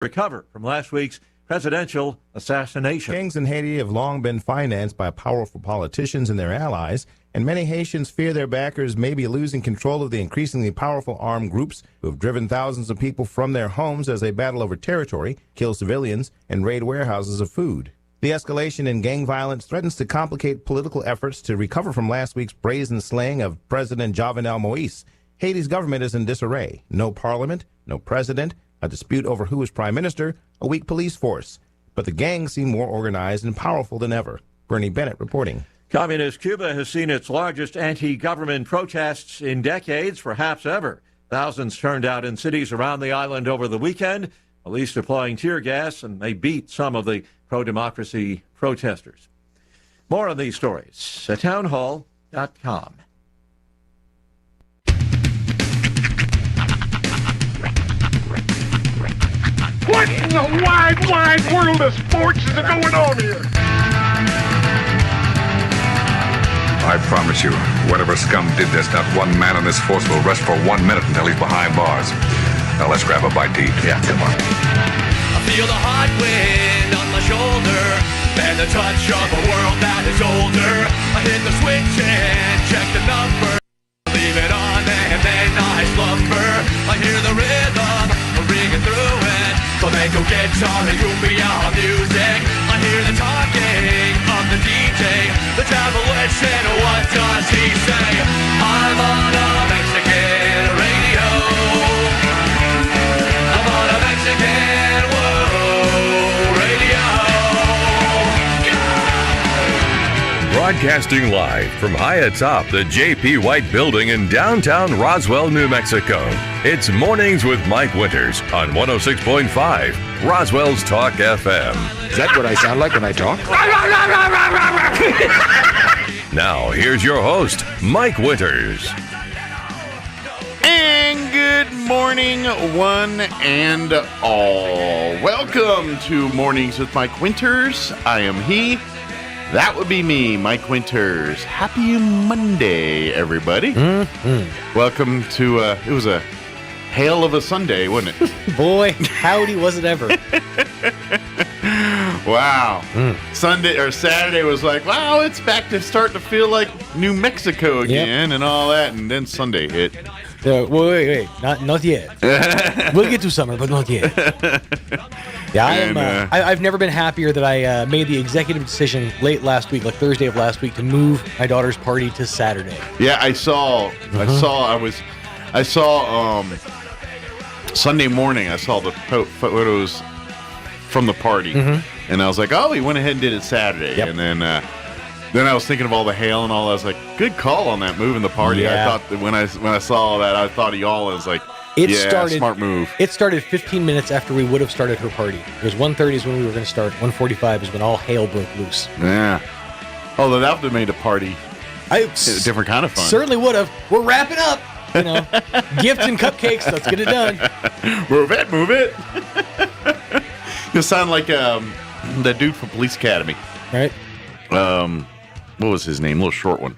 recover from last week's presidential assassination. Gangs in Haiti have long been financed by powerful politicians and their allies, and many Haitians fear their backers may be losing control of the increasingly powerful armed groups who have driven thousands of people from their homes as they battle over territory, kill civilians, and raid warehouses of food. The escalation in gang violence threatens to complicate political efforts to recover from last week's brazen slaying of President Jovenel Moïse. Haiti's government is in disarray. No parliament, no president, a dispute over who is prime minister, a weak police force. But the gangs seem more organized and powerful than ever. Bernie Bennett reporting. Communist Cuba has seen its largest anti-government protests in decades, perhaps ever. Thousands turned out in cities around the island over the weekend, police deploying tear gas, and they beat some of the pro-democracy protesters. More on these stories at townhall.com. What in the wide, wide world of sports is going on here? I promise you, whatever scum did this, not one man on this force will rest for 1 minute until he's behind bars. Now let's grab a bite to eat. Yeah, come on. I feel the hot wind on my shoulder and the touch of a world that is older. I hit the switch and check the number. Leave it on and then I slumber. I hear the rhythm ringing through it. Flamenco guitar and cumbia music. I hear the talking of the DJ. The devil listen, what does he say? I'm on a Mexican radio. I'm on a Mexican radio. Broadcasting live from high atop the J.P. White Building in downtown Roswell, New Mexico. It's Mornings with Mike Winters on 106.5 Roswell's Talk FM. Is that what I sound like when I talk? Now, here's your host, Mike Winters. And good morning, one and all. Welcome to Mornings with Mike Winters. I am he. That would be me, Mike Winters. Happy Monday, everybody. Mm-hmm. Welcome to, it was a hail of a Sunday, wasn't it? Boy, howdy was it ever. Wow. Sunday or Saturday was like, wow, it's back to starting to feel like New Mexico again and all that. And then Sunday hit. Wait, not yet. We'll get to summer, but not yet. Yeah, I've never been happier that I made the executive decision late last week, like Thursday of last week, to move my daughter's party to Saturday. Yeah, I saw Sunday morning, I saw the photos from the party, and I was like, oh, he went ahead and did it Saturday. Yep. And then I was thinking of all the hail and all. I was like, good call on that moving the party. Yeah. I thought that when I saw that, I thought of y'all. I was like, smart move. It started 15 minutes after we would have started her party. It was 1:30 is when we were going to start. 1:45 is when all hail broke loose. Yeah. Although that would have made a party a different kind of fun. Certainly would have. We're wrapping up. You know, gifts and cupcakes. Let's get it done. Move it. You sound like that dude from Police Academy. Right. What was his name? A little short one.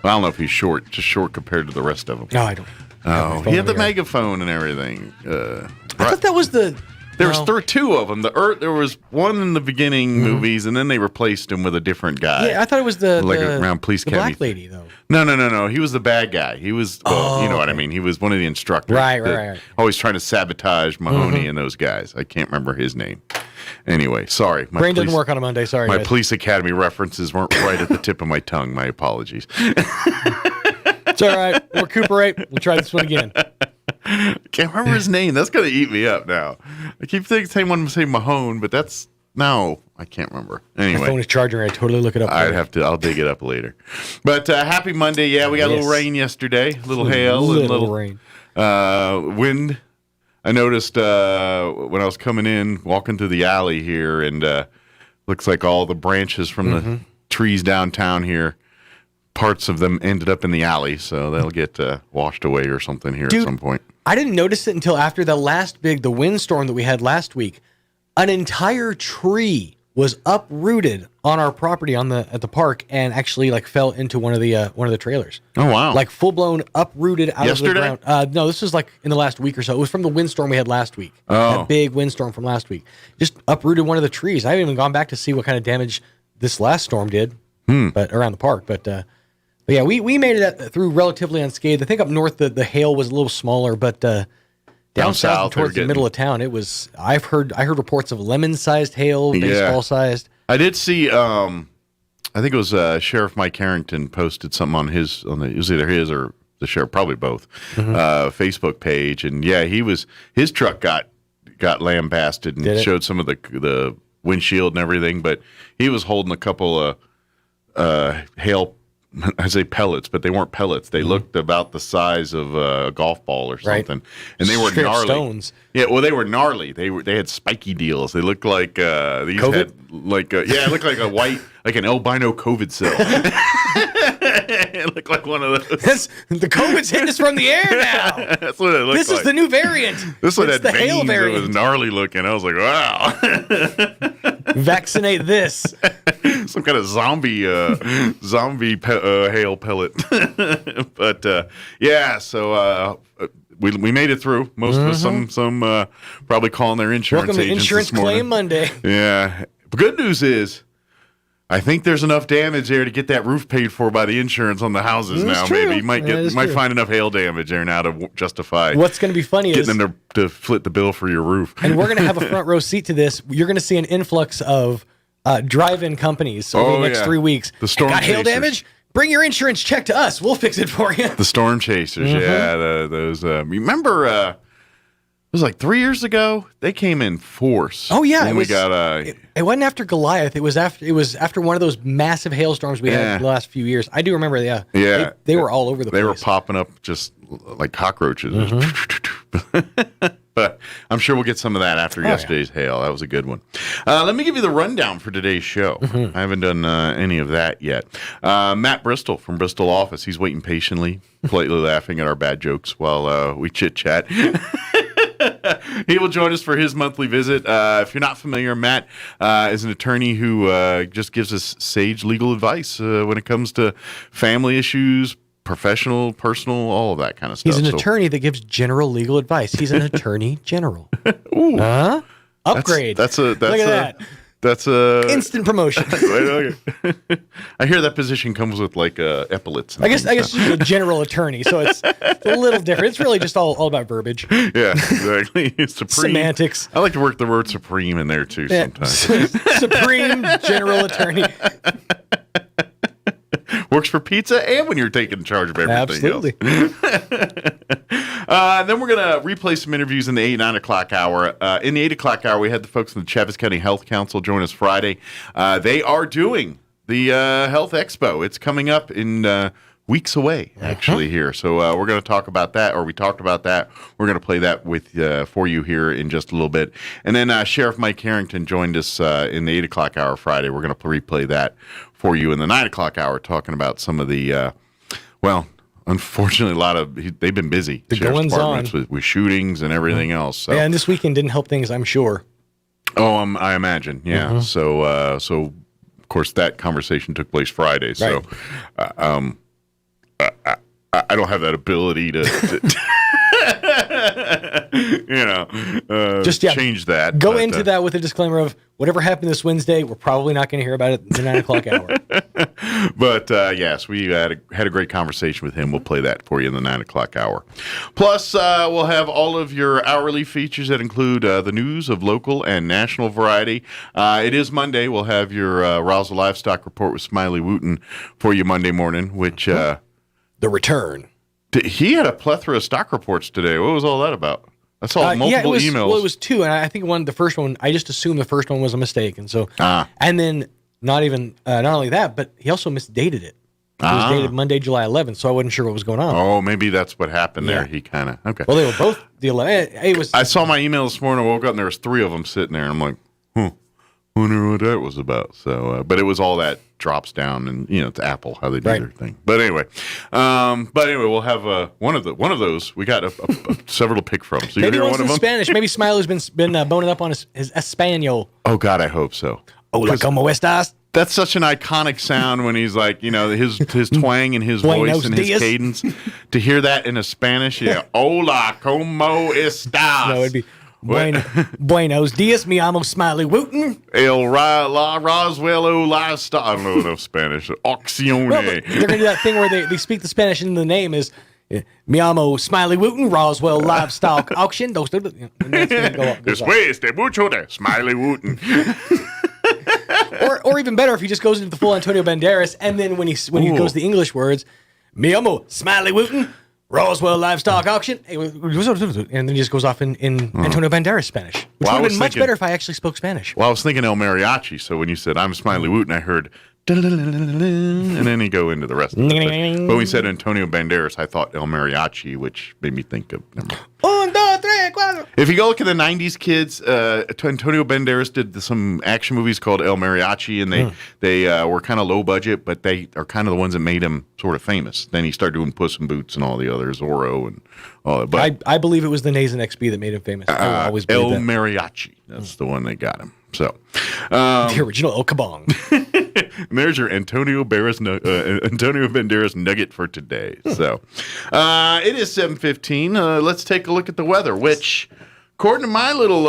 I don't know if he's short, just short compared to the rest of them. No, I don't. Oh, he had the megaphone and everything. I thought that was the... There was two of them. There was one in the beginning movies, and then they replaced him with a different guy. Yeah, I thought it was the around Police Academy. black lady, though. No. He was the bad guy. He was, you know what I mean. He was one of the instructors. Right. Always trying to sabotage Mahoney and those guys. I can't remember his name. Anyway, sorry. Brain doesn't work on a Monday. Sorry, my guys. Police Academy references weren't right at the tip of my tongue. My apologies. It's all right. We'll recuperate. We'll try this one again. Can't remember his name. That's going to eat me up now. I keep thinking one say Mahone, but that's... No, I can't remember. Anyway. My phone is charging. I'd totally look it up. I'll dig it up later. But happy Monday. Yeah, we got a little rain yesterday. A little hail. Little rain. Wind. I noticed when I was coming in, walking through the alley here, and looks like all the branches from the trees downtown here, parts of them ended up in the alley, so they'll get washed away or something here at some point. I didn't notice it until after the windstorm that we had last week. An entire tree was uprooted on our property at the park and actually like fell into one of the trailers. Oh wow! Like full blown uprooted out Yesterday? of the ground. No, this was like in the last week or so. It was from the windstorm we had last week. Oh. That big windstorm from last week. Just uprooted one of the trees. I haven't even gone back to see what kind of damage this last storm did, but around the park. But yeah, we made it through relatively unscathed. I think up north the hail was a little smaller, but down south towards the middle of town, it was. I heard reports of lemon-sized hail, baseball-sized. I did see. I think it was Sheriff Mike Harrington posted something on it was either his or the sheriff, probably both, Facebook page, and yeah, his truck got lambasted and showed some of the windshield and everything, but he was holding a couple of hail. I say pellets, but they weren't pellets. They looked about the size of a golf ball or something, and they were Straight gnarly. Stones. Yeah, well, they were gnarly. They had spiky deals. They looked like these COVID? had like it looked like a white, like an albino COVID cell. It looked like one of those. The COVID's hitting us from the air now. That's what it looked like. This is the new variant. This one It's had the hail veins. It variant. was gnarly looking. I was like, wow. Vaccinate this. Some kind of zombie hail pellet. But yeah, so we made it through. Most of us, some probably calling their insurance Welcome to agents Insurance this morning. Claim Monday. Yeah. The good news is, I think there's enough damage there to get that roof paid for by the insurance on the houses That's now. true. Maybe you might find enough hail damage there now to justify. What's going to be funny is getting them to split the bill for your roof. and we're going to have a front row seat to this. You're going to see an influx of drive-in companies over the next 3 weeks. The storm got hail chasers. damage? Bring your insurance check to us. We'll fix it for you. The storm chasers, yeah. Those. Remember, it was like 3 years ago. They came in force. Oh yeah, when we got It wasn't after Goliath. It was after one of those massive hailstorms we had in the last few years. I do remember. Yeah. Yeah. They were all over the place. They were popping up just like cockroaches. But I'm sure we'll get some of that after yesterday's hail. That was a good one. Let me give you the rundown for today's show. I haven't done any of that yet. Matt Bristol from Bristol Office. He's waiting patiently, politely laughing at our bad jokes while we chit-chat. He will join us for his monthly visit. If you're not familiar, Matt is an attorney who just gives us sage legal advice when it comes to family issues, professional, personal, all of that kind of stuff. He's an attorney that gives general legal advice. He's an attorney general. Ooh, upgrade. That's Look at that. That's a Instant promotion. I hear that position comes with like epaulets. I guess he's a general attorney, so it's a little different. It's really just all about verbiage. Yeah, exactly. Supreme Semantics. I like to work the word supreme in there too sometimes. Supreme general attorney. Works for pizza and when you're taking charge of everything Absolutely. else. Then we're going to replay some interviews in the 8, 9 o'clock hour. In the 8 o'clock hour, we had the folks from the Chaves County Health Council join us Friday. They are doing the Health Expo. It's coming up in weeks away, actually, here. So we're going to talk about that, or we talked about that. We're going to play that with for you here in just a little bit. And then Sheriff Mike Harrington joined us in the 8 o'clock hour Friday. We're going to replay that for you in the 9 o'clock hour, talking about some of the, unfortunately, they've been busy. The goings on. With shootings and everything else. So. Yeah, and this weekend didn't help things, I'm sure. Oh, I imagine. Yeah. So, of course, that conversation took place Friday. So, I don't have that ability to change that. Go into that with a disclaimer of whatever happened this Wednesday, we're probably not going to hear about it in the 9 o'clock hour. But yes, we had a great conversation with him. We'll play that for you in the 9 o'clock hour. Plus, we'll have all of your hourly features that include the news of local and national variety. It is Monday. We'll have your Roswell Livestock Report with Smiley Wooten for you Monday morning, which... the return. He had a plethora of stock reports today. What was all that about? I saw multiple emails. Well, it was two, and I think the first one, I just assumed the first one was a mistake, and so, and then not only that, but he also misdated it. It was dated Monday, July 11th, so I wasn't sure what was going on. Oh, maybe that's what happened there. He kind of okay. Well, they were both the 11th. I saw my email this morning. I woke up and there was 3 of them sitting there. And I'm like, wonder what that was about. So, but it was all that drops down, and it's Apple how they do their thing. But anyway, we'll have one of those. We got several to pick from. So maybe you're one's one of in them. Spanish. Maybe Smiley's been boning up on his Espanol. Oh God, I hope so. Hola, como estas? That's such an iconic sound when he's like, his twang and his voice and his cadence. To hear that in a Spanish, Hola, como estas? No, it'd be Buenos dias, mi amo Smiley Wooten. La Roswell livestock. I don't know Spanish. Auccione. Well, they're going to do that thing where they speak the Spanish and the name is mi amo Smiley Wooten, Roswell Livestock Auction. Después de mucho de Smiley Wooten. or even better if he just goes into the full Antonio Banderas, and then when he goes the English words, mi amo Smiley Wooten, Roswell Livestock Auction, and then he just goes off in Antonio Banderas Spanish, which would have been much better if I actually spoke Spanish. Well, I was thinking El Mariachi, so when you said I'm Smiley Wooten, I heard and then he go into the rest of it. But when we said Antonio Banderas, I thought El Mariachi, which made me think of... If you go look at the 90s kids, Antonio Banderas did some action movies called El Mariachi, and they were kind of low budget, but they are kind of the ones that made him sort of famous. Then he started doing Puss in Boots and all the others, Zorro and all that. But I believe it was the Nays and XB that made him famous. I always believe El that. Mariachi. That's the one that got him. So the original El Kabong. And there's your Antonio Banderas nugget for today. So it is 7:15. Let's take a look at the weather, which, according to my little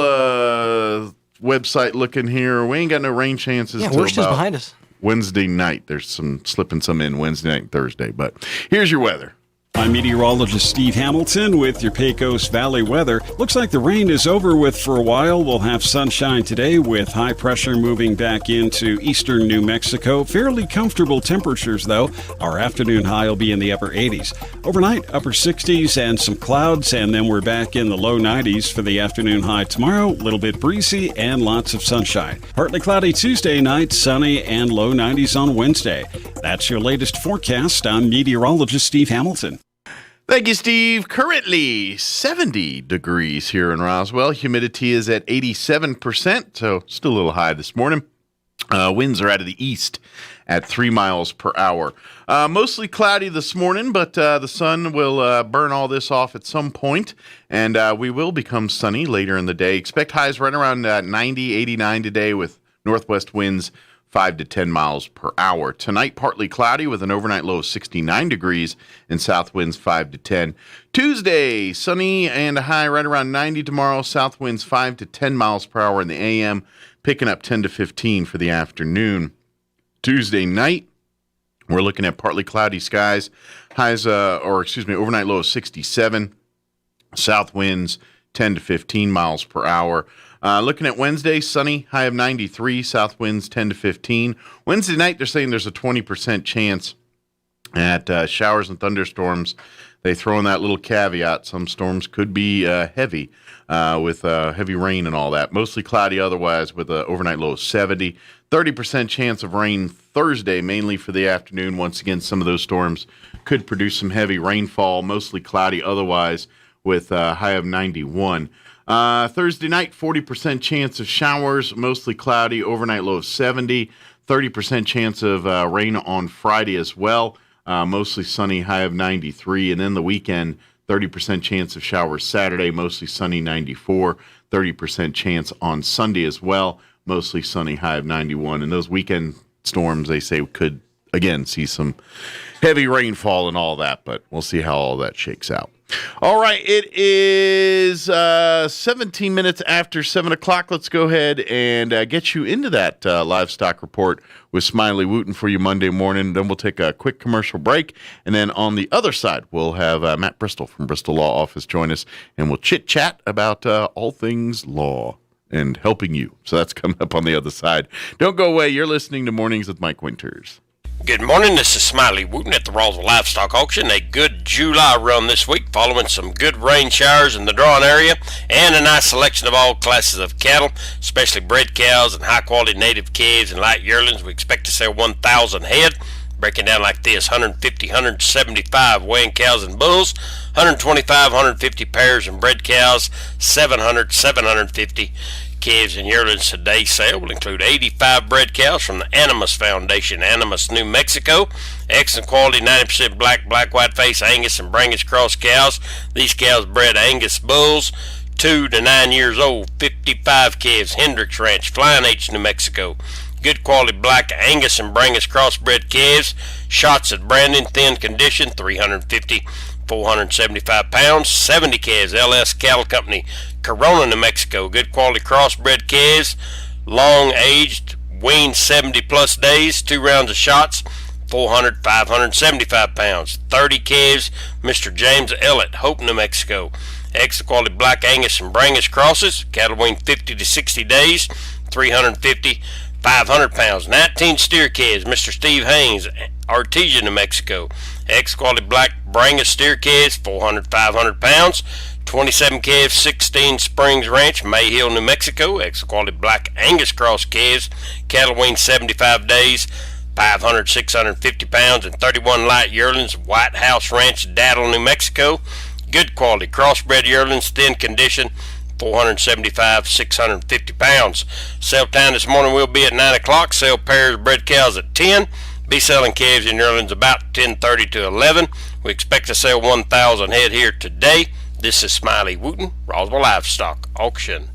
website looking here, we ain't got no rain chances. Yeah, worst is behind us. Wednesday night. There's some slipping some in Wednesday night and Thursday. But here's your weather. I'm meteorologist Steve Hamilton with your Pecos Valley weather. Looks like the rain is over with for a while. We'll have sunshine today with high pressure moving back into eastern New Mexico. Fairly comfortable temperatures, though. Our afternoon high will be in the upper 80s. Overnight, upper 60s and some clouds, and then we're back in the low 90s for the afternoon high tomorrow. A little bit breezy and lots of sunshine. Partly cloudy Tuesday night, sunny and low 90s on Wednesday. That's your latest forecast. I'm meteorologist Steve Hamilton. Thank you, Steve. Currently 70 degrees here in Roswell. Humidity is at 87%, so still a little high this morning. Winds are out of the east at 3 miles per hour. Mostly cloudy this morning, but the sun will burn all this off at some point, and we will become sunny later in the day. Expect highs right around 90, 89 today with northwest winds 5 to 10 miles per hour. Tonight, partly cloudy with an overnight low of 69 degrees and south winds 5 to 10. Tuesday, sunny and a high right around 90 tomorrow. South winds 5 to 10 miles per hour in the AM, picking up 10 to 15 for the afternoon. Tuesday night, we're looking at partly cloudy skies. Overnight low of 67. South winds 10 to 15 miles per hour. Looking at Wednesday, sunny, high of 93, south winds 10 to 15. Wednesday night, they're saying there's a 20% chance at showers and thunderstorms. They throw in that little caveat. Some storms could be heavy with heavy rain and all that. Mostly cloudy otherwise with an overnight low of 70. 30% chance of rain Thursday, mainly for the afternoon. Once again, some of those storms could produce some heavy rainfall. Mostly cloudy otherwise with a high of 91. Thursday night, 40% chance of showers, mostly cloudy, overnight low of 70, 30% chance of rain on Friday as well, mostly sunny, high of 93, and then the weekend, 30% chance of showers Saturday, mostly sunny, 94, 30% chance on Sunday as well, mostly sunny, high of 91, and those weekend storms, they say, could, again, see some heavy rainfall and all that, but we'll see how all that shakes out. All right, it is 17 minutes after 7 o'clock. Let's go ahead and get you into that livestock report with Smiley Wooten for you Monday morning. Then we'll take a quick commercial break. And then on the other side, we'll have Matt Bristol from Bristol Law Office join us, and we'll chit-chat about all things law and helping you. So that's coming up on the other side. Don't go away. You're listening to Mornings with Mike Winters. Good morning, this is Smiley Wooten at the Roswell Livestock Auction. A good July run this week following some good rain showers in the drawing area and a nice selection of all classes of cattle, especially bred cows and high-quality native calves and light yearlings. We expect to sell 1,000 head, breaking down like this: 150, 175 weighing cows and bulls, 125, 150 pairs and bred cows, 700, 750 calves and yearlings. Today's sale will include 85 bred cows from the Animas Foundation, Animas, New Mexico. Excellent quality, 90% black, white face, Angus and Brangus cross cows. These cows bred Angus bulls, 2 to 9 years old. 55 calves, Hendricks Ranch, Flying H, New Mexico. Good quality black Angus and Brangus crossbred calves. Shots at Brandon, thin condition, 350, 475 pounds. 70 calves, LS Cattle Company, Corona, New Mexico. Good quality crossbred calves, long aged, weaned 70 plus days. 2 rounds of shots, 400, 575 pounds. 30 calves, Mr. James Ellett, Hope, New Mexico. Extra quality black Angus and Brangus crosses, cattle weaned 50 to 60 days, 350, 500 pounds. 19 steer calves, Mr. Steve Haynes, Artesia, New Mexico. Extra quality black Brangus steer calves, 400, 500 pounds. 27 calves, 16 Springs Ranch, Mayhill, New Mexico. Extra quality black Angus cross calves, cattle weaned 75 days, 500, 650 pounds, and 31 light yearlings, White House Ranch, Daddle, New Mexico. Good quality crossbred yearlings, thin condition, 475, 650 pounds. Sale time this morning will be at 9 o'clock. Sell pairs of bred cows at 10. Be selling calves and yearlings about 10:30 to 11. We expect to sell 1,000 head here today. This is Smiley Wooten, Roswell Livestock Auction.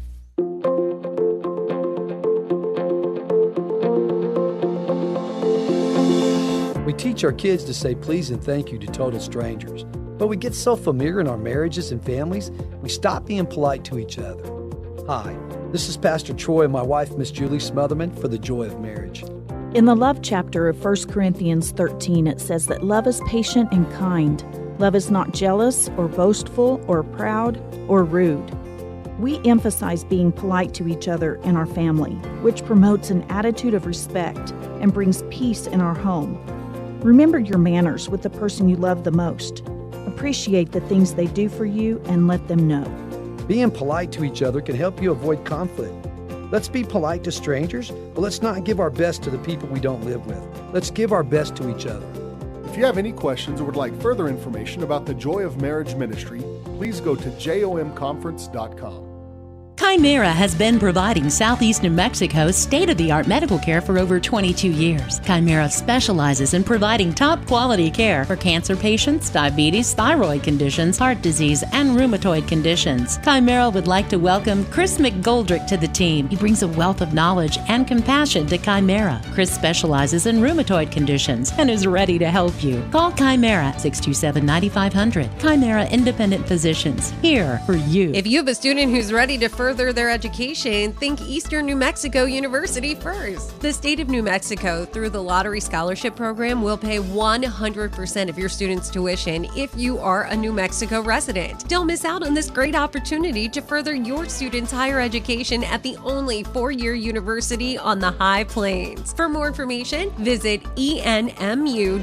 We teach our kids to say please and thank you to total strangers. But we get so familiar in our marriages and families, we stop being polite to each other. Hi, this is Pastor Troy and my wife, Miss Julie Smotherman, for the Joy of Marriage. In the love chapter of 1 Corinthians 13, it says that love is patient and kind. Love is not jealous or boastful or proud or rude. We emphasize being polite to each other in our family, which promotes an attitude of respect and brings peace in our home. Remember your manners with the person you love the most. Appreciate the things they do for you and let them know. Being polite to each other can help you avoid conflict. Let's be polite to strangers, but let's not give our best to the people we don't live with. Let's give our best to each other. If you have any questions or would like further information about the Joy of Marriage Ministry, please go to jomconference.com. Chimera has been providing Southeast New Mexico state-of-the-art medical care for over 22 years. Chimera specializes in providing top-quality care for cancer patients, diabetes, thyroid conditions, heart disease, and rheumatoid conditions. Chimera would like to welcome Chris McGoldrick to the team. He brings a wealth of knowledge and compassion to Chimera. Chris specializes in rheumatoid conditions and is ready to help you. Call Chimera 627-9500. Chimera Independent Physicians, here for you. If you have a student who's ready to further their education, think Eastern New Mexico University first. The state of New Mexico, through the Lottery Scholarship Program, will pay 100% of your student's tuition if you are a New Mexico resident. Don't miss out on this great opportunity to further your student's higher education at the only 4-year university on the High Plains. For more information, visit enmu.edu.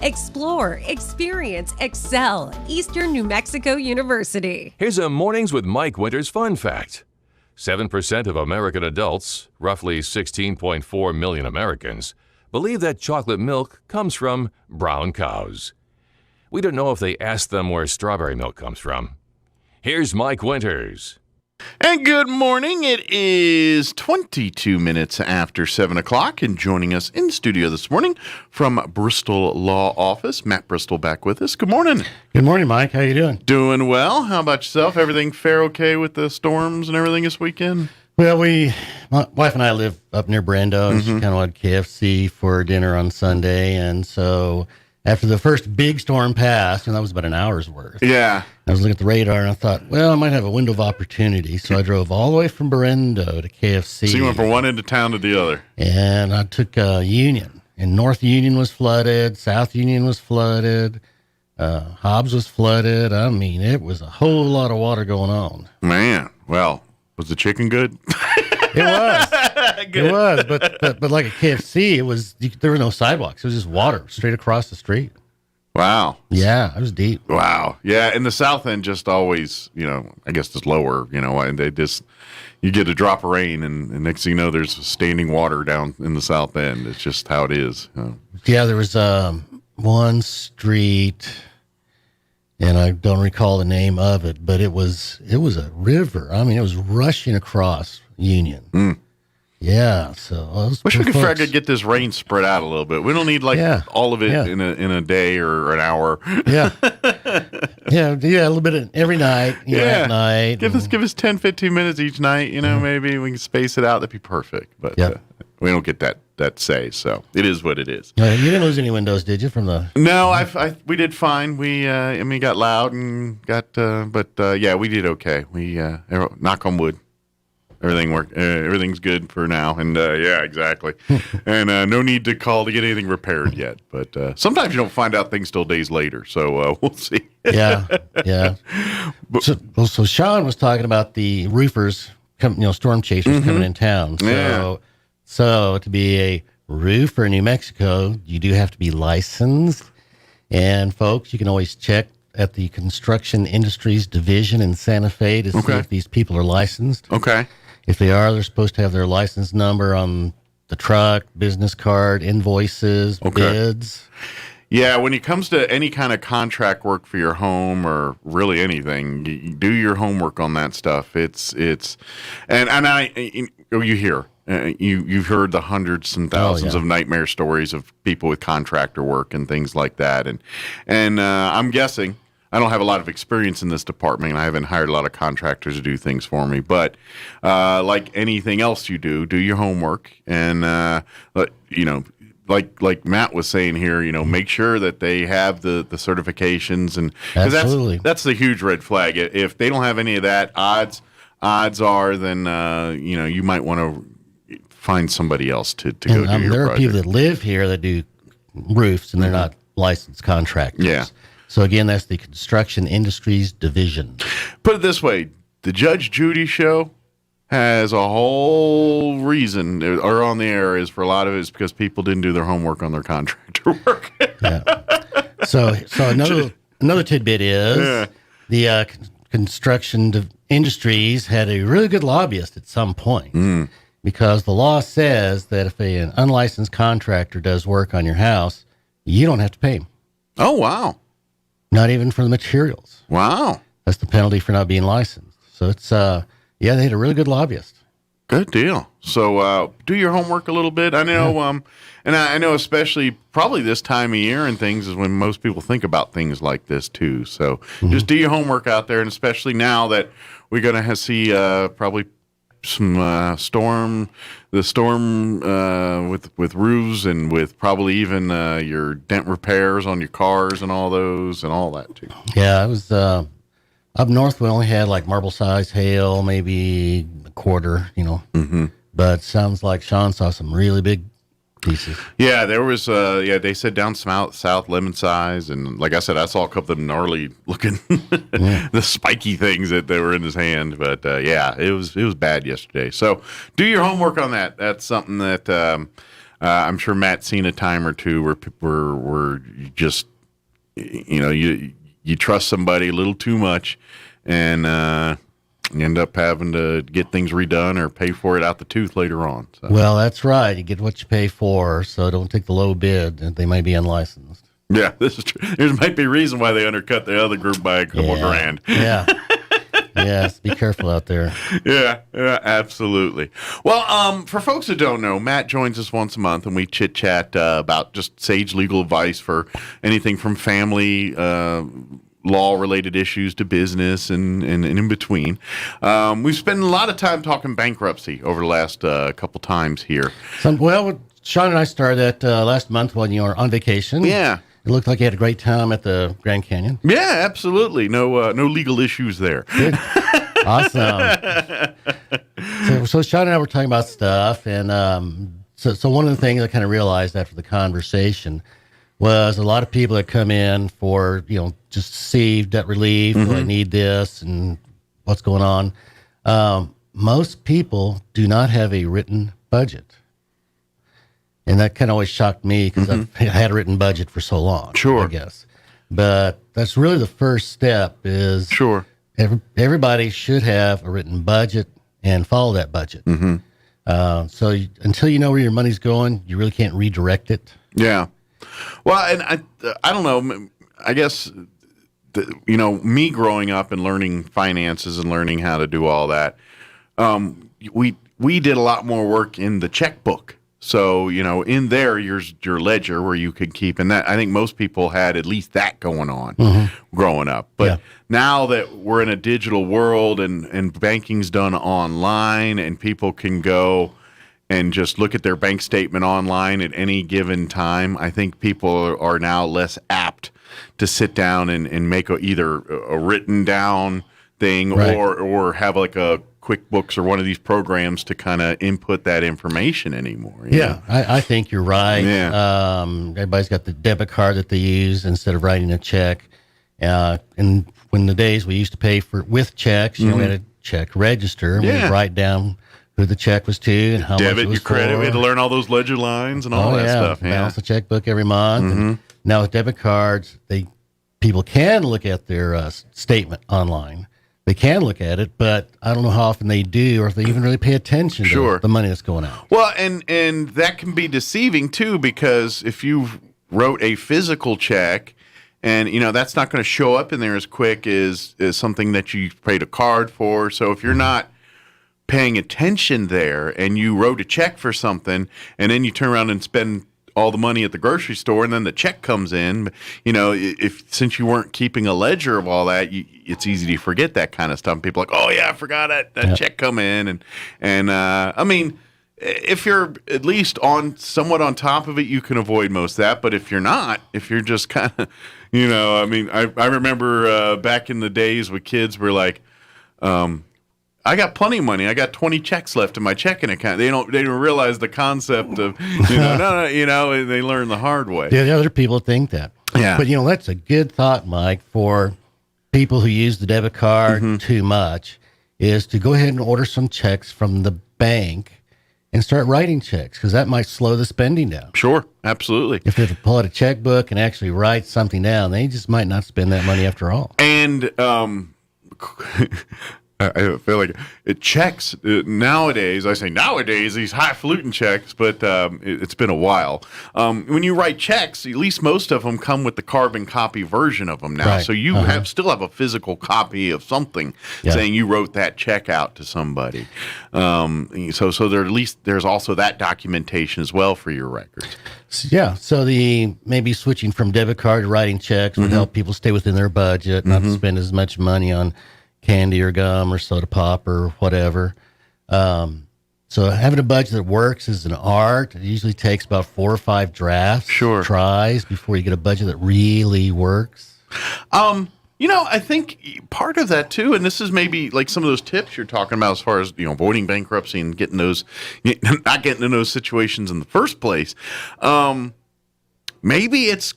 Explore, experience, excel. Eastern New Mexico University. Here's a Mornings with Mike Winters fun fact. 7% of American adults, roughly 16.4 million Americans, believe that chocolate milk comes from brown cows. We don't know if they asked them where strawberry milk comes from. Here's Mike Winters. And good morning. It is 22 minutes after 7 o'clock, and joining us in studio this morning from Bristol Law Office, Matt Bristol back with us. Good morning. Good morning, Mike. How you doing? Doing well. How about yourself? Everything fair okay with the storms and everything this weekend? Well, my wife and I live up near Brando, and she kind of wanted KFC for dinner on Sunday, and so after the first big storm passed, and that was about an hour's worth. Yeah. I was looking at the radar, and I thought, well, I might have a window of opportunity. So I drove all the way from Brando to KFC. So you went from one end of town to the other. And I took Union. And North Union was flooded. South Union was flooded. Hobbs was flooded. I mean, it was a whole lot of water going on. Man. Well, was the chicken good? It was. Good. It was, but like at KFC, there were no sidewalks. It was just water straight across the street. Wow. Yeah, it was deep. Wow. Yeah, in the south end, just always, I guess just lower, and they just, you get a drop of rain, and next thing you know, there's standing water down in the south end. It's just how it is. Yeah, there was one street, and I don't recall the name of it, but it was a river. I mean, it was rushing across Union. Mm. Yeah, so wish we could get this rain spread out a little bit. We don't need all of it in a day or an hour. Yeah, a little bit every night. At night. Give us 10, 15 minutes each night. Maybe we can space it out. That'd be perfect. But We don't get that say, so it is what it is. You didn't lose any windows, did you? From the No, we did fine. We got loud and got, yeah, we did okay. We knock on wood, everything worked. Everything's good for now, and yeah, exactly. And no need to call to get anything repaired yet. But sometimes you don't find out things till days later, so we'll see. Yeah. So Sean was talking about the roofers, storm chasers coming in town. So to be a roofer in New Mexico, you do have to be licensed. And folks, you can always check at the Construction Industries Division in Santa Fe to see if these people are licensed. Okay. If they are, they're supposed to have their license number on the truck, business card, invoices, bids. Yeah, when it comes to any kind of contract work for your home or really anything, you do your homework on that stuff. You hear. You've heard the hundreds and thousands of nightmare stories of people with contractor work and things like that, and I'm guessing I don't have a lot of experience in this department, and I haven't hired a lot of contractors to do things for me. But like anything else, you do your homework, and like Matt was saying here, make sure that they have the certifications, and absolutely, that's the huge red flag. If they don't have any of that, odds are then you might want to find somebody else to go do your project. There are people that live here that do roofs, and they're not licensed contractors. Yeah. So again, that's the Construction Industries Division. Put it this way, the Judge Judy show has a whole reason, or on the air is for a lot of it is because people didn't do their homework on their contractor work. So another tidbit is the Construction Industries had a really good lobbyist at some point. Because the law says that if an unlicensed contractor does work on your house, you don't have to pay him. Oh, wow. Not even for the materials. Wow. That's the penalty for not being licensed. So it's, they had a really good lobbyist. Good deal. So do your homework a little bit. I know, and I know especially probably this time of year and things is when most people think about things like this too. So just do your homework out there, and especially now that we're going to see probably some storm with roofs and with probably even your dent repairs on your cars and all those and all that too. Yeah, it was up north. We only had like marble size hail, maybe a quarter, but sounds like Sean saw some really big pieces. Yeah, there was they said down south lemon size, and like I said, I saw a couple of gnarly looking the spiky things that they were in his hand. But it was bad yesterday. So do your homework on that. That's something that I'm sure Matt's seen a time or two where you just you trust somebody a little too much, and you end up having to get things redone or pay for it out the tooth later on. So. Well, that's right. You get what you pay for, so don't take the low bid. They might be unlicensed. Yeah, this is true. There might be a reason why they undercut the other group by a couple grand. Yeah. Yes, be careful out there. Yeah, absolutely. Well, for folks who don't know, Matt joins us once a month, and we chit-chat about just sage legal advice for anything from family law-related issues to business and in between. We've spent a lot of time talking bankruptcy over the last couple times here. Sean and I started last month when you were on vacation. Yeah. It looked like you had a great time at the Grand Canyon. Yeah, absolutely. No legal issues there. Good. Awesome. So Sean and I were talking about stuff, and so one of the things I kind of realized after the conversation was a lot of people that come in for, just see debt relief, do I need this, and what's going on. Most people do not have a written budget. And that kind of always shocked me because I've had a written budget for so long. Sure. I guess. But that's really the first step is everybody should have a written budget and follow that budget. So until you know where your money's going, you really can't redirect it. Yeah. Well, and I don't know. I guess, me growing up and learning finances and learning how to do all that, we did a lot more work in the checkbook. So, in there, your ledger where you could keep, and that I think most people had at least that going on growing up. But now that we're in a digital world and banking's done online and people can go and just look at their bank statement online at any given time, I think people are now less apt to sit down and make either a written down thing or have like a QuickBooks or one of these programs to kind of input that information anymore. You know? I think you're right. Yeah. Everybody's got the debit card that they use instead of writing a check. And when the days we used to pay with checks, we had a check register, and we'd write down who the check was to and how much it was your credit. for. We had to learn all those ledger lines and all that stuff. Balance the checkbook every month. And now with debit cards, people can look at their statement online. They can look at it, but I don't know how often they do, or if they even really pay attention to the money that's going out. Well, and that can be deceiving too, because if you wrote a physical check, and that's not going to show up in there as quick as something that you paid a card for. So if you're not paying attention there, and you wrote a check for something, and then you turn around and spend all the money at the grocery store, and then the check comes in, since you weren't keeping a ledger of all that, it's easy to forget that kind of stuff. And people are like, oh yeah, I forgot that check come in, and I mean, if you're at least somewhat on top of it, you can avoid most of that. But if you're not, if you're just kind of, I mean, I remember back in the days with kids, we're like, I got plenty of money. I got 20 checks left in my checking account. They don't realize the concept of, they learn the hard way. Yeah, the other people think that. Yeah. But, that's a good thought, Mike, for people who use the debit card too much, is to go ahead and order some checks from the bank and start writing checks, because that might slow the spending down. Sure, absolutely. If they have to pull out a checkbook and actually write something down, they just might not spend that money after all. And I feel like it checks nowadays. I say nowadays, these highfalutin checks, but it's been a while. When you write checks, at least most of them come with the carbon copy version of them now. Right. So you still have a physical copy of something saying you wrote that check out to somebody. So there at least there's also that documentation as well for your records. Yeah, so maybe switching from debit card to writing checks would help people stay within their budget, not spend as much money on candy or gum or soda pop or whatever. So having a budget that works is an art. It usually takes about 4 or 5 drafts, tries, before you get a budget that really works. I think part of that too, and this is maybe like some of those tips you're talking about as far as, avoiding bankruptcy and not getting in those situations in the first place. Maybe it's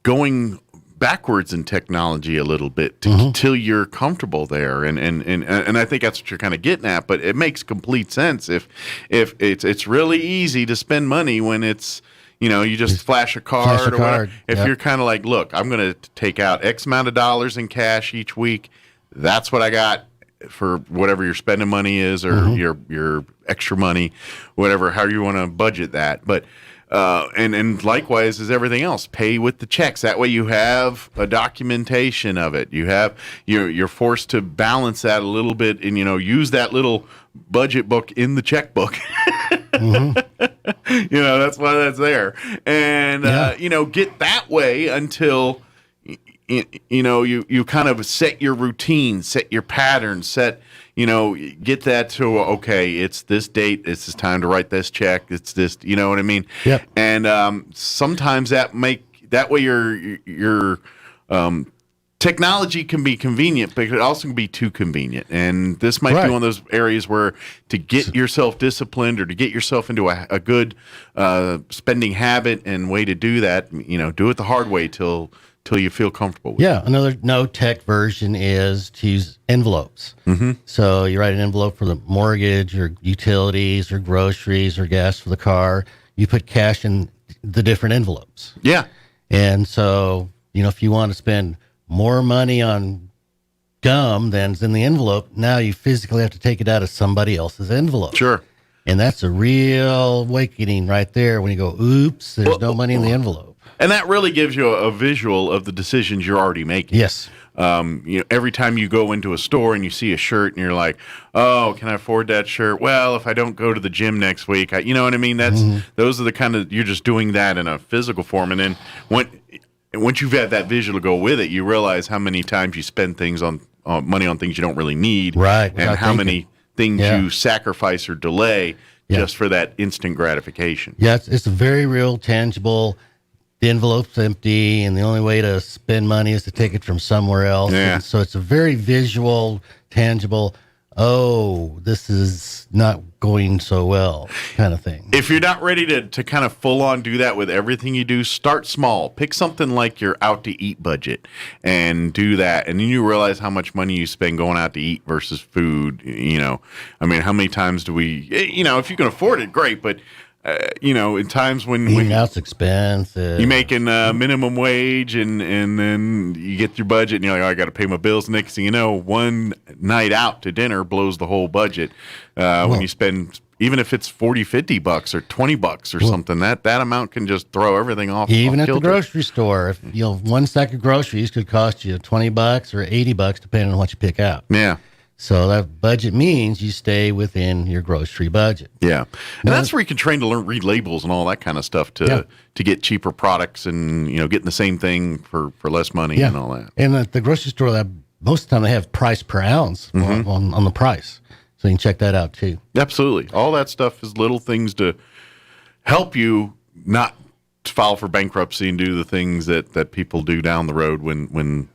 going backwards in technology a little bit till you're comfortable there, and I think that's what you're kind of getting at. But it makes complete sense if it's really easy to spend money when it's you just flash a card or whatever. If you're kind of like, look, I'm going to take out X amount of dollars in cash each week. That's what I got for whatever your spending money is, or your extra money, whatever, how you want to budget that. But and likewise is everything else. Pay with the checks. That way you have a documentation of it. You're forced to balance that a little bit, and use that little budget book in the checkbook. That's why that's there. And get that way until you kind of set your routine, set your pattern, get that to, okay, it's this date, it's time to write this check, it's this, you know what I mean? Yep. And sometimes that way your technology can be convenient, but it also can be too convenient. And this might be one of those areas where to get yourself disciplined or to get yourself into a good spending habit and way to do that, do it the hard way till you feel comfortable with it. Another no-tech version is to use envelopes. So you write an envelope for the mortgage or utilities or groceries or gas for the car. You put cash in the different envelopes. Yeah. And so, if you want to spend more money on gum than's in the envelope, now you physically have to take it out of somebody else's envelope. Sure. And that's a real awakening right there when you go, oops, there's no money in the envelope. And that really gives you a visual of the decisions you're already making. Yes. Every time you go into a store and you see a shirt and you're like, oh, can I afford that shirt? Well, if I don't go to the gym next week, you know what I mean? Those are the kind of, you're just doing that in a physical form. And then once you've had that visual to go with it, you realize how many times you spend things on money on things you don't really need. Right. And how many things you sacrifice or delay just for that instant gratification. Yeah, it's a very real, tangible. The envelope's empty, and the only way to spend money is to take it from somewhere else. Yeah. And so it's a very visual, tangible, oh, this is not going so well kind of thing. If you're not ready to kind of full on do that with everything you do, start small. Pick something like your out to eat budget and do that. And then you realize how much money you spend going out to eat versus food. I mean, how many times do we, if you can afford it, great. But in times when Eating out's expensive. you're making minimum wage and then you get your budget and you're like, oh, I got to pay my bills. Next thing you know, one night out to dinner blows the whole budget. When you spend, even if it's $40, $50 or $20 or something, that amount can just throw everything off. Even off at kilter. the grocery store, if one sack of groceries could cost you $20 or $80, depending on what you pick out. Yeah. So that budget means you stay within your grocery budget. Yeah. And that's where you can train to learn, read labels and all that kind of stuff to get cheaper products and, getting the same thing for less money and all that. And at the grocery store, most of the time they have price per ounce on the price. So you can check that out too. Absolutely. All that stuff is little things to help you not file for bankruptcy and do the things that people do down the road when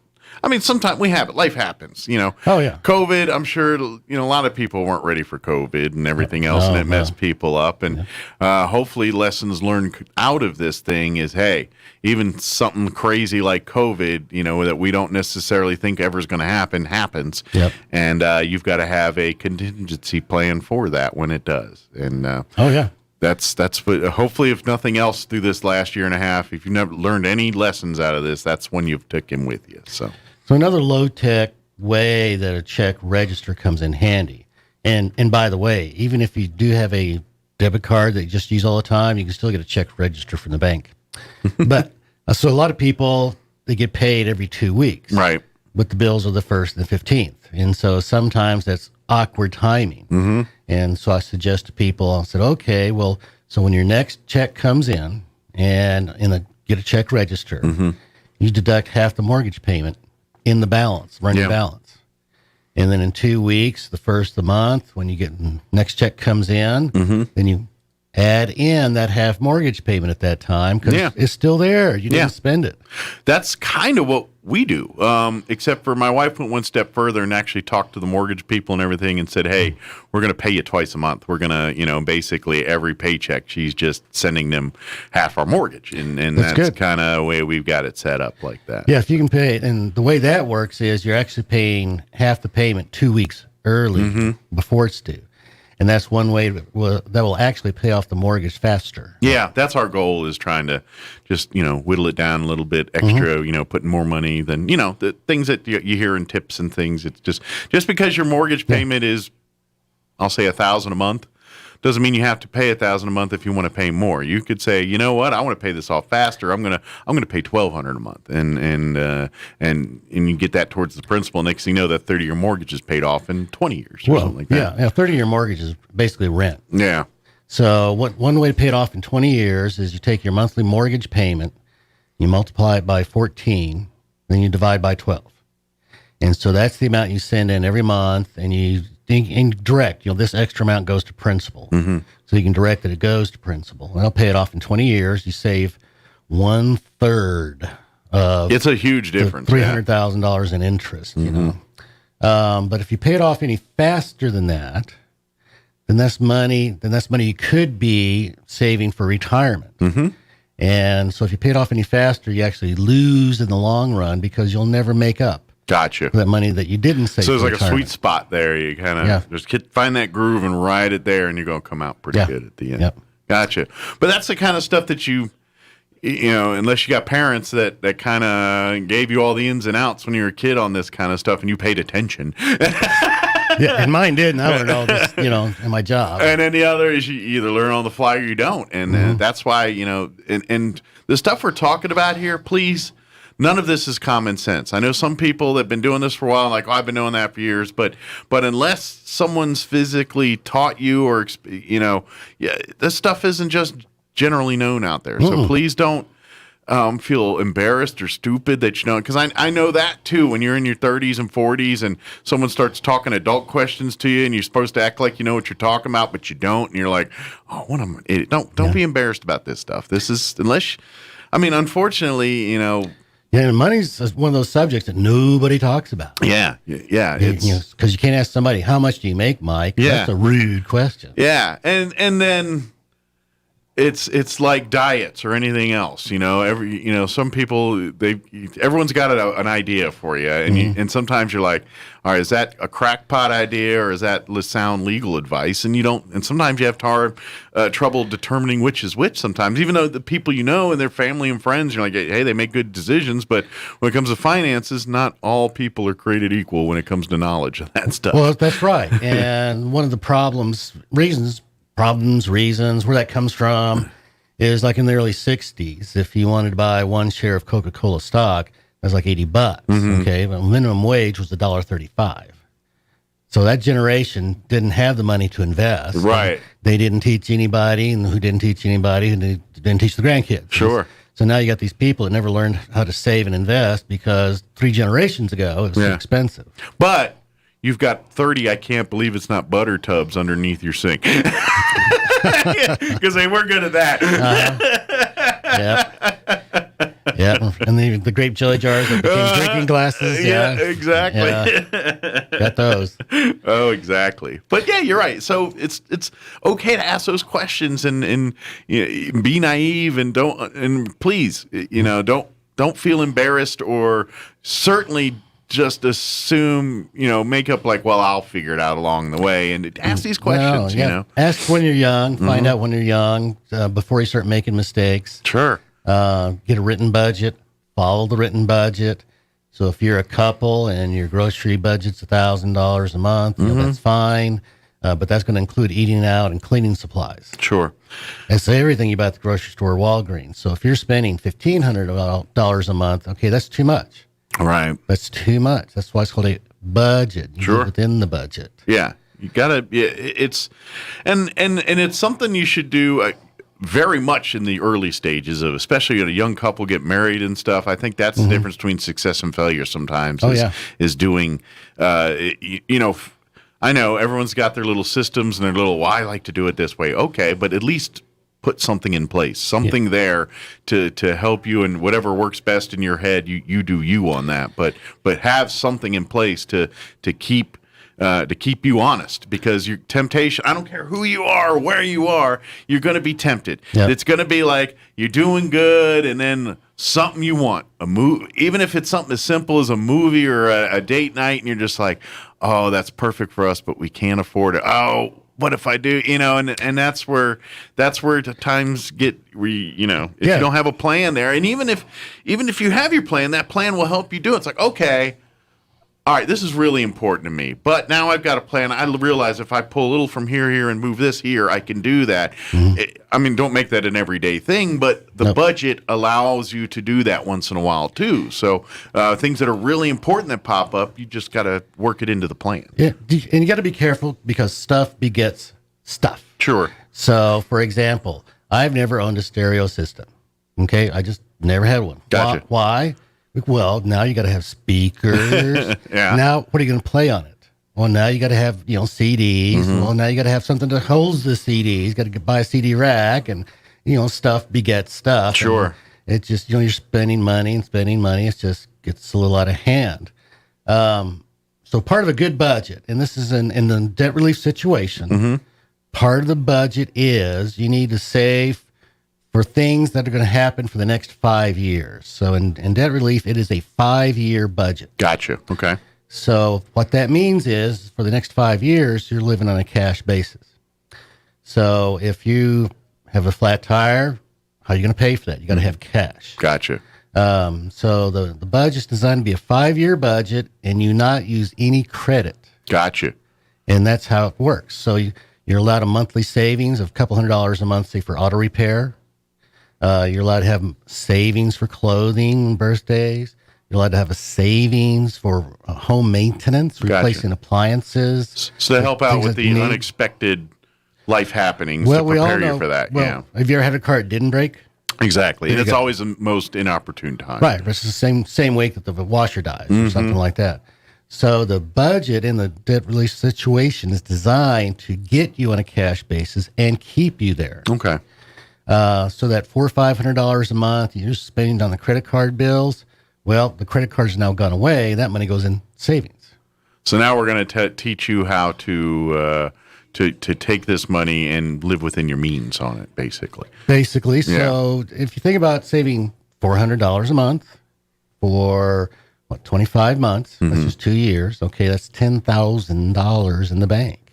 I mean, sometimes we have it. Life happens, Oh, yeah. COVID, I'm sure, a lot of people weren't ready for COVID and everything else, and it messed people up. And hopefully lessons learned out of this thing is, hey, even something crazy like COVID, that we don't necessarily think ever is going to happen, happens. Yep. And you've got to have a contingency plan for that when it does. And oh, yeah. That's what, hopefully, if nothing else through this last year and a half, if you've never learned any lessons out of this, that's when you've took him with you. So another low-tech way that a check register comes in handy. And by the way, even if you do have a debit card that you just use all the time, you can still get a check register from the bank. But so a lot of people, they get paid every 2 weeks. Right. But the bills are the 1st and the 15th. And so sometimes that's awkward timing. Mm-hmm. And so I suggest to people, I said, okay, well, so when your next check comes in and get a check register, you deduct half the mortgage payment in the balance, running balance. And then in 2 weeks, the first of the month, when you get next check comes in, then you add in that half mortgage payment at that time because it's still there. You didn't spend it. That's kind of what we do, except for my wife went one step further and actually talked to the mortgage people and everything and said, hey, we're going to pay you twice a month. We're going to, basically every paycheck, she's just sending them half our mortgage. And that's kind of the way we've got it set up like that. Yeah, if you can pay it. And the way that works is you're actually paying half the payment 2 weeks early before it's due. And that's one way that will actually pay off the mortgage faster. Yeah, that's our goal, is trying to just, whittle it down a little bit extra, putting more money than, the things that you hear in tips and things. It's just because your mortgage payment is, I'll say $1,000 a month, doesn't mean you have to pay $1,000 a month if you want to pay more. You could say, you know what, I want to pay this off faster. I'm gonna pay $1,200 a month, and you get that towards the principal. Next thing you know, that 30-year mortgage is paid off in 20 years or something like that. Yeah, 30-year mortgage is basically rent. Yeah. So one way to pay it off in 20 years is you take your monthly mortgage payment, you multiply it by 14, then you divide by 12. And so that's the amount you send in every month, and you direct, this extra amount goes to principal. So you can direct that it goes to principal. And I'll pay it off in 20 years. You save 1/3 of it's a huge difference. $300,000 in interest, but if you pay it off any faster than that, then that's money you could be saving for retirement. And so if you pay it off any faster, you actually lose in the long run because you'll never make up. Gotcha. That money that you didn't save. So there's like retirement. a sweet spot there. You kind of just find that groove and ride it there, and you're going to come out pretty good at the end. Yep. Gotcha. But that's the kind of stuff that unless you got parents that kind of gave you all the ins and outs when you were a kid on this kind of stuff, and you paid attention. And mine didn't. I learned all this, in my job. And then the other is you either learn on the fly or you don't. And that's why, and the stuff we're talking about here, please, none of this is common sense. I know some people that have been doing this for a while, like, I've been doing that for years, but unless someone's physically taught you or, this stuff isn't just generally known out there. So please don't feel embarrassed or stupid that you know, because I know that too. When you're in your 30s and 40s and someone starts talking adult questions to you, and you're supposed to act like you know what you're talking about, but you don't, and you're like, "Oh, what am I?" Don't be embarrassed about this stuff. This is unfortunately, you know. Yeah, and money's one of those subjects that nobody talks about. Yeah. Because you can't ask somebody, "How much do you make, Mike?" Yeah. That's a rude question. Yeah, and then it's like diets or anything else, you know. Some people everyone's got an idea for you, and and sometimes you're like, all right, is that a crackpot idea or is that sound legal advice? And you don't, and sometimes you have trouble determining which is which. Sometimes, even though the people you know and their family and friends, you're like, hey, they make good decisions, but when it comes to finances, not all people are created equal when it comes to knowledge and that stuff. Well, that's right. And one of the reasons where that comes from is like in the early 60s, if you wanted to buy one share of Coca-Cola stock, that was like $80. Okay, but minimum wage was $1.35. So that generation didn't have the money to invest. Right. They didn't teach anybody, and who didn't teach anybody, and they didn't teach the grandkids. Sure. So now you got these people that never learned how to save and invest because 3 generations ago it was too expensive. But you've got 30, I can't believe it's not butter tubs underneath your sink. Because they were good at that. Yeah. And the grape jelly jars that became drinking glasses. Yeah, exactly. Yeah. Got those. Oh, exactly. But yeah, you're right. So it's okay to ask those questions and be naive and please, don't feel embarrassed or certainly just assume, make up like, well, I'll figure it out along the way, and ask these questions, Ask when you're young, find out when you're young, before you start making mistakes. Sure. Get a written budget, follow the written budget. So if you're a couple and your grocery budget's $1,000 a month, that's fine. But that's going to include eating out and cleaning supplies. Sure. That's everything you buy at the grocery store or Walgreens. So if you're spending $1,500 a month, okay, that's too much. Right. That's too much. That's why it's called a budget. You live within the budget. Yeah. You gotta. Yeah, it's and it's something you should do very much in the early stages of, especially when a young couple get married and stuff. I think that's the difference between success and failure. Sometimes is doing. I know everyone's got their little systems and their little. Well, I like to do it this way. Okay, but at least put something in place, something there to help you, and whatever works best in your head, you do you on that. But have something in place to keep you honest, because your temptation, I don't care who you are or where you are, you're going to be tempted. Yep. It's going to be like you're doing good and then something you want, a movie, even if it's something as simple as a movie or a date night, and you're just like, oh, that's perfect for us, but we can't afford it. Oh, what if I do? And that's where the times get if you don't have a plan there, and even if you have your plan, that plan will help you do it. It's like, okay, all right, this is really important to me, but now I've got a plan. I realize if I pull a little from here, and move this here, I can do that. Don't make that an everyday thing, but the budget allows you to do that once in a while too. So things that are really important that pop up, you just got to work it into the plan. Yeah, and you got to be careful because stuff begets stuff. Sure. So, for example, I've never owned a stereo system. Okay, I just never had one. Gotcha. Why? Well, now you got to have speakers. Yeah. Now, what are you going to play on it? Well, now you got to have, CDs. Well, now you got to have something that holds the CDs. You got to buy a CD rack, and, stuff begets stuff. Sure. And it's just, you're spending money. It just gets a little out of hand. So part of a good budget, and this is in the debt relief situation, part of the budget is you need to save for things that are going to happen for the next 5 years. So in debt relief, it is a 5-year budget. Gotcha. Okay. So what that means is for the next 5 years, you're living on a cash basis. So if you have a flat tire, how are you going to pay for that? You got to have cash. Gotcha. So the budget's designed to be a 5-year budget, and you not use any credit. Gotcha. And that's how it works. So you're allowed a monthly savings of a couple $100s a month, say, for auto repair. You're allowed to have savings for clothing and birthdays. You're allowed to have a savings for home maintenance, replacing appliances. So to help out with the unexpected life happenings, to prepare you for that. Have you ever had a car that didn't break? Exactly. There you It's go. always the most inopportune time. Right. It's the same week that the washer dies or something like that. So the budget in the debt relief situation is designed to get you on a cash basis and keep you there. Okay. So that $400 or $500 a month you're spending on the credit card bills, well, the credit card's now gone away. That money goes in savings. So now we're going to teach you how to take this money and live within your means on it, basically. Basically. So if you think about saving $400 a month for 25 months, that's just 2 years. Okay, that's $10,000 in the bank.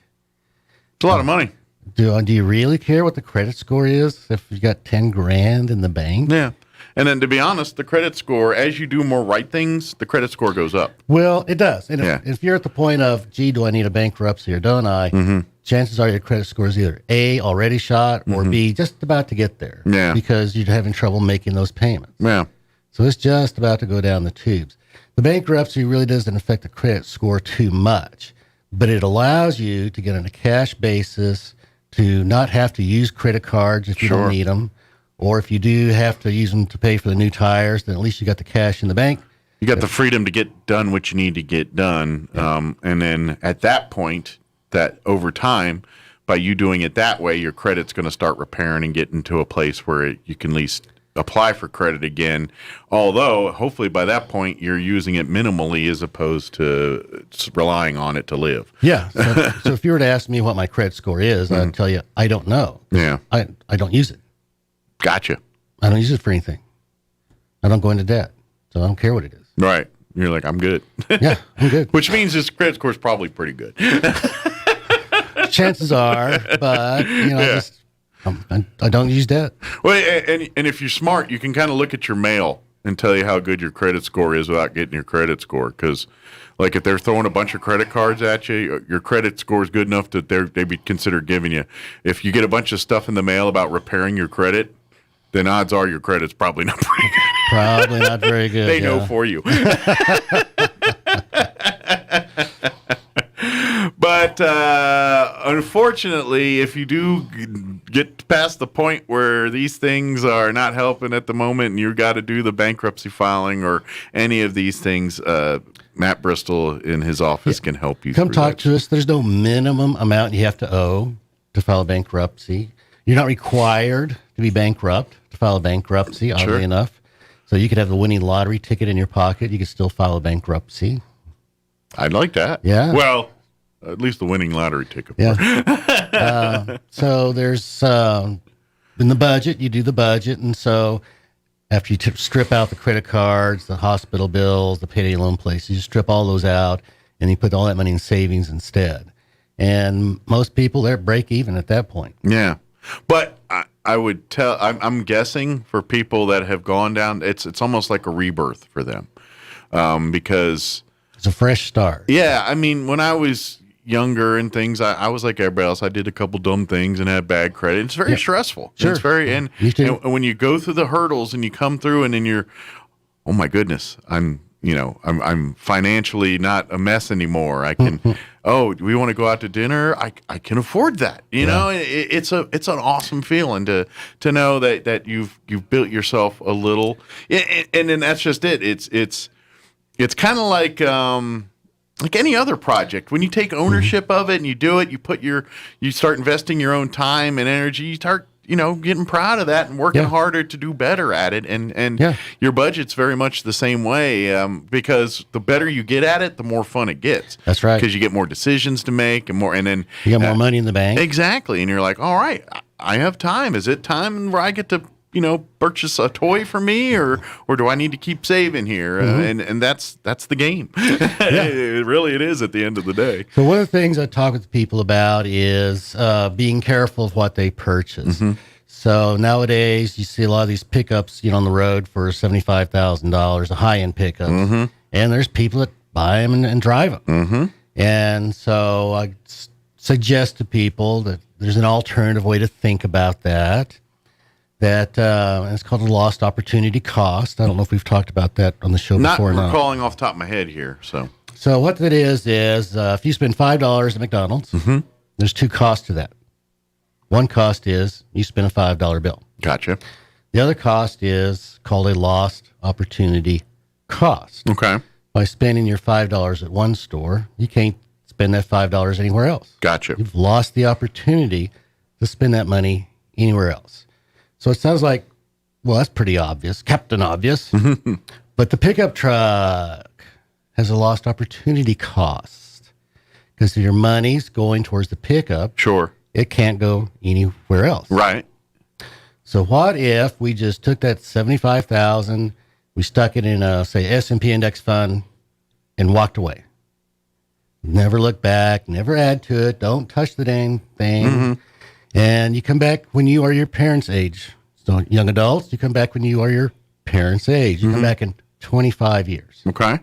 It's a lot of money. Do you really care what the credit score is if you got 10 grand in the bank? Yeah. And then to be honest, the credit score, as you do more right things, the credit score goes up. Well, it does. And if you're at the point of, gee, do I need a bankruptcy or don't I? Chances are your credit score is either A, already shot, or B, just about to get there. Yeah. Because you're having trouble making those payments. Yeah. So it's just about to go down the tubes. The bankruptcy really doesn't affect the credit score too much, but it allows you to get on a cash basis to not have to use credit cards if you don't need them. Or if you do have to use them to pay for the new tires, then at least you got the cash in the bank. You got the freedom to get done what you need to get done. And then at that point, that over time, by you doing it that way, your credit's going to start repairing and getting to a place where you can at least apply for credit again. Although, hopefully by that point, you're using it minimally as opposed to relying on it to live. Yeah. So if you were to ask me what my credit score is, I'd tell you, I don't know. Yeah. I don't use it. Gotcha. I don't use it for anything. I don't go into debt. So I don't care what it is. Right. You're like, I'm good. Yeah, I'm good. Which means this credit score is probably pretty good. Chances are, but, I don't use debt. Well, and if you're smart, you can kind of look at your mail and tell you how good your credit score is without getting your credit score. Because, like, if they're throwing a bunch of credit cards at you, your credit score is good enough that they'd be considered giving you. If you get a bunch of stuff in the mail about repairing your credit, then odds are your credit's probably not pretty good. Probably not very good. They know for you. But unfortunately, if you do get past the point where these things are not helping at the moment and you've got to do the bankruptcy filing or any of these things, Matt Bristol in his office can help you. Come talk to us. There's no minimum amount you have to owe to file a bankruptcy. You're not required to be bankrupt to file a bankruptcy, oddly enough. So you could have the winning lottery ticket in your pocket. You could still file a bankruptcy. I'd like that. Yeah. Well, at least the winning lottery ticket. Yeah. So there's in the budget, you do the budget. And so after you strip out the credit cards, the hospital bills, the payday loan places, you strip all those out and you put all that money in savings instead. And most people, they're break even at that point. Yeah. But I would tell, I'm guessing for people that have gone down, it's almost like a rebirth for them, because it's a fresh start. Yeah, I mean, when I was younger and things, I was like everybody else. I did a couple dumb things and had bad credit. It's very stressful. Sure. It's very and when you go through the hurdles and you come through and then you're, oh my goodness, I'm financially not a mess anymore. I can. Oh, do we want to go out to dinner? I can afford that. You know, it's an awesome feeling to know that you've built yourself a little, and then that's just it. It's kind of like any other project. When you take ownership of it and you do it, you start investing your own time and energy. You start getting proud of that and working harder to do better at it. And your budget's very much the same way, because the better you get at it, the more fun it gets. That's right. Because you get more decisions to make and then you got more money in the bank. Exactly. And you're like, all right, I have time. Is it time where I get to, purchase a toy for me, or do I need to keep saving here? And that's the game. It is at the end of the day. So one of the things I talk with people about is being careful of what they purchase. So nowadays you see a lot of these pickups, on the road for $75,000, the high-end pickups, and there's people that buy them and drive them. And so I suggest to people that there's an alternative way to think about that. That it's called a lost opportunity cost. I don't know if we've talked about that on the show before. Not recalling off the top of my head here. So what that is if you spend $5 at McDonald's, there's two costs to that. One cost is you spend a $5 bill. Gotcha. The other cost is called a lost opportunity cost. Okay. By spending your $5 at one store, you can't spend that $5 anywhere else. Gotcha. You've lost the opportunity to spend that money anywhere else. So it sounds like, well, that's pretty obvious, Captain Obvious. But the pickup truck has a lost opportunity cost because your money's going towards the pickup. Sure. It can't go anywhere else. Right. So what if we just took that $75,000, we stuck it in a, say, S&P index fund and walked away? Never look back, never add to it, don't touch the dang thing. And you come back when you are your parents' age. So young adults, you come back when you are your parents' age. You come back in 25 years. Okay.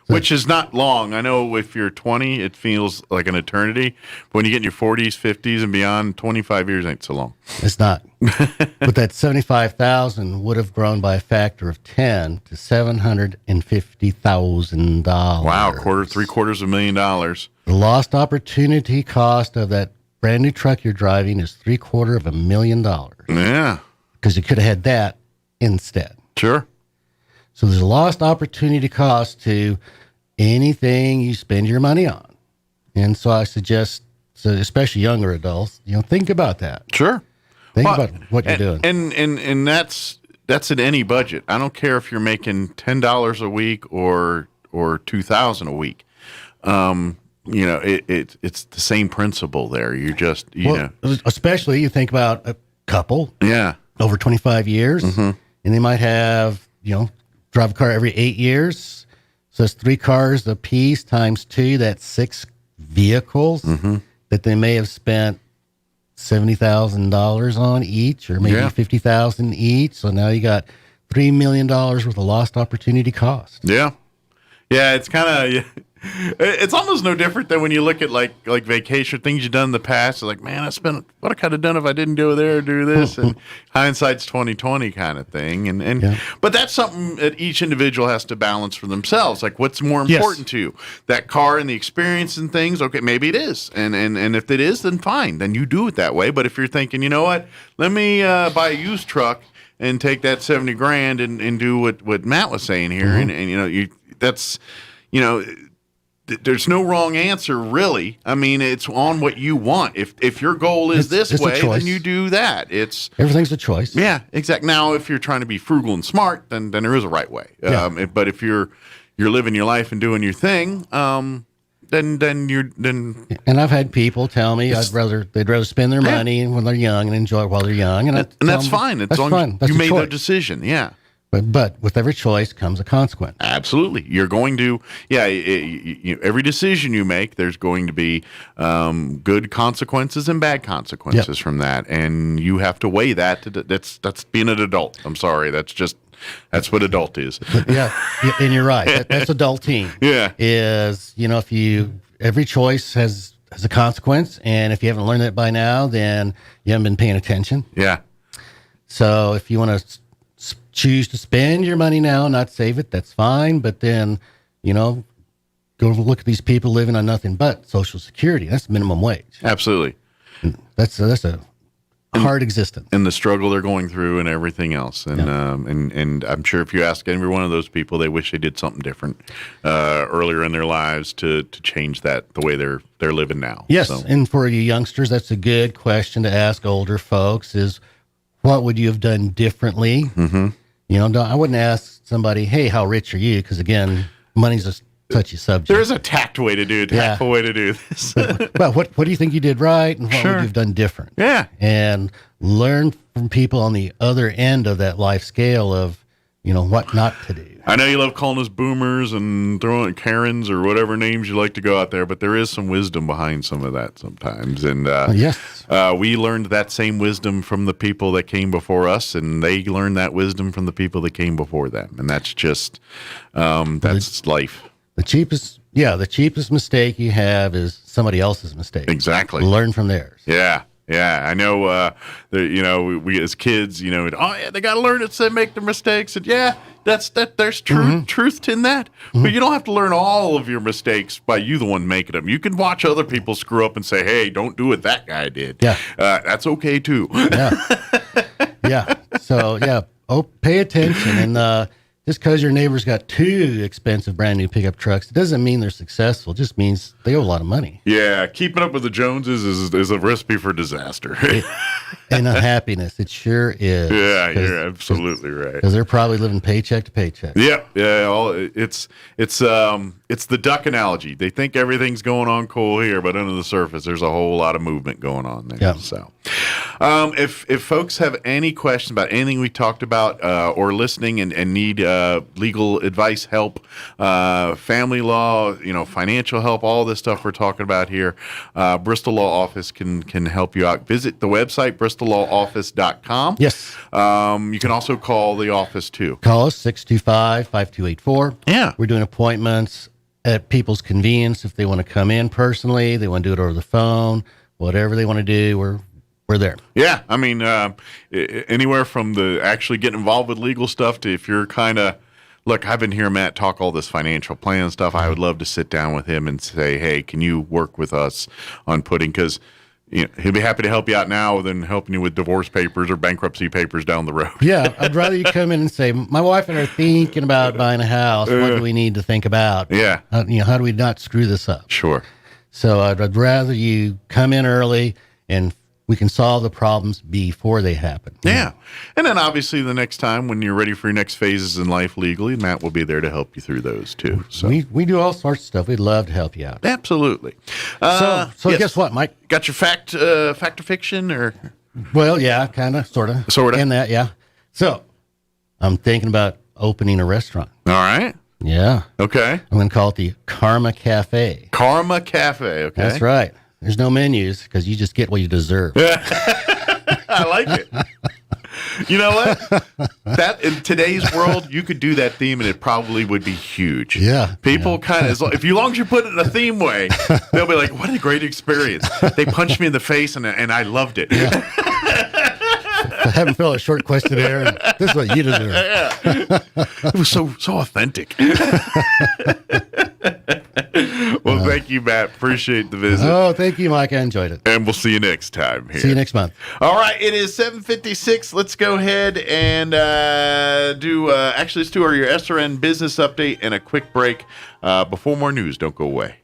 Which is not long. I know if you're 20, it feels like an eternity. But when you get in your 40s, 50s, and beyond, 25 years ain't so long. It's not. But that $75,000 would have grown by a factor of 10 to $750,000. Wow, $750,000. The lost opportunity cost of that brand new truck you're driving is $750,000. Yeah. Because you could have had that instead. Sure. So there's a lost opportunity cost to anything you spend your money on. And so I suggest, so especially younger adults, think about that. Sure. Think about what you're doing. And that's in any budget. I don't care if you're making $10 a week or $2,000 a week. It's the same principle there. You're just, know. Especially you think about a couple. Yeah. Over 25 years. And they might have, drive a car every 8 years. So it's 3 cars a piece times 2. That's 6 vehicles that they may have spent $70,000 on each, or maybe $50,000 each. So now you got $3 million worth of lost opportunity cost. Yeah. Yeah, it's kind of... It's almost no different than when you look at like vacation things you've done in the past. It's like, man, what I could have done if I didn't go there or do this. And hindsight's 20/20 kind of thing. But that's something that each individual has to balance for themselves. Like, what's more important to you? That car and the experience and things. Okay, maybe it is. And if it is, then fine. Then you do it that way. But if you're thinking, you know what, let me buy a used truck and take that $70,000 and do what Matt was saying here, there's no wrong answer, really. I mean, it's on what you want. If your goal is this way, then you do that. Everything's a choice. Yeah, exactly. Now, if you're trying to be frugal and smart, then there is a right way. But if you're living your life and doing your thing, then. And I've had people tell me they'd rather spend their money when they're young and enjoy it while they're young, and that's fine. That's fine. You made the decision. Yeah. But with every choice comes a consequence. Absolutely. You're going to, every decision you make, there's going to be good consequences and bad consequences from that. And you have to weigh that. That's being an adult. I'm sorry. That's what adult is. And you're right. That's adulting. Yeah. Is, every choice has a consequence. And if you haven't learned that by now, then you haven't been paying attention. Yeah. So if you want to choose to spend your money now, not save it, that's fine. But then, go look at these people living on nothing but Social Security. That's minimum wage. Absolutely. And that's a hard existence. And the struggle they're going through and everything else. And and I'm sure if you ask every one of those people, they wish they did something different earlier in their lives to change that the way they're living now. Yes. So. And for you youngsters, that's a good question to ask older folks is, what would you have done differently? I wouldn't ask somebody, hey, how rich are you? Because, again, money's a touchy subject. There's a tactful way to do this. Well, what do you think you did right, and what would you have done different? Yeah. And learn from people on the other end of that life scale of, what not to do. I know you love calling us boomers and throwing Karens or whatever names you like to go out there, but there is some wisdom behind some of that sometimes. And yes, we learned that same wisdom from the people that came before us, and they learned that wisdom from the people that came before them. And that's just, that's life. The cheapest mistake you have is somebody else's mistake. Exactly. Learn from theirs. Yeah. Yeah, I know. We as kids, they got to learn it to make their mistakes, and there's truth in that. But you don't have to learn all of your mistakes by you the one making them. You can watch other people screw up and say, "Hey, don't do what that guy did." Yeah, that's okay too. Yeah. So, yeah, pay attention. And just because your neighbor's got 2 expensive brand new pickup trucks, it doesn't mean they're successful. It just means they owe a lot of money. Yeah, keeping up with the Joneses is a recipe for disaster. And unhappiness. It sure is. Yeah, you're absolutely right. Because they're probably living paycheck to paycheck. Yep. Yeah. It's the duck analogy. They think everything's going on cool here, but under the surface, there's a whole lot of movement going on there. Yep. So, if folks have any questions about anything we talked about or listening and need legal advice, help, family law, financial help, all this stuff we're talking about here, Bristol Law Office can help you out. Visit the website, bristolllawoffice.com. Yes. You can also call the office too. Call us 625-5284. Yeah. We're doing appointments at people's convenience. If they want to come in personally, they want to do it over the phone, whatever they want to do, we're there. Yeah. I mean, anywhere from the actually getting involved with legal stuff to if you're kind of, look, I've been hearing Matt talk all this financial plan stuff. I would love to sit down with him and say, hey, can you work with us on putting, because he'll be happy to help you out now than helping you with divorce papers or bankruptcy papers down the road. Yeah, I'd rather you come in and say, my wife and I are thinking about buying a house. What do we need to think about? Yeah. How do we not screw this up? Sure. So I'd rather you come in early and we can solve the problems before they happen. Yeah. And then obviously the next time when you're ready for your next phases in life legally, Matt will be there to help you through those too. So we do all sorts of stuff. We'd love to help you out. Absolutely. So yes. Guess what, Mike? Got your fact or fiction or? Well, yeah, kind of, sort of. In that, yeah. So I'm thinking about opening a restaurant. All right. Yeah. Okay. I'm going to call it the Karma Cafe. Karma Cafe. Okay. That's right. There's no menus because you just get what you deserve. I like it. You know what? That in today's world, you could do that theme and it probably would be huge. Yeah. People kind of, as long as you put it in a theme way, they'll be like, what a great experience. They punched me in the face and I loved it. Yeah. I haven't filled a short questionnaire. And this is what you deserve. Yeah. It was so authentic. Well, thank you, Matt. Appreciate the visit. Oh, thank you, Mike. I enjoyed it. And we'll see you next time here. See you next month. All right. It is 7:56. Let's go ahead and let's do your SRN business update and a quick break before more news. Don't go away.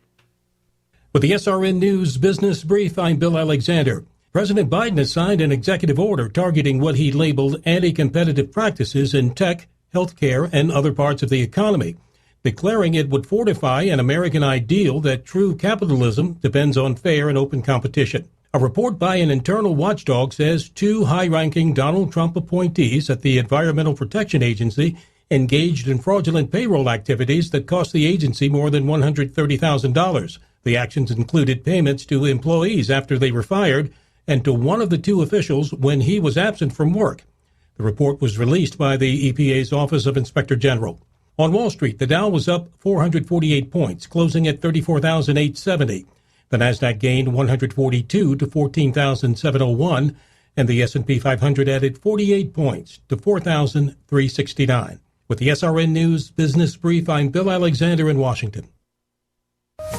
With the SRN News Business Brief, I'm Bill Alexander. President Biden has signed an executive order targeting what he labeled anti-competitive practices in tech, healthcare, and other parts of the economy, declaring it would fortify an American ideal that true capitalism depends on fair and open competition. A report by an internal watchdog says 2 high-ranking Donald Trump appointees at the Environmental Protection Agency engaged in fraudulent payroll activities that cost the agency more than $130,000. The actions included payments to employees after they were fired and to one of the 2 officials when he was absent from work. The report was released by the EPA's Office of Inspector General. On Wall Street, the Dow was up 448 points, closing at 34,870. The Nasdaq gained 142 to 14,701, and the S&P 500 added 48 points to 4,369. With the SRN News Business Brief, I'm Bill Alexander in Washington.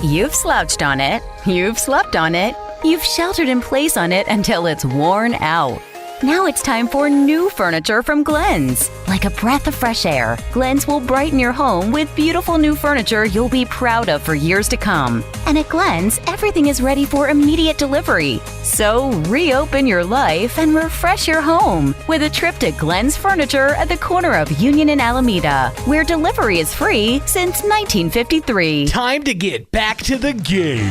You've slouched on it. You've slept on it. You've sheltered in place on it until it's worn out. Now it's time for new furniture from Glenn's. Like a breath of fresh air, Glenn's will brighten your home with beautiful new furniture you'll be proud of for years to come. And at Glenn's, everything is ready for immediate delivery. So reopen your life and refresh your home with a trip to Glenn's Furniture at the corner of Union and Alameda, where delivery is free since 1953. Time to get back to the game.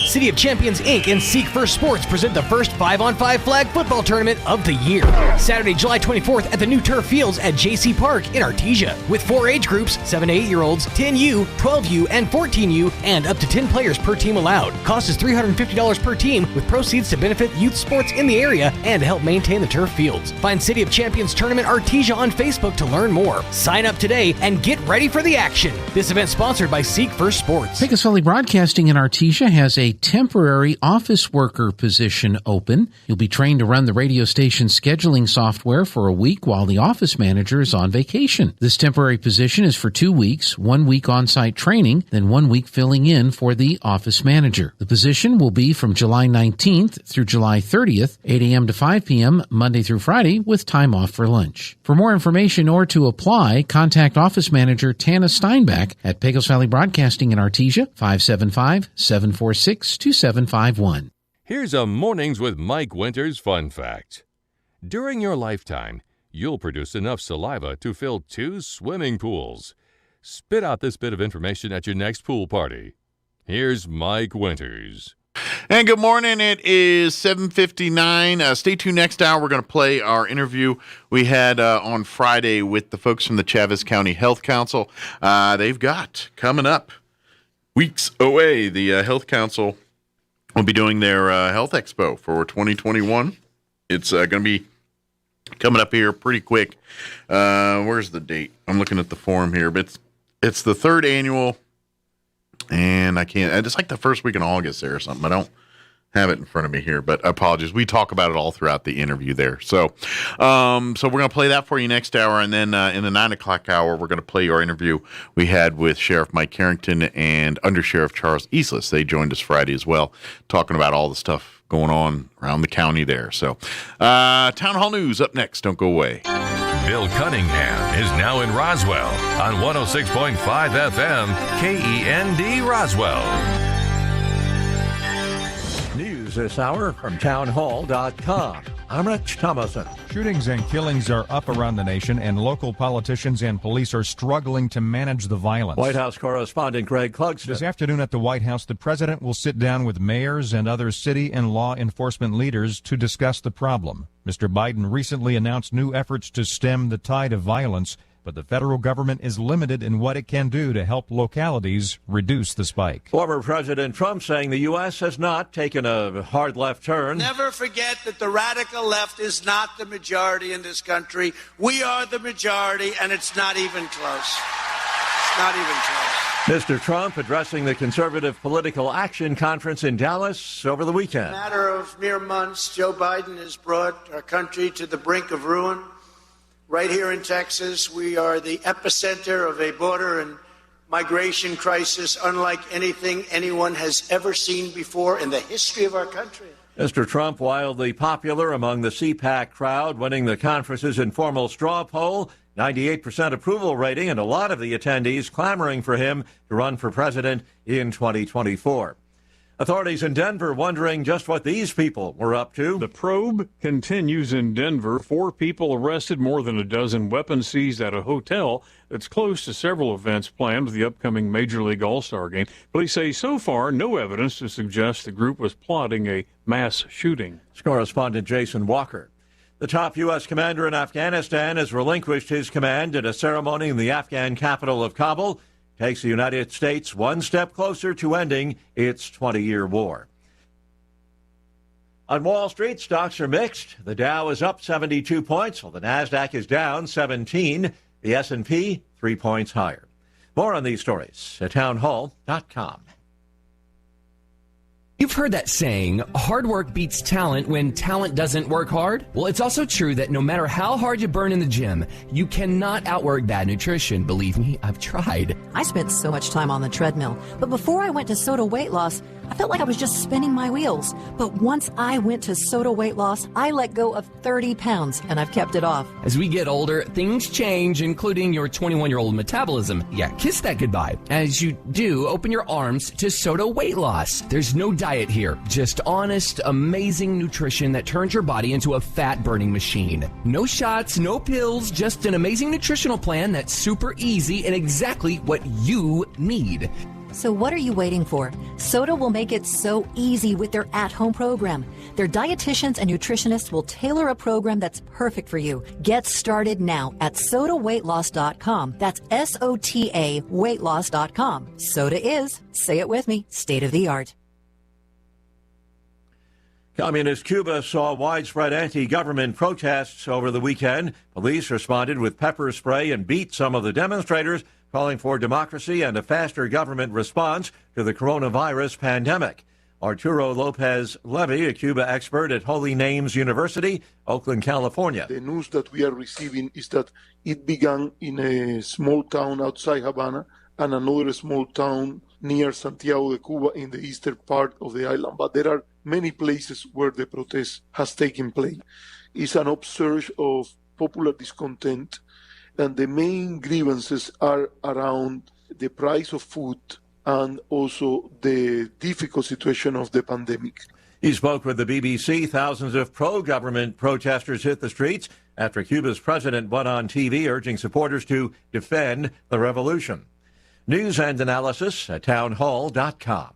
City of Champions Inc. and Seek First Sports present the first 5-on-5 flag football tournament of the year. Saturday, July 24th at the new turf fields at JC Park in Artesia. With 4 age groups, 7 to 8-year-olds, 10U, 12U, and 14U, and up to 10 players per team allowed. Cost is $350 per team, with proceeds to benefit youth sports in the area and to help maintain the turf fields. Find City of Champions Tournament Artesia on Facebook to learn more. Sign up today and get ready for the action. This event sponsored by Seek First Sports. Pecos Valley Broadcasting in Artesia has a temporary office worker position open. You'll be trained to run the radio station scheduling software for a week while the office manager is on vacation. This temporary position is for 2 weeks, 1 week on-site training, then 1 week filling in for the office manager. The position will be from July 19th through July 30th, 8 a.m. to 5 p.m., Monday through Friday, with time off for lunch. For more information or to apply, contact Office Manager Tana Steinbach at Pecos Valley Broadcasting in Artesia, 575-746-2751. Here's a Mornings with Mike Winters fun fact. During your lifetime, you'll produce enough saliva to fill 2 swimming pools. Spit out this bit of information at your next pool party. Here's Mike Winters. And good morning. It is 7:59. Stay tuned next hour. We're going to play our interview we had on Friday with the folks from the Chaves County Health Council. They've got coming up weeks away. The Health Council will be doing their Health Expo for 2021. It's going to be coming up here pretty quick. Where's the date? I'm looking at the form here, but it's the 3rd annual. And I can't, it's like the first week in August there or something. I don't have it in front of me here, but apologies. We talk about it all throughout the interview there. So we're going to play that for you next hour. And then in the 9 o'clock hour, we're going to play our interview we had with Sheriff Mike Carrington and Under Sheriff Charles Eastlis. They joined us Friday as well, talking about all the stuff going on around the county there. So Town Hall News up next. Don't go away. Bill Cunningham is now in Roswell on 106.5 FM, KEND Roswell. News this hour from townhall.com. I'm Rich Thomason. Shootings and killings are up around the nation, and local politicians and police are struggling to manage the violence. White House correspondent Greg Clugston. This afternoon at the White House, the president will sit down with mayors and other city and law enforcement leaders to discuss the problem. Mr. Biden recently announced new efforts to stem the tide of violence, but the federal government is limited in what it can do to help localities reduce the spike. Former President Trump saying the U.S. has not taken a hard left turn. Never forget that the radical left is not the majority in this country. We are the majority, and it's not even close. It's not even close. Mr. Trump addressing the Conservative Political Action Conference in Dallas over the weekend. In a matter of mere months, Joe Biden has brought our country to the brink of ruin. Right here in Texas, we are the epicenter of a border and migration crisis unlike anything anyone has ever seen before in the history of our country. Mr. Trump, wildly popular among the CPAC crowd, winning the conference's informal straw poll, 98% approval rating, and a lot of the attendees clamoring for him to run for president in 2024. Authorities in Denver wondering just what these people were up to. The probe continues in Denver. 4 people arrested, more than a dozen weapons seized at a hotel that's close to several events planned with the upcoming Major League All-Star game. Police say so far no evidence to suggest the group was plotting a mass shooting. Correspondent Jason Walker. The top U.S. commander in Afghanistan has relinquished his command at a ceremony in the Afghan capital of Kabul. Takes the United States one step closer to ending its 20-year war. On Wall Street, stocks are mixed. The Dow is up 72 points, while the Nasdaq is down 17. The S&P 3 points higher. More on these stories at townhall.com. You've heard that saying, hard work beats talent when talent doesn't work hard? Well, it's also true that no matter how hard you burn in the gym, you cannot outwork bad nutrition. Believe me, I've tried. I spent so much time on the treadmill, but before I went to Soda Weight Loss, I felt like I was just spinning my wheels. But once I went to Soda Weight Loss, I let go of 30 pounds, and I've kept it off. As we get older, things change, including your 21-year-old metabolism. Yeah, kiss that goodbye. As you do, open your arms to Soda Weight Loss. There's no diet here, just honest, amazing nutrition that turns your body into a fat-burning machine. No shots, no pills, just an amazing nutritional plan that's super easy and exactly what you need. So what are you waiting for? Soda will make it so easy with their at-home program. Their dietitians and nutritionists will tailor a program that's perfect for you. Get started now at sodaweightloss.com. That's SOTA weightloss.com. Soda is, say it with me, state of the art. Communist Cuba saw widespread anti-government protests over the weekend. Police responded with pepper spray and beat some of the demonstrators, calling for democracy and a faster government response to the coronavirus pandemic. Arturo Lopez Levy, a Cuba expert at Holy Names University, Oakland, California. The news that we are receiving is that it began in a small town outside Havana and another small town near Santiago de Cuba in the eastern part of the island. But there are many places where the protest has taken place. It's an upsurge of popular discontent, and the main grievances are around the price of food and also the difficult situation of the pandemic. He spoke with the BBC. Thousands of pro-government protesters hit the streets after Cuba's president went on TV urging supporters to defend the revolution. News and analysis at townhall.com.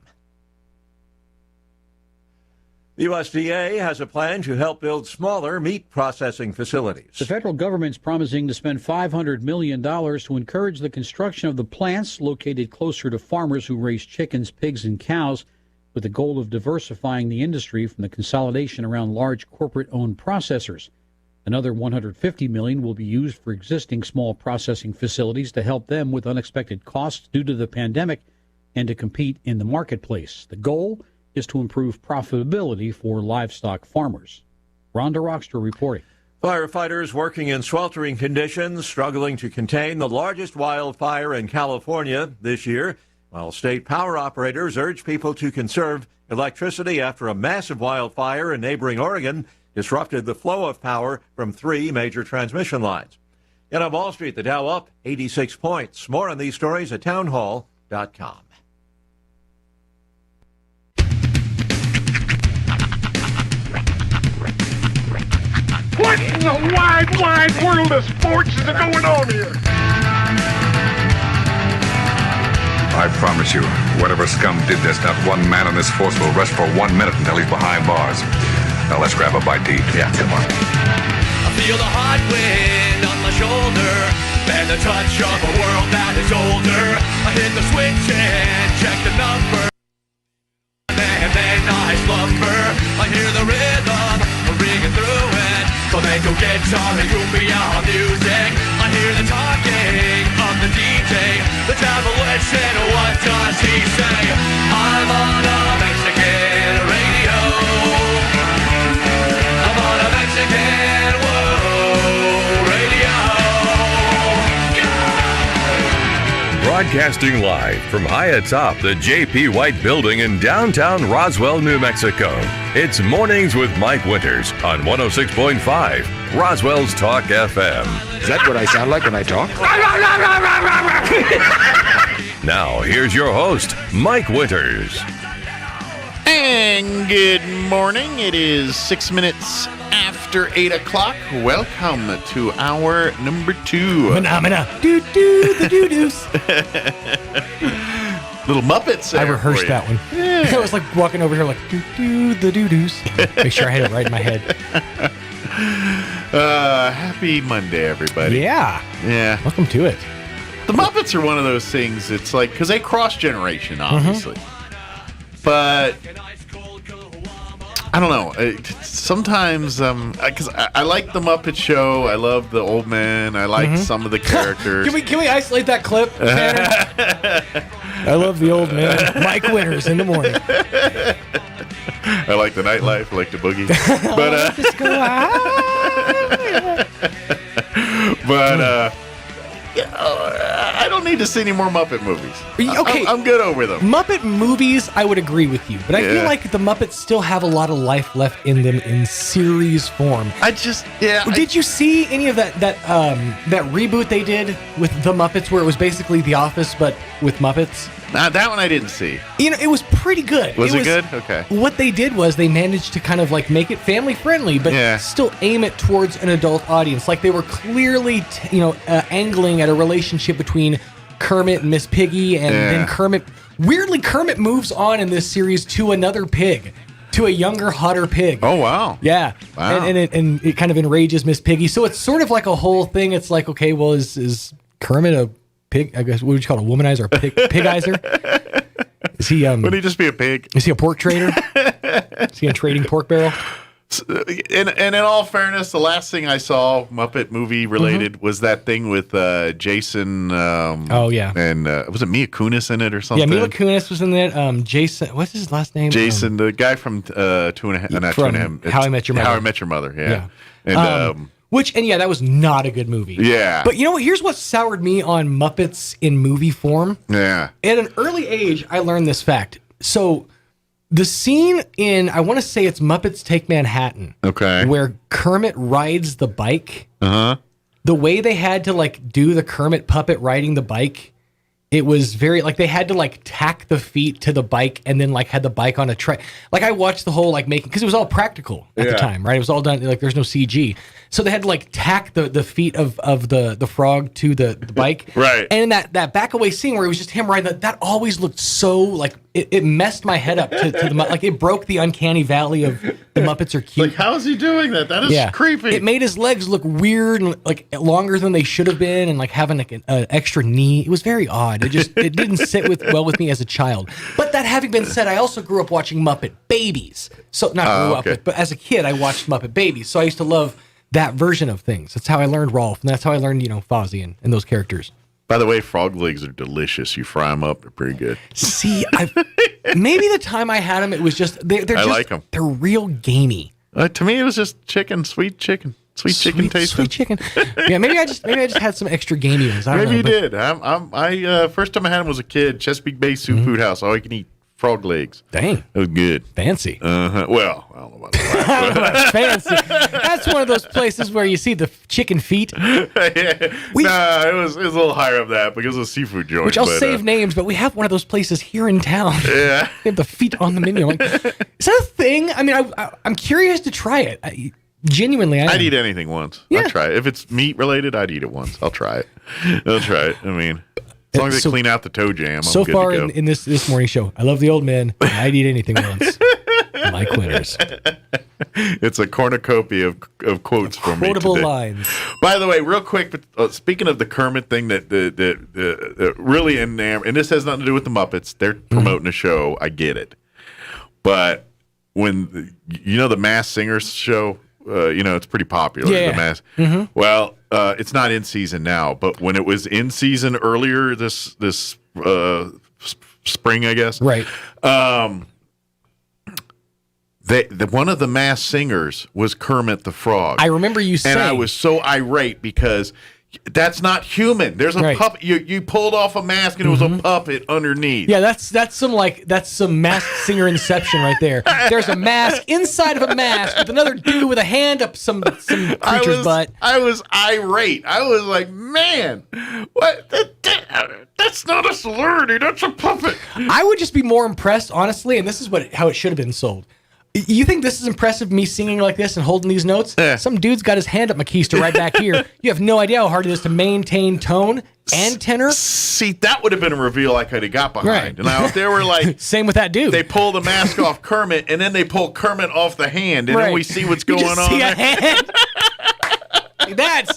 The USDA has a plan to help build smaller meat processing facilities. The federal government's promising to spend $500 million to encourage the construction of the plants located closer to farmers who raise chickens, pigs, and cows, with the goal of diversifying the industry from the consolidation around large corporate-owned processors. Another $150 million will be used for existing small processing facilities to help them with unexpected costs due to the pandemic and to compete in the marketplace. The goal is to improve profitability for livestock farmers. Rhonda Rockster reporting. Firefighters working in sweltering conditions, struggling to contain the largest wildfire in California this year, while state power operators urge people to conserve electricity after a massive wildfire in neighboring Oregon disrupted the flow of power from 3 major transmission lines. And on Wall Street, the Dow up 86 points. More on these stories at townhall.com. What in the wide world of sports is going on here? I promise you, whatever scum did this, not one man on this force will rest for 1 minute until he's behind bars. Now let's grab a bite to eat. Yeah, come on. I feel the hot wind on my shoulder and the touch of a world that is older. I hit the switch and check the number, and then I slumber. I hear the rhythm ringing through it. Flamenco guitar and cumbia music. I hear the talking of the DJ. The devil listen, what does he say? I'm on a Mexican radio. I'm on a Mexican radio. Broadcasting live from high atop the J.P. White Building in downtown Roswell, New Mexico. It's Mornings with Mike Winters on 106.5 Roswell's Talk FM. Is that what I sound like when I talk? Now, here's your host, Mike Winters. And good morning. It is 6 minutes after 8 o'clock. Welcome to hour number 2. Phenomena. Doo-doo, the doo-doos. Little Muppets there. I rehearsed that one. Yeah. I was like walking over here like, doo-doo, the doo-doos. Make sure I had it right in my head. Happy Monday, everybody. Yeah. Yeah. Welcome to it. The Muppets are one of those things, it's like, because they cross-generation, obviously. But I don't know. Sometimes, because I like the Muppet Show. I love the old man. I like some of the characters. Can we isolate that clip, Tanner? I love the old man. Mike Winters in the morning. I like the nightlife. I like the boogie. But just go I don't need to see any more Muppet movies. Okay, I'm good over them. Muppet movies, I would agree with you, but I feel like the Muppets still have a lot of life left in them in series form. Did you see any of that reboot they did with the Muppets, where it was basically The Office but with Muppets? That one I didn't see. You know, it was pretty good. Was it good? Okay. What they did was they managed to kind of like make it family friendly, but still aim it towards an adult audience. Like they were clearly, angling at a relationship between Kermit and Miss Piggy, and then Kermit. Weirdly, Kermit moves on in this series to another pig, to a younger, hotter pig. Oh wow! Yeah, wow. And it kind of enrages Miss Piggy. So it's sort of like a whole thing. It's like, okay, well, is Kermit a pig? I guess what would you call it, a womanizer, or pigizer? Is he? Would he just be a pig? Is he a pork trader? Is he a trading pork barrel? And in all fairness, the last thing I saw Muppet movie related was that thing with Jason. Oh yeah, and was it Mila Kunis in it or something? Yeah, Mila Kunis was in it. Jason, what's his last name? Jason, the guy from How I Met Your Mother. How I Met Your Mother. Yeah. And that was not a good movie. Yeah. But you know what? Here's what soured me on Muppets in movie form. Yeah. At an early age, I learned this fact. So the scene in, I want to say it's Muppets Take Manhattan. Okay. Where Kermit rides the bike. Uh-huh. The way they had to do the Kermit puppet riding the bike, it was very they had to tack the feet to the bike and then had the bike on a track. I watched the whole making, because it was all practical at the time, right? It was all done there's no CG, so they had to tack the feet of the frog to the bike, right? And in that back away scene where it was just him riding that always looked so it messed my head up to the it broke the uncanny valley of the Muppets are cute. How is he doing that? That is creepy. It made his legs look weird and longer than they should have been, and having an extra knee. It was very odd. It didn't sit well with me as a child. But that having been said, I also grew up watching Muppet Babies. So not grew up with, but as a kid, I watched Muppet Babies. So I used to love that version of things. That's how I learned Rolf, and that's how I learned Fozzie and those characters. By the way, frog legs are delicious. You fry them up; they're pretty good. See, maybe the time I had them, it was just I like them. They're real gamey. To me, it was just chicken, sweet chicken tasting. Sweet chicken. Yeah, maybe I just had some extra gamey ones. I don't know, you did. I first time I had them was a kid. Chesapeake Bay Seafood House. All you can eat frog legs. Dang, it was good. Fancy. Well, I don't know about that. Fancy. That's one of those places where you see the chicken feet. It was a little higher up that because of seafood joint. Which I'll save names, but we have one of those places here in town. Yeah, they have the feet on the menu. Is that a thing? I mean, I'm curious to try it. Genuinely, I'd eat anything once. Yeah. I'll try it. If it's meat related, I'd eat it once. I'll try it. I mean, as long as they clean out the toe jam, I'm good far to go. in this morning show, I love the old man. I'd eat anything once. Like Quitters. It's a cornucopia of quotes from me Quotable today. lines. By the way, real quick, but speaking of the Kermit thing, that really and this has nothing to do with the Muppets. They're promoting a show. I get it, but when the Masked Singers show. It's pretty popular. Yeah. The Mask. Mm-hmm. Well, it's not in season now, but when it was in season earlier this spring, I guess. Right. One of the Masked Singers was Kermit the Frog. I remember you saying, and I was so irate because that's not human. There's a puppet. You pulled off a mask and it was a puppet underneath. Yeah, that's some Masked Singer inception right there. There's a mask inside of a mask with another dude with a hand up some creature's butt. I was irate. I was like, man, what? That's not a celebrity. That's a puppet. I would just be more impressed, honestly, and this is how it should have been sold. You think this is impressive, me singing like this and holding these notes? Some dude's got his hand up my keister right back here. You have no idea how hard it is to maintain tone and tenor. See, that would have been a reveal I could have got behind. Right. Now, if they were like... Same with that dude. They pull the mask off Kermit, and then they pull Kermit off the hand, and then we see what's going on. See a hand? That's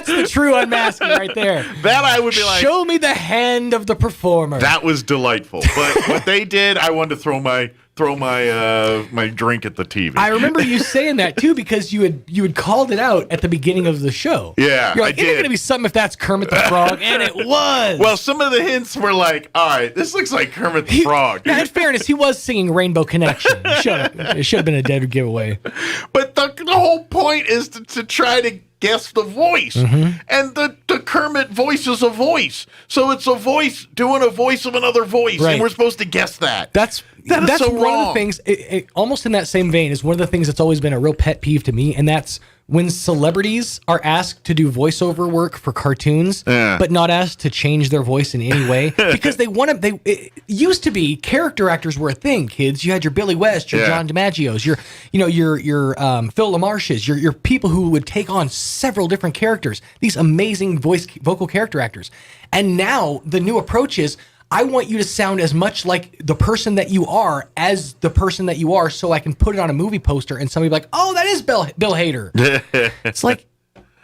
the true unmasking right there. That I would be like... Show me the hand of the performer. That was delightful. But what they did, I wanted to throw my drink at the TV. I remember you saying that too because you had called it out at the beginning of the show. Yeah, you're like, isn't it going to be something if that's Kermit the Frog? And it was. Well, some of the hints were like, all right, this looks like Kermit the Frog. Now, in fairness, he was singing Rainbow Connection. It should have been a dead giveaway. But the whole point is to try to guess the voice. Mm-hmm. And the Kermit voice is a voice. So it's a voice doing a voice of another voice. Right. And we're supposed to guess that. That's so one wrong. Of the things, almost in that same vein, is one of the things that's always been a real pet peeve to me, and that's when celebrities are asked to do voiceover work for cartoons, but not asked to change their voice in any way, because it used to be character actors were a thing, kids. You had your Billy West, your John DiMaggio's, your Phil LaMarche's, your people who would take on several different characters, these amazing vocal character actors. And now the new approach is, I want you to sound as much like the person that you are as the person that you are, so I can put it on a movie poster and somebody be like, oh, that is Bill Hader. It's like,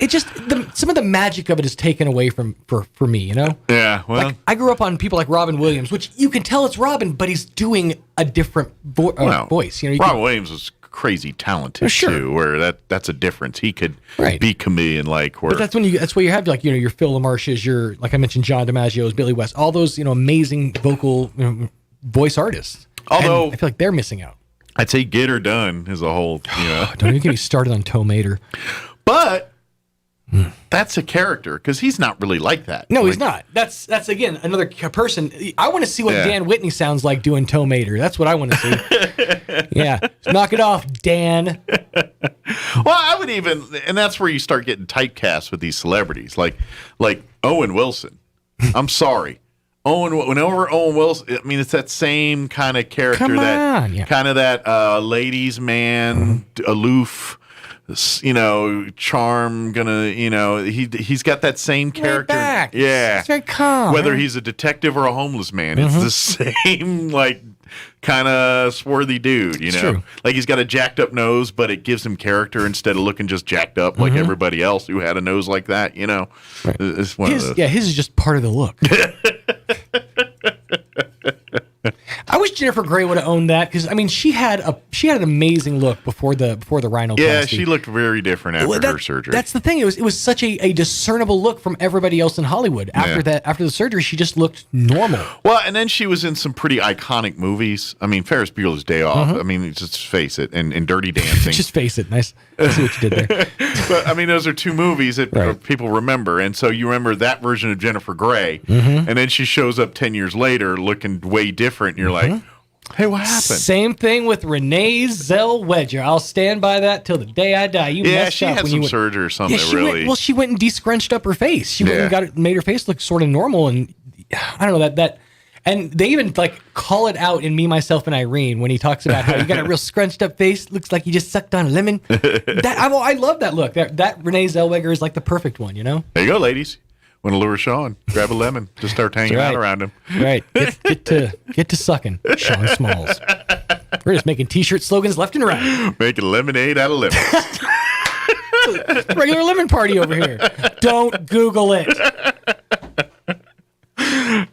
it just, some of the magic of it is taken away for me, you know? Yeah, well. Like, I grew up on people like Robin Williams, which you can tell it's Robin, but he's doing a different voice. You know, Robin Williams was crazy talented too, where that's a difference. He could be chameleon-like. But that's where you have like your Phil LaMarche's, your, like I mentioned, John DiMaggio's, Billy West, all those amazing vocal voice artists. Although and I feel like they're missing out. I'd say Get Her Done is a whole. Don't even get me started on Toe Mater. But that's a character because he's not really like that. No, he's not. That's again another person. I want to see what Dan Whitney sounds like doing Toe Mater. That's what I want to see. Yeah, knock it off, Dan. Well, I would even, and that's where you start getting typecast with these celebrities, like Owen Wilson. I'm sorry. Whenever Owen Wilson, I mean, it's that same kind of character, kind of that ladies' man, aloof, charm, he's got that same character. Back. Yeah. It's very calm. Whether he's a detective or a homeless man, it's the same, kind of swarthy dude, true. Like he's got a jacked up nose, but it gives him character instead of looking just jacked up like everybody else who had a nose like that, Right. It's one of those. Yeah, his is just part of the look. I wish Jennifer Grey would have owned that because she had an amazing look before the rhinoplasty. Yeah, she looked very different after her surgery. That's the thing. It was such a discernible look from everybody else in Hollywood. After the surgery, she just looked normal. Well, and then she was in some pretty iconic movies. I mean, Ferris Bueller's Day Off. I mean, just face it, and Dirty Dancing. Just face it. Nice. I see what you did there. But I mean, those are two movies that people remember, and so you remember that version of Jennifer Grey, and then she shows up 10 years later looking way different, and you're like, hey, what happened? Same thing with Renee Zellweger. I'll stand by that till the day I die. You messed she up had when some you surgery or something. She went and de-scrunched up her face. She went and made her face look sort of normal, and I don't know that. And they even call it out in Me, Myself, and Irene when he talks about how you got a real scrunched up face, looks like you just sucked on a lemon. I love that look. That Renee Zellweger is like the perfect one, There you go, ladies. Want to lure Sean? Grab a lemon. Just start hanging out around him. Right. Get to sucking, Sean Smalls. We're just making T-shirt slogans left and right. Making lemonade out of lemons. It's a regular lemon party over here. Don't Google it.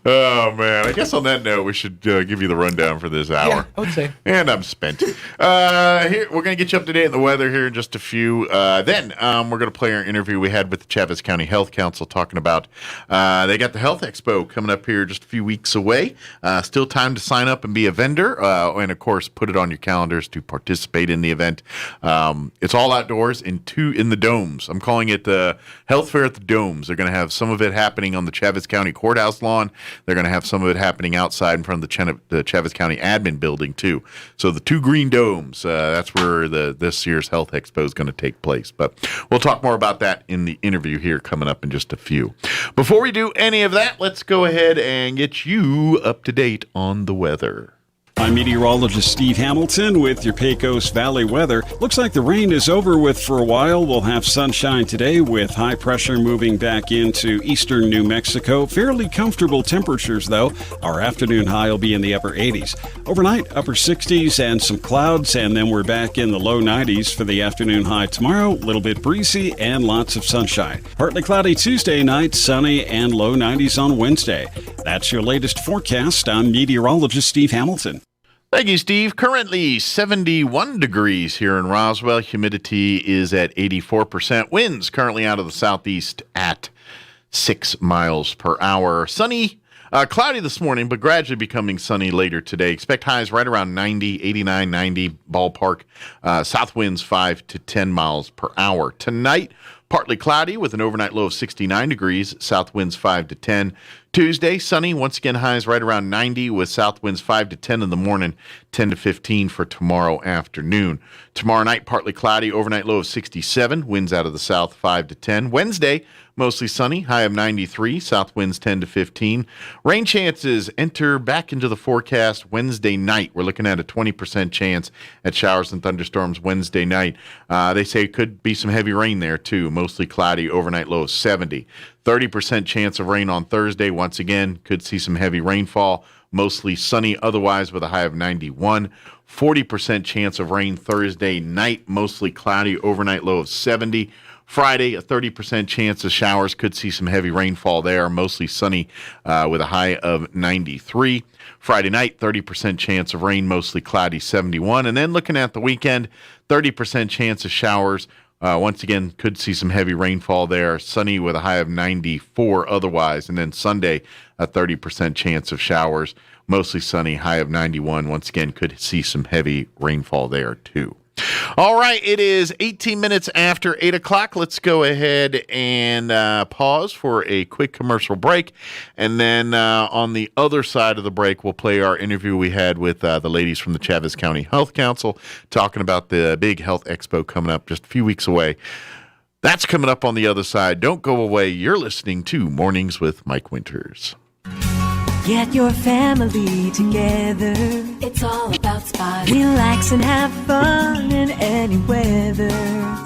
Oh, man. I guess on that note, we should give you the rundown for this hour. Yeah, I would say. And I'm spent. Here, we're going to get you up to date on the weather here in just a few. Then we're going to play our interview we had with the Chaves County Health Council talking about they got the Health Expo coming up here just a few weeks away. Still time to sign up and be a vendor. And, of course, put it on your calendars to participate in the event. It's all outdoors in the domes. I'm calling it the Health Fair at the Domes. They're going to have some of it happening on the Chaves County Courthouse lawn. They're going to have some of it happening outside in front of the Chaves County Admin Building, too. So the two green domes, that's where this year's Health Expo is going to take place. But we'll talk more about that in the interview here coming up in just a few. Before we do any of that, let's go ahead and get you up to date on the weather. I'm meteorologist Steve Hamilton with your Pecos Valley weather. Looks like the rain is over with for a while. We'll have sunshine today with high pressure moving back into eastern New Mexico. Fairly comfortable temperatures, though. Our afternoon high will be in the upper 80s. Overnight, upper 60s and some clouds, and then we're back in the low 90s for the afternoon high tomorrow. A little bit breezy and lots of sunshine. Partly cloudy Tuesday night, sunny and low 90s on Wednesday. That's your latest forecast. I'm meteorologist Steve Hamilton. Thank you, Steve. Currently 71 degrees here in Roswell. Humidity is at 84%. Winds currently out of the southeast at 6 miles per hour. Sunny, cloudy this morning, but gradually becoming sunny later today. Expect highs right around 90, 89, 90 ballpark. South winds 5 to 10 miles per hour. Tonight, partly cloudy with an overnight low of 69 degrees. South winds 5 to 10. Tuesday, sunny. Once again, highs right around 90 with south winds 5 to 10 in the morning, 10 to 15 for tomorrow afternoon. Tomorrow night, partly cloudy, overnight low of 67. Winds out of the south 5 to 10. Wednesday, mostly sunny, high of 93. South winds 10 to 15. Rain chances enter back into the forecast Wednesday night. We're looking at a 20% chance at showers and thunderstorms Wednesday night. They say it could be some heavy rain there, too. Mostly cloudy, overnight low of 70. 30% chance of rain on Thursday. Once again, could see some heavy rainfall. Mostly sunny otherwise with a high of 91. 40% chance of rain Thursday night. Mostly cloudy, overnight low of 70. Friday, a 30% chance of showers. Could see some heavy rainfall there. Mostly sunny with a high of 93. Friday night, 30% chance of rain, mostly cloudy, 71. And then looking at the weekend, 30% chance of showers. Once again, could see some heavy rainfall there. Sunny with a high of 94 otherwise. And then Sunday, a 30% chance of showers. Mostly sunny, high of 91. Once again, could see some heavy rainfall there too. All right, it is 18 minutes after 8 o'clock. Let's go ahead and pause for a quick commercial break. And then on the other side of the break, we'll play our interview we had with the ladies from the Chavez County Health Council, talking about the big health expo coming up just a few weeks away. That's coming up on the other side. Don't go away. You're listening to Mornings with Mike Winters. Get your family together. It's all about spas. Relax and have fun in any weather.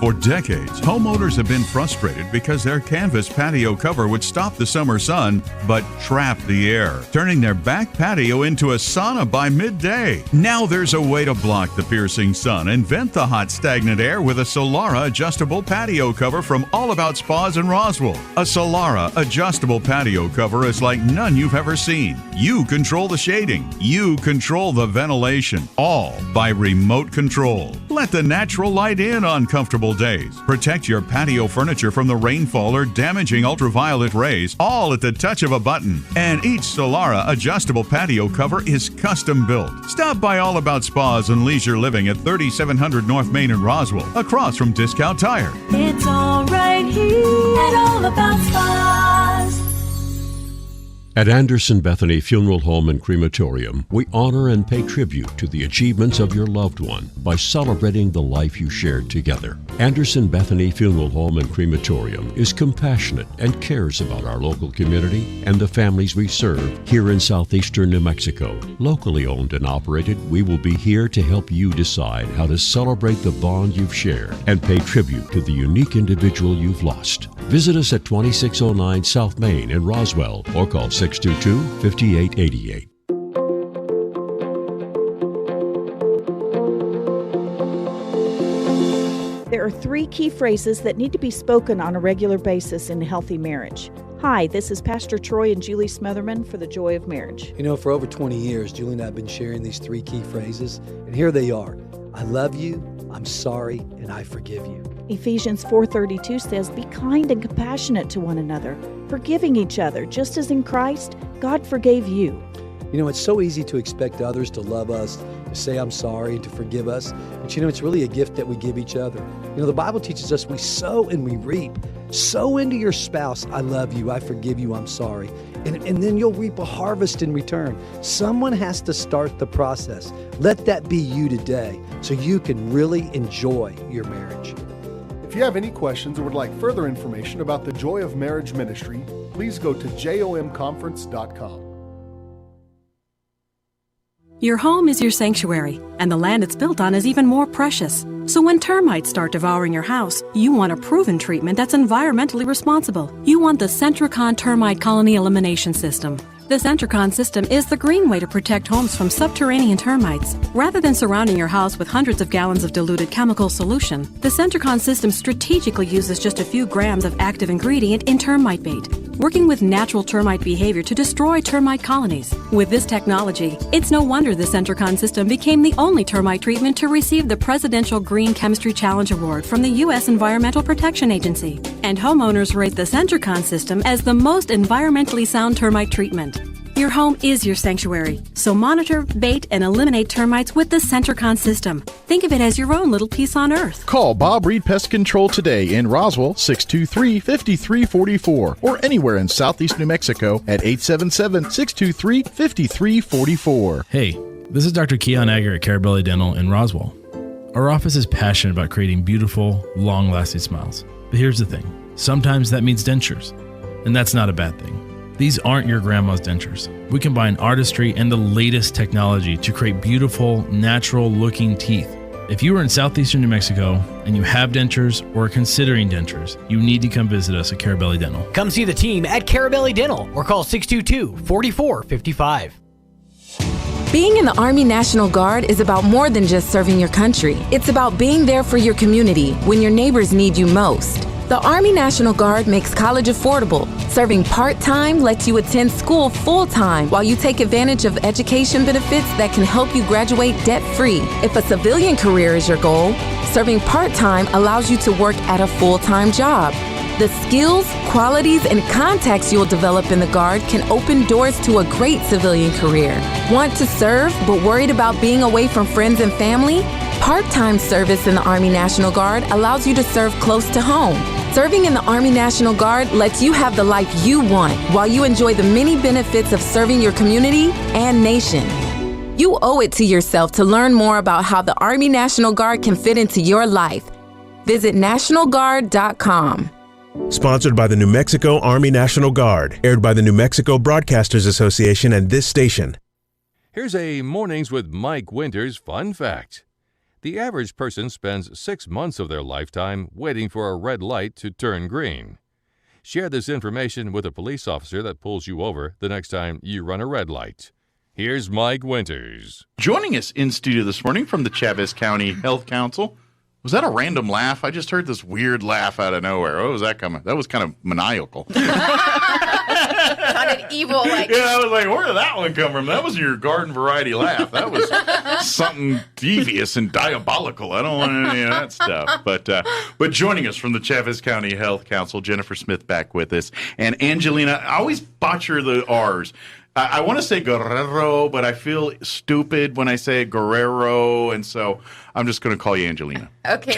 For decades, homeowners have been frustrated because their canvas patio cover would stop the summer sun but trap the air, turning their back patio into a sauna by midday. Now there's a way to block the piercing sun and vent the hot, stagnant air with a Solara adjustable patio cover from All About Spas in Roswell. A Solara adjustable patio cover is like none you've ever seen. You control the shading. You control the ventilation, all by remote control. Let the natural light in on comfortable days. Protect your patio furniture from the rainfall or damaging ultraviolet rays, all at the touch of a button. And each Solara adjustable patio cover is custom built. Stop by All About Spas and Leisure Living at 3700 North Main in Roswell, across from Discount Tire. It's all right here at All About Spas. At Anderson Bethany Funeral Home and Crematorium, we honor and pay tribute to the achievements of your loved one by celebrating the life you shared together. Anderson Bethany Funeral Home and Crematorium is compassionate and cares about our local community and the families we serve here in southeastern New Mexico. Locally owned and operated, we will be here to help you decide how to celebrate the bond you've shared and pay tribute to the unique individual you've lost. Visit us at 2609 South Main in Roswell or call 622-5888. There are 3 key phrases that need to be spoken on a regular basis in a healthy marriage. Hi, this is Pastor Troy and Julie Smotherman for The Joy of Marriage. You know, for over 20 years, Julie and I have been sharing these 3 key phrases, and here they are. I love you, I'm sorry, and I forgive you. Ephesians 4:32 says, be kind and compassionate to one another, forgiving each other, just as in Christ, God forgave you. You know, it's so easy to expect others to love us, to say I'm sorry, and to forgive us. But you know, it's really a gift that we give each other. You know, the Bible teaches us we sow and we reap. Sow into your spouse, I love you, I forgive you, I'm sorry. And then you'll reap a harvest in return. Someone has to start the process. Let that be you today so you can really enjoy your marriage. If you have any questions or would like further information about the Joy of Marriage Ministry, please go to jomconference.com. Your home is your sanctuary, and the land it's built on is even more precious. So when termites start devouring your house, you want a proven treatment that's environmentally responsible. You want the Centricon Termite Colony Elimination System. The Centricon system is the green way to protect homes from subterranean termites. Rather than surrounding your house with hundreds of gallons of diluted chemical solution, the Centricon system strategically uses just a few grams of active ingredient in termite bait, working with natural termite behavior to destroy termite colonies. With this technology, it's no wonder the Centricon system became the only termite treatment to receive the Presidential Green Chemistry Challenge Award from the U.S. Environmental Protection Agency. And homeowners rate the Centricon system as the most environmentally sound termite treatment. Your home is your sanctuary, so monitor, bait, and eliminate termites with the Centricon system. Think of it as your own little piece on Earth. Call Bob Reed Pest Control today in Roswell, 623-5344, or anywhere in southeast New Mexico at 877-623-5344. Hey, this is Dr. Keon Egger at Carabelli Dental in Roswell. Our office is passionate about creating beautiful, long-lasting smiles. But here's the thing. Sometimes that means dentures, and that's not a bad thing. These aren't your grandma's dentures. We combine artistry and the latest technology to create beautiful, natural-looking teeth. If you are in southeastern New Mexico and you have dentures or are considering dentures, you need to come visit us at Carabelli Dental. Come see the team at Carabelli Dental or call 622-4455. Being in the Army National Guard is about more than just serving your country. It's about being there for your community when your neighbors need you most. The Army National Guard makes college affordable. Serving part-time lets you attend school full-time while you take advantage of education benefits that can help you graduate debt-free. If a civilian career is your goal, serving part-time allows you to work at a full-time job. The skills, qualities, and contacts you'll develop in the Guard can open doors to a great civilian career. Want to serve but worried about being away from friends and family? Part-time service in the Army National Guard allows you to serve close to home. Serving in the Army National Guard lets you have the life you want while you enjoy the many benefits of serving your community and nation. You owe it to yourself to learn more about how the Army National Guard can fit into your life. Visit NationalGuard.com. Sponsored by the New Mexico Army National Guard. Aired by the New Mexico Broadcasters Association and this station. Here's a Mornings with Mike Winters fun fact. The average person spends 6 months of their lifetime waiting for a red light to turn green. Share this information with a police officer that pulls you over the next time you run a red light. Here's Mike Winters. Joining us in studio this morning from the Chavez County Health Council. Was that a random laugh? I just heard this weird laugh out of nowhere. What was that coming? That was kind of maniacal. Sounded evil. Like. Yeah, I was like, where did that one come from? That was your garden variety laugh. That was something devious and diabolical. I don't want any of that stuff. But joining us from the Chavez County Health Council, Jennifer Smith back with us. And Angelina, I always butcher the R's. I want to say Guerrero, but I feel stupid when I say Guerrero, and so I'm just going to call you Angelina. Okay.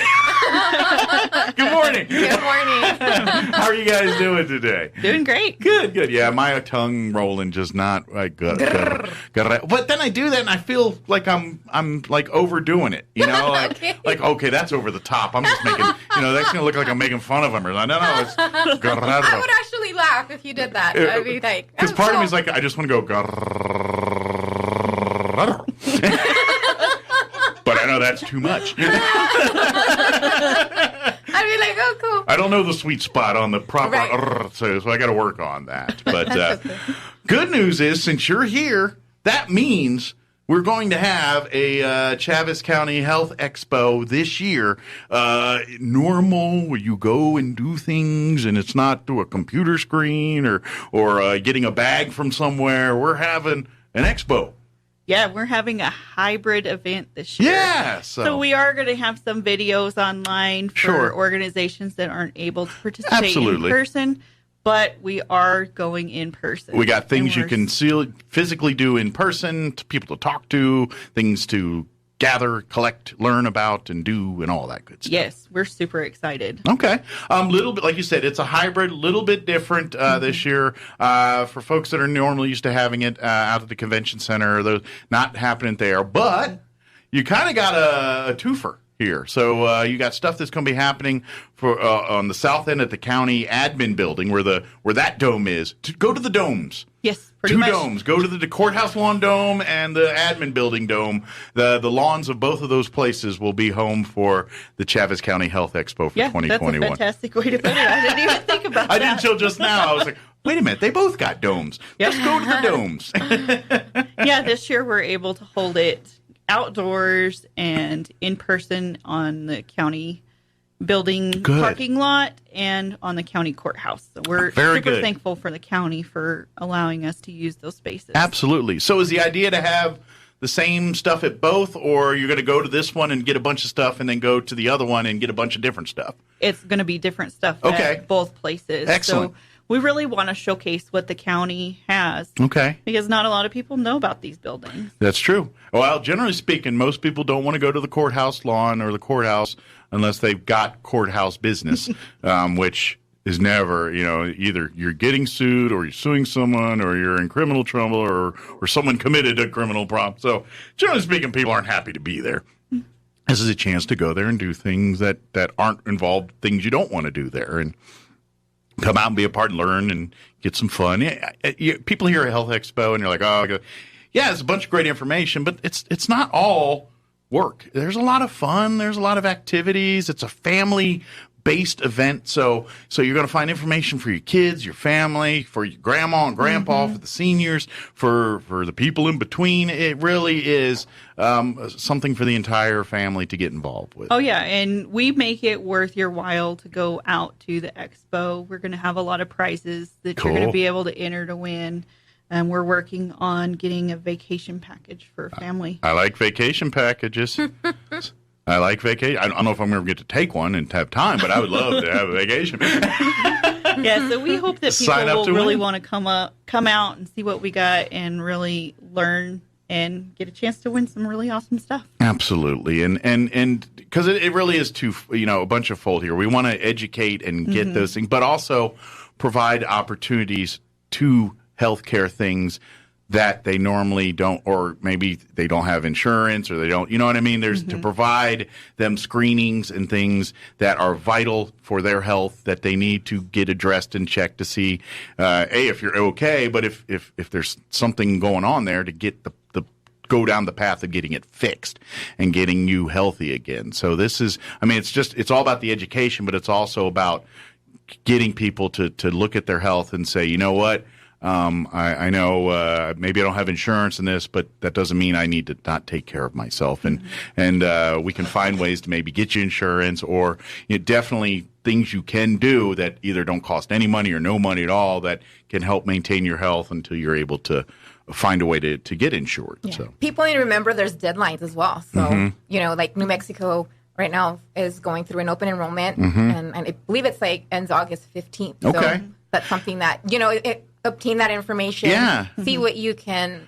Good morning. Good morning. How are you guys doing today? Doing great. Good. Yeah, my tongue rolling just not like Guerrero. But then I do that, and I feel like I'm like overdoing it. You know, like okay, that's over the top. I'm just making, that's going to look like I'm making fun of him or something. No, it's Guerrero. I would actually laugh if you did that. I'd be like, because part of me is like, I just want to go Guerrero. But I know that's too much. I'd be like, oh, cool. I don't know the sweet spot on the proper, right. So I got to work on that. But good news is, since you're here, that means we're going to have a Chavez County Health Expo this year. Normal, where you go and do things, and it's not through a computer screen or getting a bag from somewhere. We're having an expo. Yeah, we're having a hybrid event this year. Yeah. So we are going to have some videos online for organizations that aren't able to participate in person, but we are going in person. We got things you can physically do in person, people to talk to, things to gather, collect, learn about, and do, and all that good stuff. Yes, we're super excited. Okay. Little bit, like you said, it's a hybrid, little bit different this year for folks that are normally used to having it out at the convention center. Those not happening there, but you kind of got a twofer here. So you got stuff that's going to be happening for on the south end at the county admin building where that dome is. Go to the domes. Yes, pretty much. Two domes. Go to the courthouse lawn dome and the admin building dome. The lawns of both of those places will be home for the Chavez County Health Expo for 2021. That's a fantastic way to put it. I didn't even think about that. I didn't until just now. I was like, wait a minute, they both got domes. Let's go to the domes. Yeah, this year we're able to hold it outdoors and in person on the county building parking lot and on the county courthouse. So we're super thankful for the county for allowing us to use those spaces. Absolutely. So is the idea to have the same stuff at both, or you're going to go to this one and get a bunch of stuff and then go to the other one and get a bunch of different stuff? It's going to be different stuff at both places. Excellent. So we really want to showcase what the county has. Okay. Because not a lot of people know about these buildings. That's true. Well, generally speaking, most people don't want to go to the courthouse lawn or the courthouse unless they've got courthouse business, which is never, either you're getting sued or you're suing someone or you're in criminal trouble or someone committed a criminal problem. So generally speaking, people aren't happy to be there. This is a chance to go there and do things that aren't involved, things you don't want to do there, and come out and be a part and learn and get some fun. People hear a health expo and you're like, oh, yeah, it's a bunch of great information, but it's not all work. There's a lot of fun. There's a lot of activities. It's a family based event, so you're going to find information for your kids, your family, for your grandma and grandpa, for the seniors, for the people in between. It really is something for the entire family to get involved with. Oh yeah, and we make it worth your while to go out to the expo. We're going to have a lot of prizes that you're going to be able to enter to win. And we're working on getting a vacation package for a family. I like vacation packages. I like vacation. I don't know if I'm going to get to take one and have time, but I would love to have a vacation. Yeah, so we hope that people will really want to come out and see what we got and really learn and get a chance to win some really awesome stuff. Absolutely, and because it really is a bunch of fold here. We want to educate and get those things, but also provide opportunities to healthcare things that they normally don't, or maybe they don't have insurance, or they don't, you know what I mean? There's to provide them screenings and things that are vital for their health that they need to get addressed and checked to see, if you're okay, but if there's something going on there, to get the go down the path of getting it fixed and getting you healthy again. So this is, it's all about the education, but it's also about getting people to look at their health and say, you know what? I know maybe I don't have insurance in this, but that doesn't mean I need to not take care of myself. And we can find ways to maybe get you insurance, or definitely things you can do that either don't cost any money or no money at all that can help maintain your health until you're able to find a way to get insured. Yeah. So people need to remember there's deadlines as well. So, like New Mexico right now is going through an open enrollment, and I believe it's ends August 15th. Okay. So that's something that, obtain that information, see what you can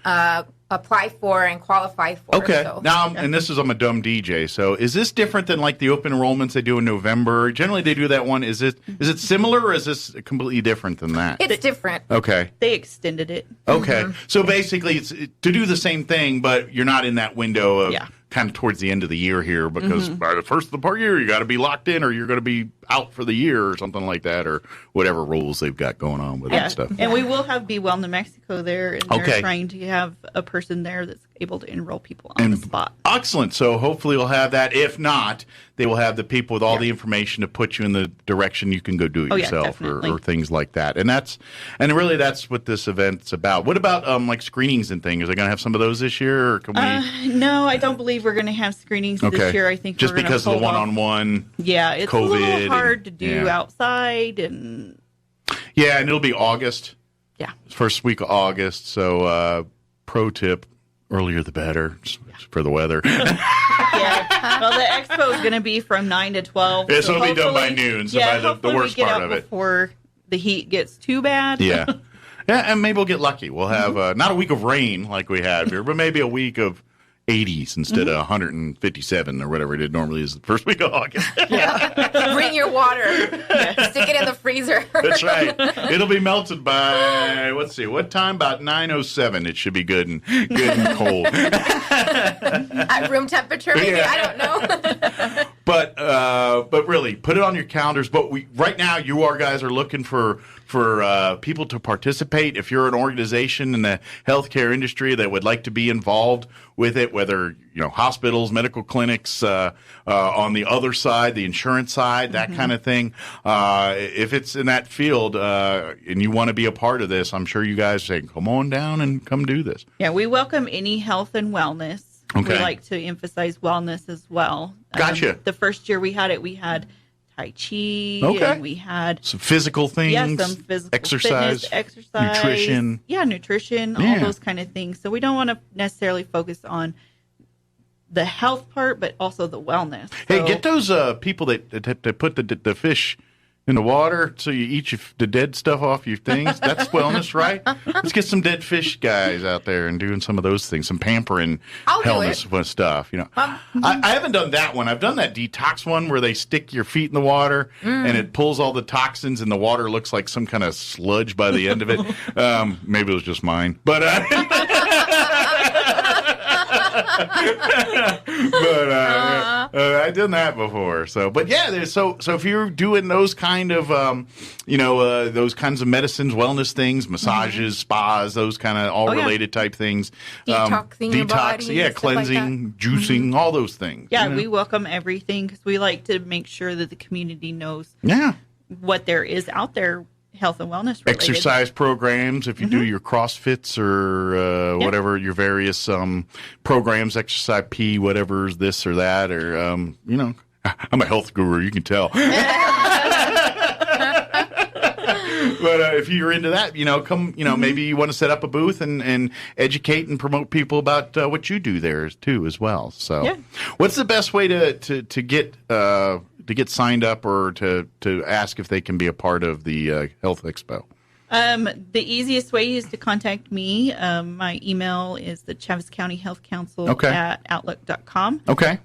apply for and qualify for. Okay. So, Now, and I'm a dumb DJ, so is this different than like the open enrollments they do in November? Generally, they do that one. Is it similar, or is this completely different than that? It's different. Okay. They extended it. Okay. So basically, it's to do the same thing, but you're not in that window of kind of towards the end of the year here, because by the first of the part year, you got to be locked in, or you're going to be out for the year or something like that, or whatever rules they've got going on with that stuff. And we will have Be Well New Mexico there, and they're trying to have a person there that's able to enroll people on the spot. Excellent. So hopefully we'll have that. If not, they will have the people with all the information to put you in the direction you can go do it yourself, or things like that. And really that's what this event's about. What about like screenings and things? Are they going to have some of those this year, or can we? No, I don't believe we're going to have screenings this year. I think just we're because of the one-on-one. Yeah, it's COVID a little hard to do outside, and and it'll be August. Yeah, first week of August. So pro tip: earlier the better for the weather. Well, the expo is going to be from 9 to 12. So it'll be done by noon. So by the worst part of it, before the heat gets too bad. Yeah, and maybe we'll get lucky. We'll have not a week of rain like we have here, but maybe a week of 80s instead of 157 or whatever it normally is the first week of August. Bring your water. Stick it in the freezer. That's right. It'll be melted by, let's see, what time? About 9:07. It should be good and cold. At room temperature, maybe. I don't know. But really, put it on your calendars. But right now, you guys are looking for people to participate. If you're an organization in the healthcare industry that would like to be involved with it, whether hospitals, medical clinics, on the other side, the insurance side, that kind of thing. If it's in that field and you want to be a part of this, I'm sure you guys say, come on down and come do this. Yeah, we welcome any health and wellness. Okay. We like to emphasize wellness as well. Gotcha. The first year we had Tai Chi, and we had some physical things, some physical exercise, nutrition. Yeah, nutrition, all those kind of things. So we don't want to necessarily focus on the health part, but also the wellness. Hey, get those people that put the fish in the water so you eat the dead stuff off your things. That's wellness, right? Let's get some dead fish guys out there and doing some of those things, some pampering wellness stuff. I haven't done that one. I've done that detox one where they stick your feet in the water and it pulls all the toxins, and the water looks like some kind of sludge by the end of it. Maybe it was just mine, but I've done that before. So, but yeah, so if you're doing those kind of, those kinds of medicines, wellness things, massages, spas, those kind of all related type things, Detoxing your body, yeah, stuff like cleansing, juicing, all those things. Yeah, we welcome everything because we like to make sure that the community knows what there is out there, health and wellness related. Exercise programs, if you do your CrossFits or whatever, your various programs, Exercise P, whatever's this or that, or, I'm a health guru, you can tell. But if you're into that, come, maybe you want to set up a booth and educate and promote people about what you do there too as well. So what's the best way to get signed up or to ask if they can be a part of the Health Expo? The easiest way is to contact me. My email is the Chaves County Health Council at outlook.com. Okay.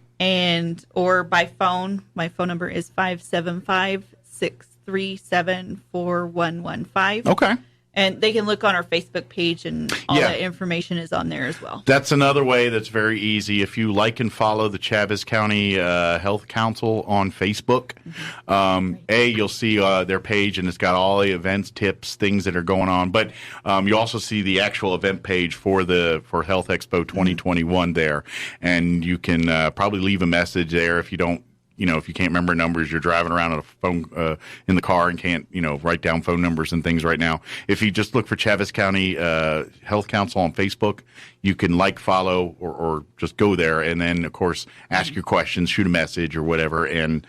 Or by phone. My phone number is 575-637-4115. Okay. And they can look on our Facebook page, and all that information is on there as well. That's another way that's very easy. If you like and follow the Chaves County Health Council on Facebook, you'll see their page, and it's got all the events, tips, things that are going on. But you also see the actual event page for Health Expo 2021 there, and you can probably leave a message there if you don't. If you can't remember numbers, you're driving around on a phone in the car and can't, write down phone numbers and things right now. If you just look for Chaves County Health Council on Facebook, you can follow, or just go there, and then, of course, ask your questions, shoot a message or whatever, and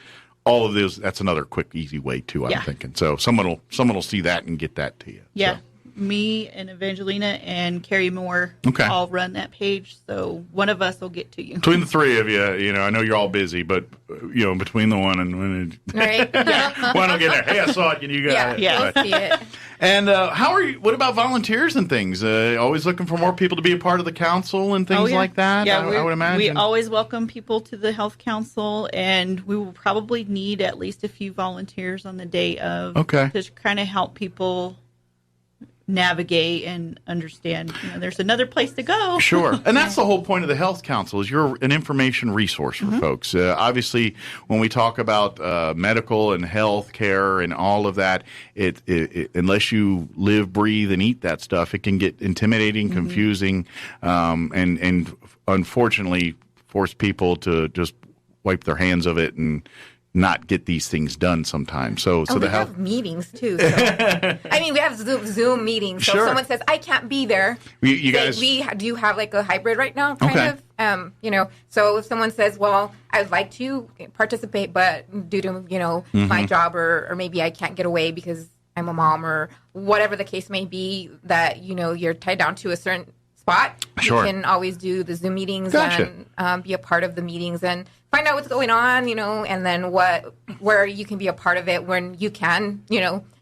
all of this. That's another quick, easy way too. I'm thinking. So someone will see that and get that to you. Yeah. So. Me and Evangelina and Carrie Moore all run that page, so one of us will get to you. Between the three of you, I know you're all busy, but between the one and right, one will get there. Hey, I saw it, and you got it. Yeah, we'll see it. And how are you? What about volunteers and things? Always looking for more people to be a part of the council and things like that. Yeah, I would imagine. We always welcome people to the health council, and we will probably need at least a few volunteers on the day of. Okay. To kind of help people navigate and understand, there's another place to go. Sure. And that's the whole point of the Health Council, is you're an information resource for folks. Obviously, when we talk about medical and health care and all of that, it unless you live, breathe, and eat that stuff, it can get intimidating, confusing, and unfortunately force people to just wipe their hands of it and not get these things done sometimes. So we have meetings too. So. We have Zoom meetings. So if someone says, I can't be there, you guys, do you have a hybrid right now? Kind of. So if someone says, well, I'd like to participate, but due to, my job or maybe I can't get away because I'm a mom or whatever the case may be, that, you're tied down to a certain spot, you can always do the Zoom meetings and be a part of the meetings and find out what's going on, and then where you can be a part of it when you can,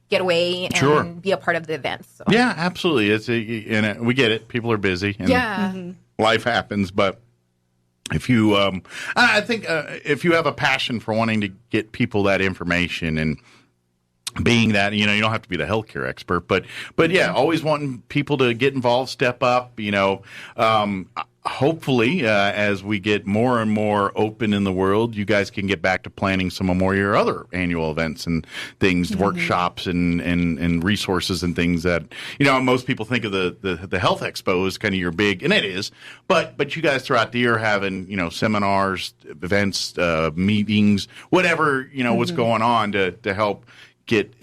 get away and be a part of the events. So. Yeah, absolutely. We get it. People are busy. And life happens, but if you, I think if you have a passion for wanting to get people that information and being that, you don't have to be the healthcare expert, but yeah, always wanting people to get involved, step up, hopefully, as we get more and more open in the world, you guys can get back to planning some more of your other annual events and things, workshops and resources and things that, most people think of the Health Expo as kind of your big, and it is, but you guys throughout the year having, seminars, events, meetings, whatever, what's going on to help get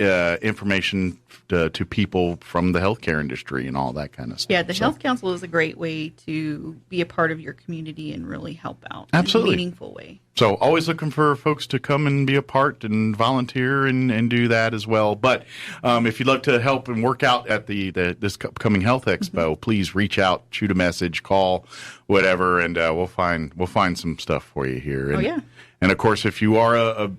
information to people from the healthcare industry and all that kind of stuff. Yeah, the Health Council is a great way to be a part of your community and really help out Absolutely. in a meaningful way. So always looking for folks to come and be a part and volunteer and do that as well. But if you'd like to help and work out at this upcoming Health Expo, please reach out, shoot a message, call, whatever, and we'll find some stuff for you here. And, and of course, if you are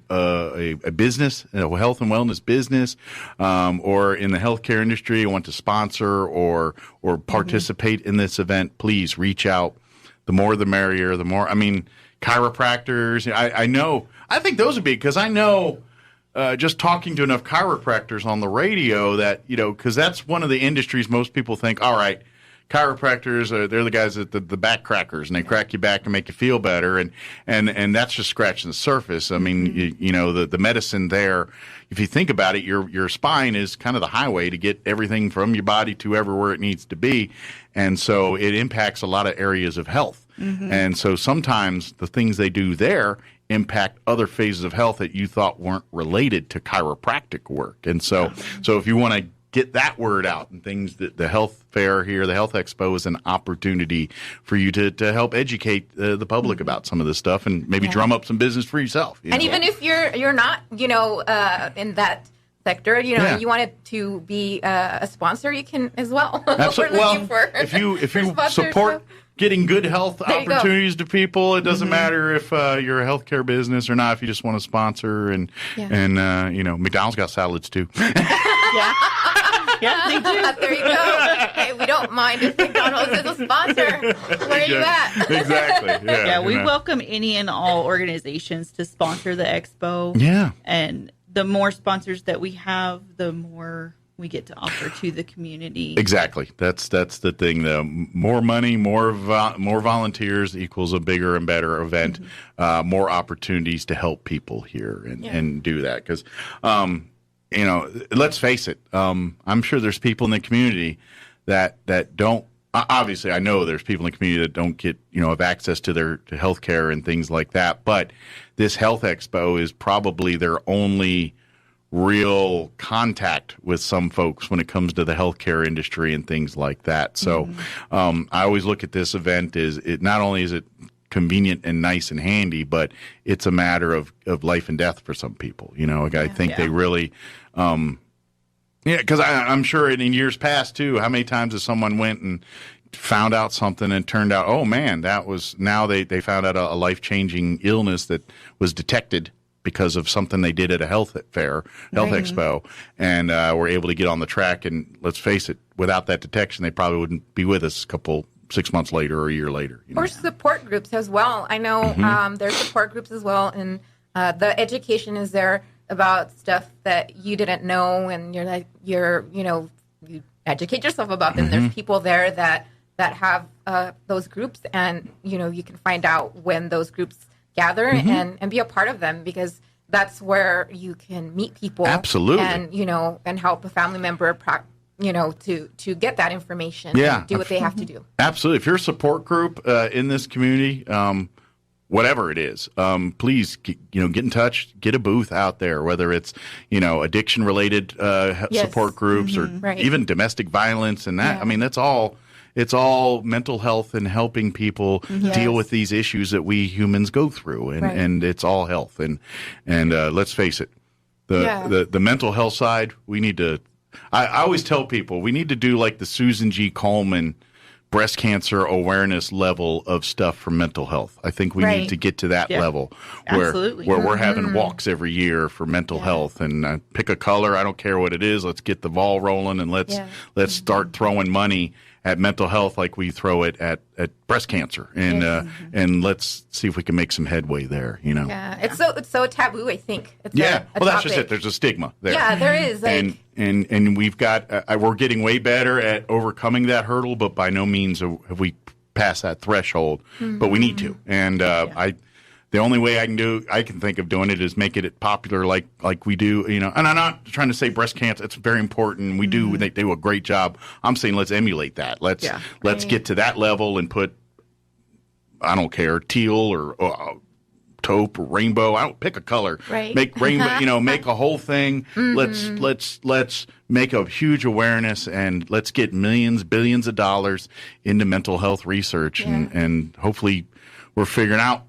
a business, a health and wellness business, or in the healthcare industry and want to sponsor or participate in this event, please reach out. The more the merrier. The more, chiropractors. I think those would be, because I know just talking to enough chiropractors on the radio that, because that's one of the industries most people think, all right, chiropractors, they're the guys that the back crackers, and they crack your back and make you feel better, and that's just scratching the surface. I mean, you know, the medicine there, if you think about it, your spine is kind of the highway to get everything from your body to everywhere it needs to be, and so it impacts a lot of areas of health. And so sometimes the things they do there impact other phases of health that you thought weren't related to chiropractic work. And so if you want to get that word out and things, that the health fair here, the Health Expo, is an opportunity for you to help educate the public about some of this stuff and maybe drum up some business for yourself. And even if you're not, you know, in that sector, you know, you wanted to be a sponsor, you can as well. Absolutely. Well, if you support getting good health opportunities to people, it doesn't matter if you're a healthcare business or not. If you just want to sponsor, and you know, McDonald's got salads too. Yeah, they do. There you go. Hey, we don't mind if McDonald's is a sponsor. Where are you at? Exactly. Yeah, we welcome any and all organizations to sponsor the expo. Yeah. And the more sponsors that we have, the more we get to offer to the community. Exactly. That's the thing. The more money, more volunteers equals a bigger and better event. More opportunities to help people here and do that. Because, you know, let's face it. I'm sure there's people in the community that don't. Obviously, I know there's people in the community that don't get, you know, have access to their health care and things like that. But this Health Expo is probably their only real contact with some folks when it comes to the healthcare industry and things like that. So I always look at this event as it not only is it convenient and nice and handy, but it's a matter of life and death for some people. You know, I think they really, because I'm sure in years past too, how many times has someone went and found out something and turned out, oh man, that was, now they found out a life-changing illness that was detected because of something they did at a health expo, and were able to get on the track. And let's face it, without that detection, they probably wouldn't be with us 6 months later or a year later. You know? Or support groups as well. I know there's support groups as well, and the education is there about stuff that you didn't know, and you educate yourself about them. There's people there that have those groups, and you can find out when those groups gather and be a part of them, because that's where you can meet people. Absolutely. And help a family member to get that information and do what they have to do. Absolutely. If you're a support group in this community, whatever it is, please get in touch, get a booth out there, whether it's addiction related support groups or even domestic violence and that. I mean, it's all mental health and helping people deal with these issues that we humans go through, and it's all health. And let's face it, the mental health side, we need to. I always tell people we need to do like the Susan G. Komen breast cancer awareness level of stuff for mental health. I think we need to get to that level where we're having walks every year for mental health, and pick a color. I don't care what it is. Let's get the ball rolling, and let's start throwing money at mental health like we throw it at breast cancer, and let's see if we can make some headway there. Yeah, it's so taboo. I think. It's well, that's just it. There's a stigma there. Yeah, there is. And we've got we're getting way better at overcoming that hurdle, but by no means have we passed that threshold. But we need to, and the only way I can think of doing it is making it popular like we do, And I'm not trying to say breast cancer; it's very important. We do; they do a great job. I'm saying let's emulate that. Let's get to that level and put, I don't care, teal or taupe or rainbow. I don't pick a color. Make rainbow. Make a whole thing. Let's make a huge awareness, and let's get millions, billions of dollars into mental health research, and hopefully we're figuring out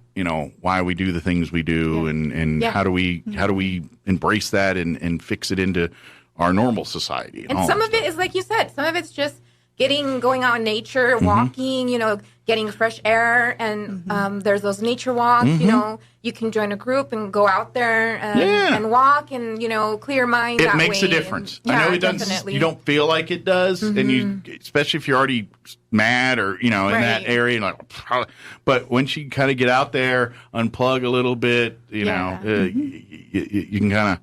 why we do the things we do, and how do we embrace that and fix it into our normal society. And some of it is like you said, some of it's just going out in nature, walking, getting fresh air, and there's those nature walks. You can join a group and go out there and walk, and clear your mind. It makes a difference. I know it doesn't. Definitely. You don't feel like it does, and you, especially if you're already mad or in that area, but once you kind of get out there, unplug a little bit, you can kind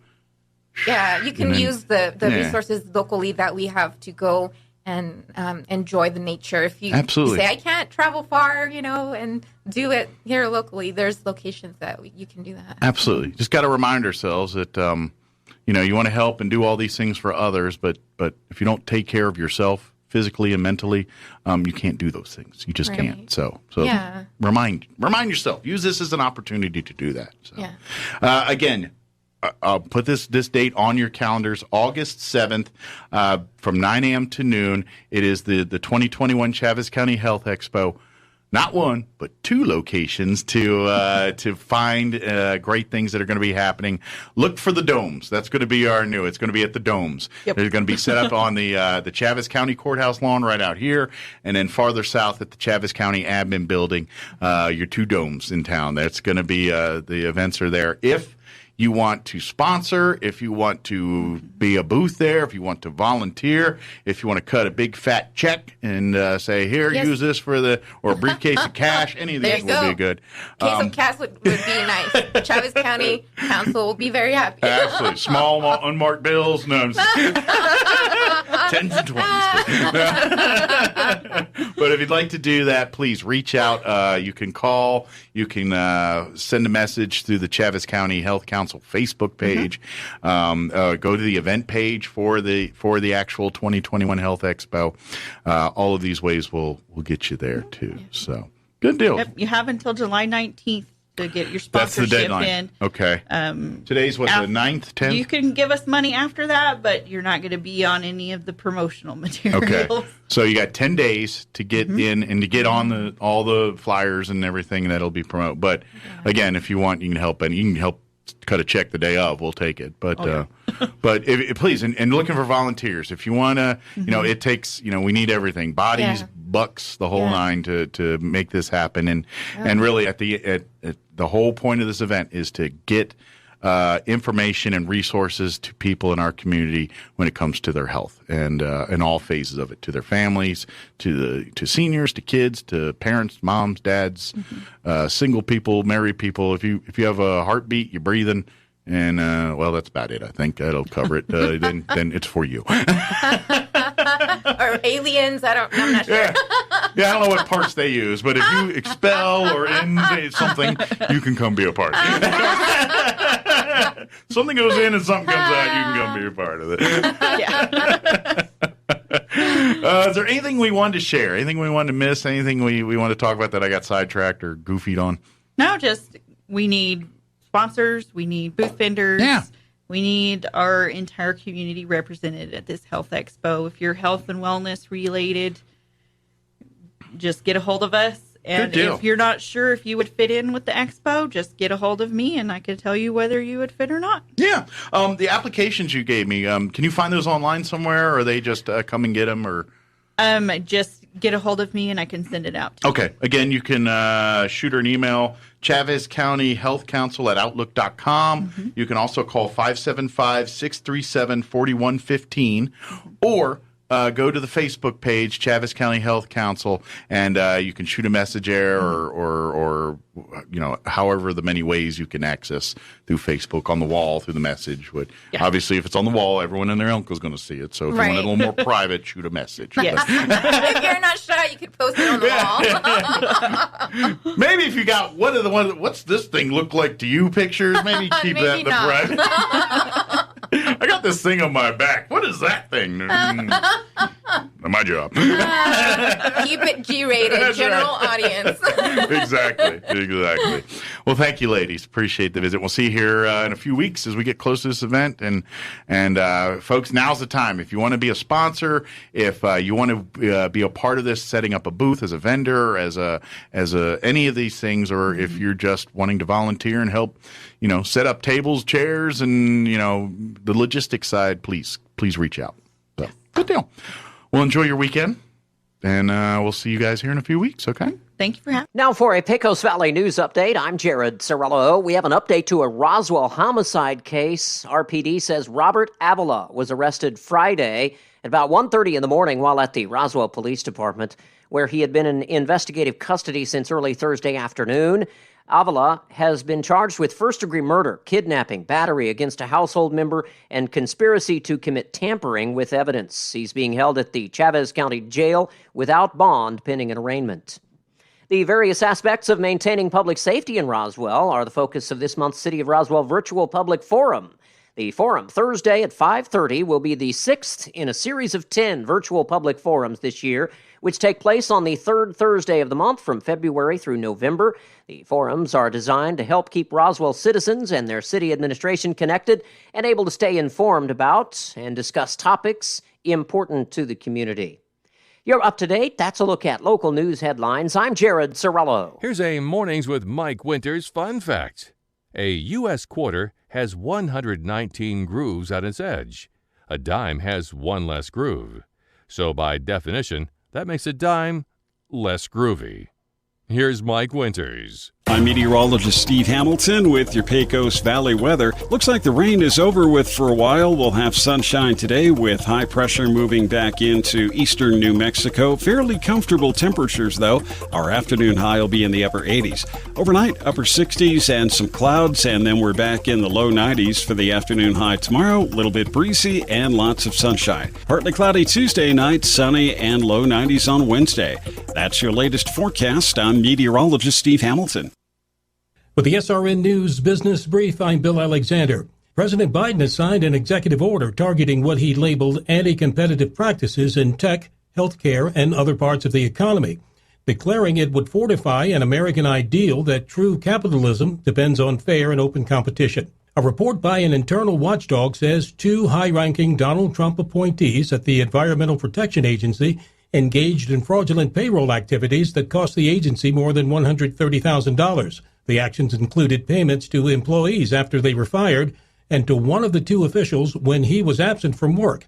of you can use the resources locally that we have to go enjoy the nature. If you Absolutely. say I can't travel far, and do it here locally, there's locations that you can do that. Absolutely. Just got to remind ourselves that you want to help and do all these things for others, but if you don't take care of yourself physically and mentally, you can't do those things. You just can't. So yeah. remind yourself. Use this as an opportunity to do that. So. Yeah. Again, I'll put this date on your calendars, August 7th, from 9 a.m. to noon. It is the 2021 Chaves County Health Expo. Not one, but 2 locations to find great things that are going to be happening. Look for the domes. That's going to be it's going to be at the domes. Yep. They're going to be set up on the Chaves County Courthouse lawn right out here, and then farther south at the Chaves County Admin Building, your 2 domes in town. That's going to be the events are there. If you want to sponsor, if you want to be a booth there, if you want to volunteer, if you want to cut a big fat check and say, here, use this for or a briefcase of cash, any of these will be good. Case of cash would be nice. Chaves County Council will be very happy. Absolutely. Small unmarked bills. No, I'm just 10s and 20s. But if you'd like to do that, please reach out. You can call. You can send a message through the Chaves County Health Council Facebook page. Go to the event page for the actual 2021 Health Expo. All of these ways will get you there too. So good deal. Yep, you have until July 19th to get your sponsorship That's the deadline. in. Okay. Today's the 9th, 10th? You can give us money after that, but you're not going to be on any of the promotional materials. Okay. So you got 10 days to get in and to get on all the flyers and everything that'll be promoted. But again, if you want, you can help, and you can help cut a check the day of. We'll take it. But but please, and looking for volunteers. If you want to, it takes, we need everything. Bodies, bucks, the whole nine to make this happen. And really at the whole point of this event is to get information and resources to people in our community when it comes to their health and in all phases of it, to their families, to seniors, to kids, to parents, moms, dads, single people, married people. If you have a heartbeat, you're breathing, and that's about it. I think that'll cover it. Then it's for you. Or aliens, I'm not sure. Yeah, I don't know what parts they use, but if you expel or in something, you can come be a part. Something goes in and something comes out, you can come be a part of it. Is there anything we wanted to share? Anything we wanted to miss? Anything we want to talk about that I got sidetracked or goofied on? No, just we need sponsors. We need booth vendors. Yeah. We need our entire community represented at this health expo. If you're health and wellness related, just get a hold of us. And if you're not sure if you would fit in with the expo, just get a hold of me and I can tell you whether you would fit or not. Yeah. The applications you gave me, can you find those online somewhere, or are they just come and get them? Or just get a hold of me and I can send it out to you. Okay. Again, you can shoot her an email, Chaves County Health Council at Outlook.com. You can also call 575-637-4115 or go to the Facebook page, Chaves County Health Council, and you can shoot a message there or however the many ways you can access through Facebook, on the wall, through the message. Obviously, if it's on the wall, everyone and their uncle is going to see it. So if you want it a little more private, shoot a message. Yes. If you're not shy, you could post it on the wall. Maybe if you got what's this thing look like to you pictures, maybe keep that in the private. I got this thing on my back. What is that thing? My job. Keep it G-rated, general audience. Exactly. Well, thank you, ladies. Appreciate the visit. We'll see you here in a few weeks as we get close to this event. And folks, now's the time. If you want to be a sponsor, if you want to be a part of this, setting up a booth as a vendor, as any of these things, or if you're just wanting to volunteer and help, set up tables, chairs, and the logistics side, please reach out. So, good deal. Well, enjoy your weekend, and we'll see you guys here in a few weeks. Okay. Thank you for having me. Now for a Pecos Valley news update, I'm Jared Cirillo. We have an update to a Roswell homicide case. RPD says Robert Avila was arrested Friday at about 1:30 in the morning while at the Roswell Police Department, where he had been in investigative custody since early Thursday afternoon. Avila has been charged with first-degree murder, kidnapping, battery against a household member, and conspiracy to commit tampering with evidence. He's being held at the Chavez County Jail without bond pending an arraignment. The various aspects of maintaining public safety in Roswell are the focus of this month's City of Roswell Virtual Public Forum. The forum, Thursday at 5:30, will be the 6th in a series of 10 virtual public forums this year, which take place on the third Thursday of the month from February through November. The forums are designed to help keep Roswell citizens and their city administration connected and able to stay informed about and discuss topics important to the community. You're up to date. That's a look at local news headlines. I'm Jared Cirillo. Here's a Mornings with Mike Winters fun fact. A U.S. quarter has 119 grooves on its edge. A dime has one less groove. So by definition, that makes a dime less groovy. Here's Mike Winters. I'm meteorologist Steve Hamilton with your Pecos Valley weather. Looks like the rain is over with for a while. We'll have sunshine today with high pressure moving back into eastern New Mexico. Fairly comfortable temperatures, though. Our afternoon high will be in the upper 80s. Overnight, upper 60s and some clouds, and then we're back in the low 90s for the afternoon high tomorrow. A little bit breezy and lots of sunshine. Partly cloudy Tuesday night, sunny and low 90s on Wednesday. That's your latest forecast. I'm meteorologist Steve Hamilton. With the SRN News Business Brief, I'm Bill Alexander. President Biden has signed an executive order targeting what he labeled anti-competitive practices in tech, healthcare, and other parts of the economy, declaring it would fortify an American ideal that true capitalism depends on fair and open competition. A report by an internal watchdog says 2 high-ranking Donald Trump appointees at the Environmental Protection Agency engaged in fraudulent payroll activities that cost the agency more than $130,000. The actions included payments to employees after they were fired and to one of the 2 officials when he was absent from work.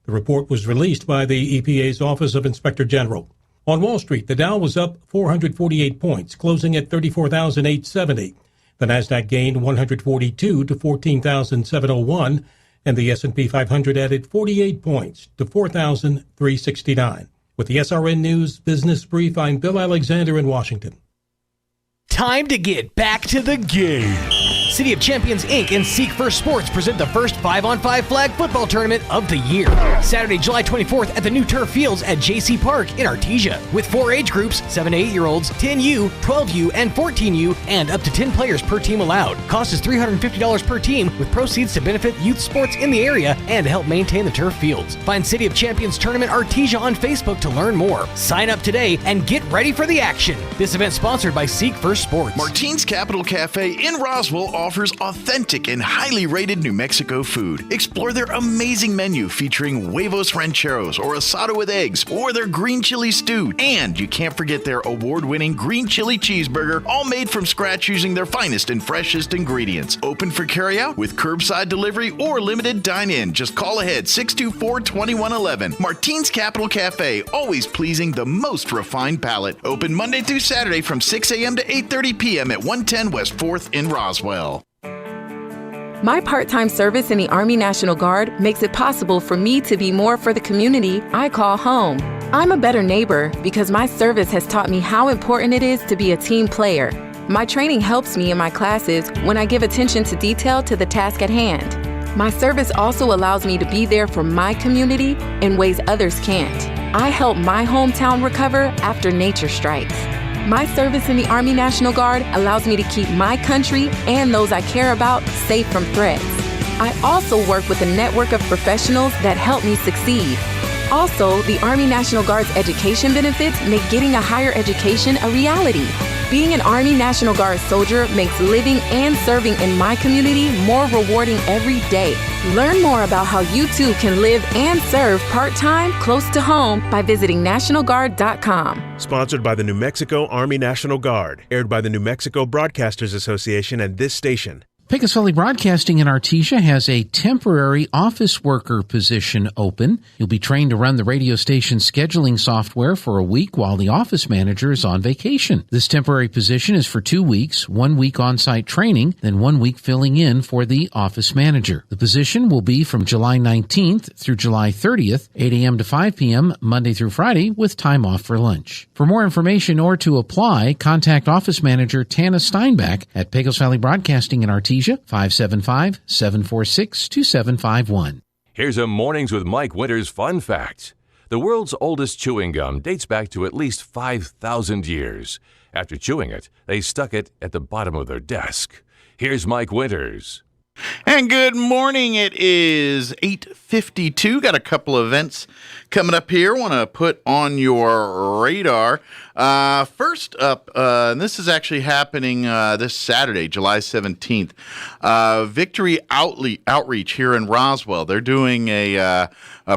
The report was released by the EPA's Office of Inspector General. On Wall Street, the Dow was up 448 points, closing at 34,870. The Nasdaq gained 142 to 14,701, and the S&P 500 added 48 points to 4,369. With the SRN News Business Brief, I'm Bill Alexander in Washington. Time to get back to the game. City of Champions Inc. and Seek First Sports present the first 5-on-5 flag football tournament of the year. Saturday, July 24th at the new turf fields at JC Park in Artesia. With 4 age groups, 7 to 8-year-olds, 10U, 12U, and 14U, and up to 10 players per team allowed. Cost is $350 per team, with proceeds to benefit youth sports in the area and to help maintain the turf fields. Find City of Champions Tournament Artesia on Facebook to learn more. Sign up today and get ready for the action. This event sponsored by Seek First Sports. Martine's Capital Cafe in Roswell offers authentic and highly rated New Mexico food. Explore their amazing menu featuring huevos rancheros or asado with eggs or their green chili stew. And you can't forget their award-winning green chili cheeseburger, all made from scratch using their finest and freshest ingredients. Open for carryout with curbside delivery or limited dine-in. Just call ahead 624-2111. Martine's Capital Cafe, always pleasing the most refined palate. Open Monday through Saturday from 6 a.m. to 8:30 p.m. at 110 West 4th in Roswell. My part-time service in the Army National Guard makes it possible for me to be more for the community I call home. I'm a better neighbor because my service has taught me how important it is to be a team player. My training helps me in my classes when I give attention to detail to the task at hand. My service also allows me to be there for my community in ways others can't. I help my hometown recover after nature strikes. My service in the Army National Guard allows me to keep my country and those I care about safe from threats. I also work with a network of professionals that help me succeed. Also, the Army National Guard's education benefits make getting a higher education a reality. Being an Army National Guard soldier makes living and serving in my community more rewarding every day. Learn more about how you too can live and serve part-time close to home by visiting NationalGuard.com. Sponsored by the New Mexico Army National Guard. Aired by the New Mexico Broadcasters Association and this station. Pecos Valley Broadcasting in Artesia has a temporary office worker position open. You'll be trained to run the radio station scheduling software for a week while the office manager is on vacation. This temporary position is for 2 weeks, 1 week on-site training, then 1 week filling in for the office manager. The position will be from July 19th through July 30th, 8 a.m. to 5 p.m., Monday through Friday, with time off for lunch. For more information or to apply, contact Office Manager Tana Steinbach at Pecos Valley Broadcasting in Artesia, 575-746-2751. Here's a Mornings with Mike Winters fun fact. The world's oldest chewing gum dates back to at least 5,000 years. After chewing it, they stuck it at the bottom of their desk. Here's Mike Winters. And good morning. It is 8:52. Got a couple of events coming up here. Want to put on your radar. First up, and this is actually happening this Saturday, July 17th. Victory Outreach here in Roswell. They're doing a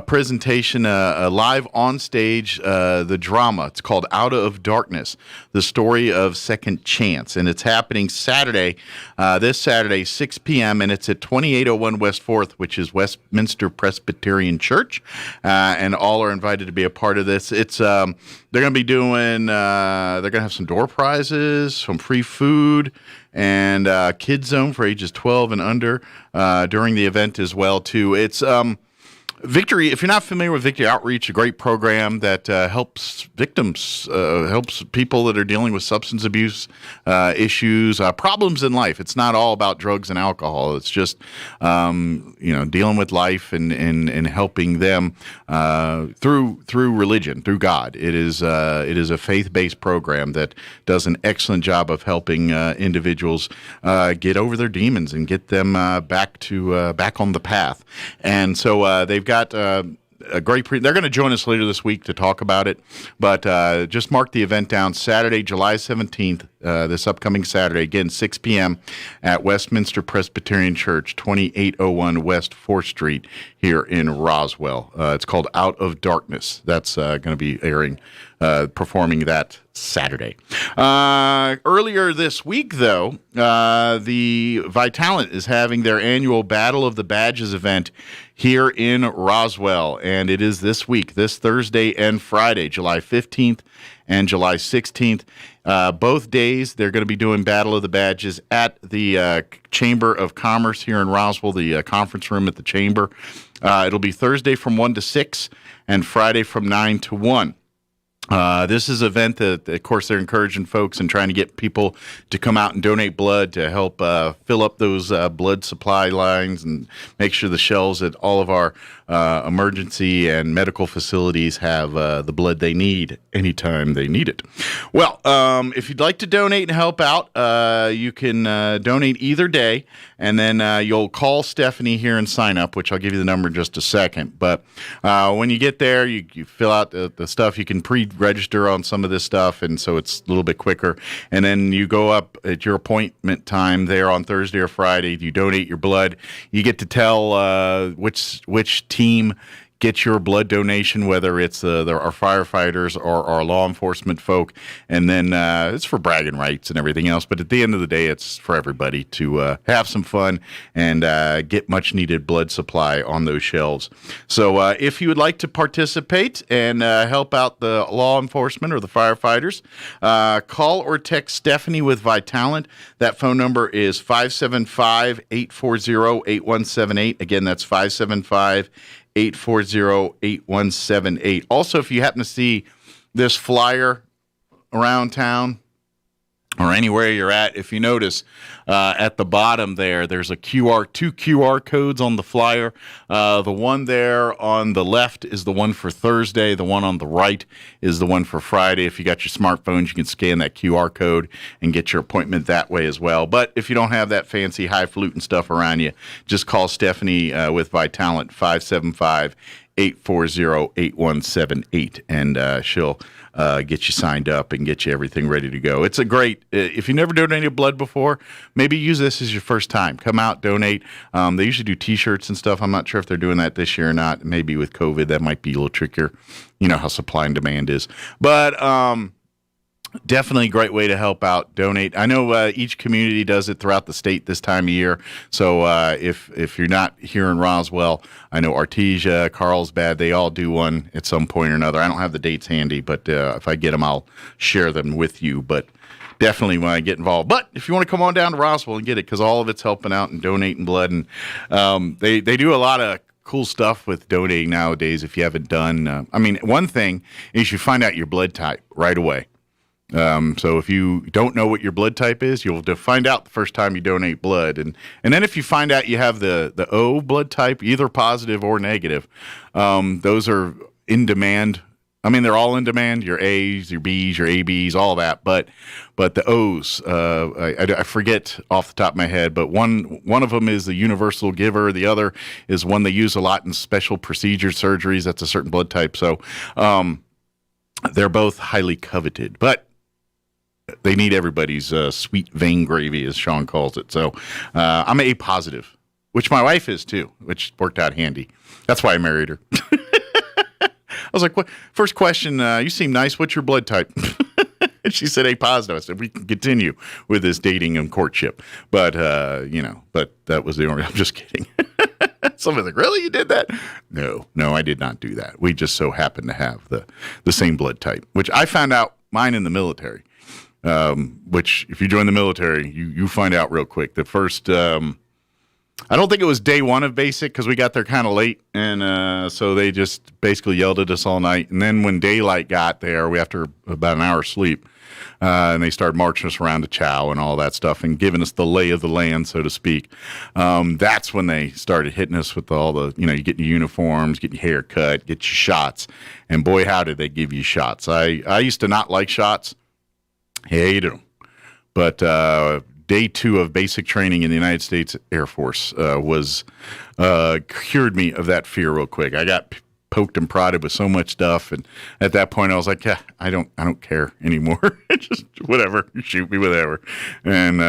presentation, a live on stage, the drama. It's called Out of Darkness, the story of Second Chance. And it's happening Saturday, this Saturday, 6 p.m., and it's at 2801 West 4th, which is Westminster Presbyterian Church. And all are invited to be a part of this. It's they're going to be doing, they're going to have some door prizes, some free food, and kids zone for ages 12 and under during the event as well, too. It's Victory, if you're not familiar with Victory Outreach, a great program that helps victims, helps people that are dealing with substance abuse issues, problems in life. It's not all about drugs and alcohol. It's just, dealing with life and helping them through religion, through God. It is a faith-based program that does an excellent job of helping individuals get over their demons and get them back on the path. And so they've got a great they're going to join us later this week to talk about it, but just mark the event down, Saturday, July 17th, this upcoming Saturday, again, 6 p.m. at Westminster Presbyterian Church, 2801 West 4th Street here in Roswell. It's called Out of Darkness. That's going to be performing that Saturday. Earlier this week, though, the Vitalent is having their annual Battle of the Badges event here in Roswell, and it is this week, this Thursday and Friday, July 15th and July 16th. Both days, they're going to be doing Battle of the Badges at the Chamber of Commerce here in Roswell, the conference room at the Chamber. It'll be Thursday from 1 to 6 and Friday from 9 to 1. This is an event that, of course, they're encouraging folks and trying to get people to come out and donate blood to help fill up those blood supply lines and make sure the shelves at all of our emergency and medical facilities have the blood they need anytime they need it. Well, if you'd like to donate and help out, you can donate either day, and then you'll call Stephanie here and sign up, which I'll give you the number in just a second. But when you get there, you fill out the stuff. You can pre-register on some of this stuff, and so it's a little bit quicker. And then you go up at your appointment time there on Thursday or Friday. You donate your blood. You get to tell which team gets your blood donation, whether it's our firefighters or our law enforcement folk, and then it's for bragging rights and everything else. But at the end of the day, it's for everybody to have some fun and get much-needed blood supply on those shelves. So if you would like to participate and help out the law enforcement or the firefighters, call or text Stephanie with Vitalent. That phone number is 575-840-8178. Again, that's 575-840-8178. Also, if you happen to see this flyer around town or anywhere you're at, if you notice at the bottom there's two QR codes on the flyer. The one there on the left is the one for Thursday. The one on the right is the one for Friday. If you got your smartphones, you can scan that QR code and get your appointment that way as well. But if you don't have that fancy highfalutin stuff around you, just call Stephanie with Vitalent, 575-840-8178, and she'll get you signed up and get you everything ready to go. It's a great, if you never donated blood before, maybe use this as your first time. Come out, donate. They usually do T-shirts and stuff. I'm not sure if they're doing that this year or not. Maybe with COVID, that might be a little trickier. You know how supply and demand is. But Definitely a great way to help out, donate. I know each community does it throughout the state this time of year. So if you're not here in Roswell, I know Artesia, Carlsbad, they all do one at some point or another. I don't have the dates handy, but if I get them, I'll share them with you. But definitely when I get involved. But if you want to come on down to Roswell and get it, because all of it's helping out and donating blood. And they do a lot of cool stuff with donating nowadays if you haven't done. One thing is you find out your blood type right away. So if you don't know what your blood type is, you'll find out the first time you donate blood. And then if you find out you have the O blood type, either positive or negative, those are in demand. They're all in demand, your A's, your B's, your ABs, all that. But the O's, I forget off the top of my head, but one of them is the universal giver. The other is one they use a lot in special procedure surgeries. That's a certain blood type. So they're both highly coveted. But they need everybody's sweet vein gravy, as Sean calls it. So I'm A positive, which my wife is too, which worked out handy. That's why I married her. I was like, "What? First question, you seem nice. What's your blood type?" And she said A positive. I said, we can continue with this dating and courtship. But, but that was the only, I'm just kidding. Someone's like, really? You did that? No, I did not do that. We just so happened to have the same blood type, which I found out mine in the military. Which if you join the military, you find out real quick. The first, I don't think it was day one of basic because we got there kind of late. And so they just basically yelled at us all night. And then when daylight got there, after about an hour's sleep, and they started marching us around to chow and all that stuff and giving us the lay of the land, so to speak. That's when they started hitting us with all the, you get your uniforms, get your hair cut, get your shots. And boy, how did they give you shots. I used to not like shots. Hated them. But day 2 of basic training in the United States Air Force cured me of that fear real quick. I got poked and prodded with so much stuff, and at that point I was like, yeah, I don't care anymore. Just whatever, shoot me, whatever. And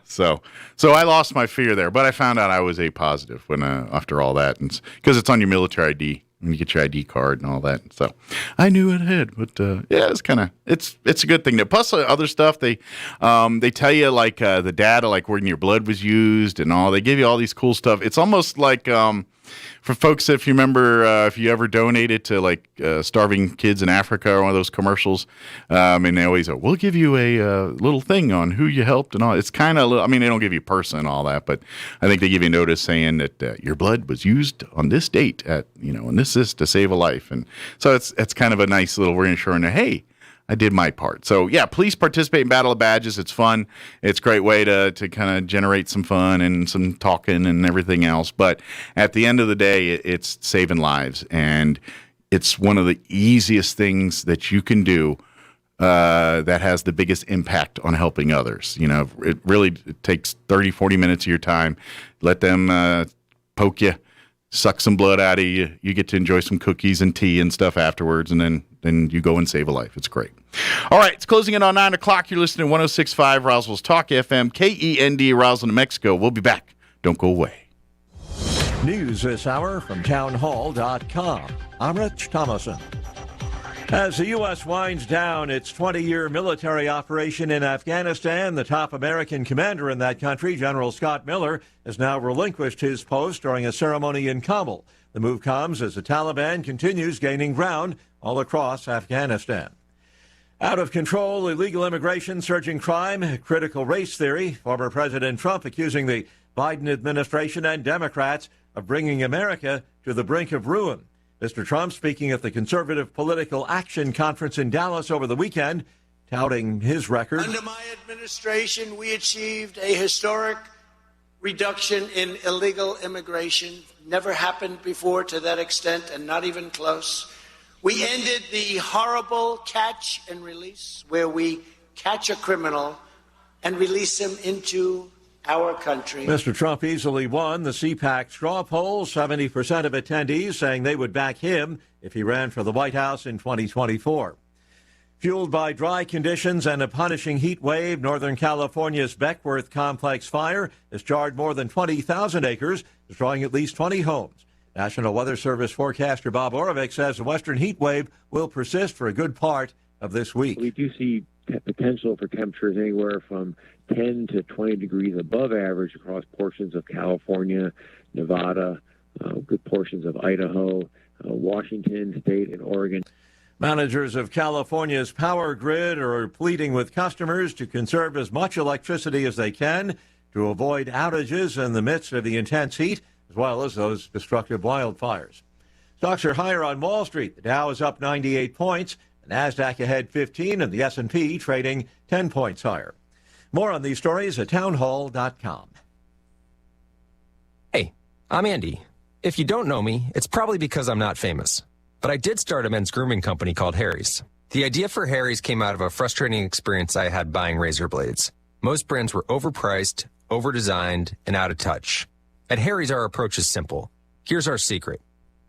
so I lost my fear there. But I found out I was A positive when after all that, and because it's on your military ID. When you get your ID card and all that. So I knew it ahead, but it's it's a good thing. Plus other stuff, they tell you like the data, like when your blood was used and all. They give you all these cool stuff. It's almost like for folks, if you remember, if you ever donated to like starving kids in Africa or one of those commercials, and they always say, we'll give you a little thing on who you helped and all. It's kind of, they don't give you person and all that, but I think they give you a notice saying that your blood was used on this date at, and this is to save a life. And so it's kind of a nice little reassuring that, hey, I did my part. So, yeah, please participate in Battle of Badges. It's fun. It's a great way to kind of generate some fun and some talking and everything else. But at the end of the day, it's saving lives. And it's one of the easiest things that you can do that has the biggest impact on helping others. It really takes 30, 40 minutes of your time. Let them poke you, suck some blood out of you. You get to enjoy some cookies and tea and stuff afterwards, and then you go and save a life. It's great. All right, it's closing in on 9 o'clock. You're listening to 106.5 Roswell's Talk FM, KEND, Roswell, New Mexico. We'll be back. Don't go away. News this hour from townhall.com. I'm Rich Thomason. As the U.S. winds down its 20-year military operation in Afghanistan, the top American commander in that country, General Scott Miller, has now relinquished his post during a ceremony in Kabul. The move comes as the Taliban continues gaining ground all across Afghanistan. Out of control, illegal immigration, surging crime, critical race theory. Former President Trump accusing the Biden administration and Democrats of bringing America to the brink of ruin. Mr. Trump speaking at the Conservative Political Action Conference in Dallas over the weekend, touting his record. Under my administration, we achieved a historic reduction in illegal immigration. Never happened before to that extent, and not even close. We ended the horrible catch and release, where we catch a criminal and release him into our country. Mr. Trump easily won the CPAC straw poll, 70% of attendees saying they would back him if he ran for the White House in 2024. Fueled by dry conditions and a punishing heat wave, Northern California's Beckworth Complex fire has charred more than 20,000 acres, destroying at least 20 homes. National Weather Service forecaster Bob Oravec says the western heat wave will persist for a good part of this week. We do see potential for temperatures anywhere from 10 to 20 degrees above average across portions of California, Nevada, good portions of Idaho, Washington State, and Oregon. Managers of California's power grid are pleading with customers to conserve as much electricity as they can to avoid outages in the midst of the intense heat, as well as those destructive wildfires. Stocks are higher on Wall Street. The Dow is up 98 points, the NASDAQ ahead 15, and the S&P trading 10 points higher. More on these stories at townhall.com. Hey, I'm Andy. If you don't know me, it's probably because I'm not famous. But I did start a men's grooming company called Harry's. The idea for Harry's came out of a frustrating experience I had buying razor blades. Most brands were overpriced, overdesigned, and out of touch. At Harry's, our approach is simple. Here's our secret.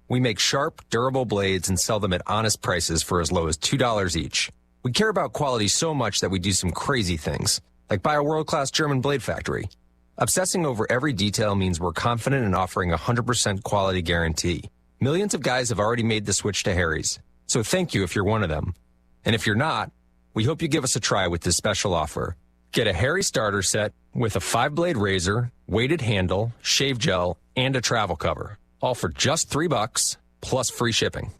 We make sharp, durable blades and sell them at honest prices for as low as $2 each. We care about quality so much that we do some crazy things, like buy a world-class German blade factory. Obsessing over every detail means we're confident in offering a 100% quality guarantee. Millions of guys have already made the switch to Harry's, so thank you if you're one of them. And if you're not, we hope you give us a try with this special offer. Get a Harry starter set with a 5-blade razor, weighted handle, shave gel, and a travel cover, all for just $3 plus free shipping.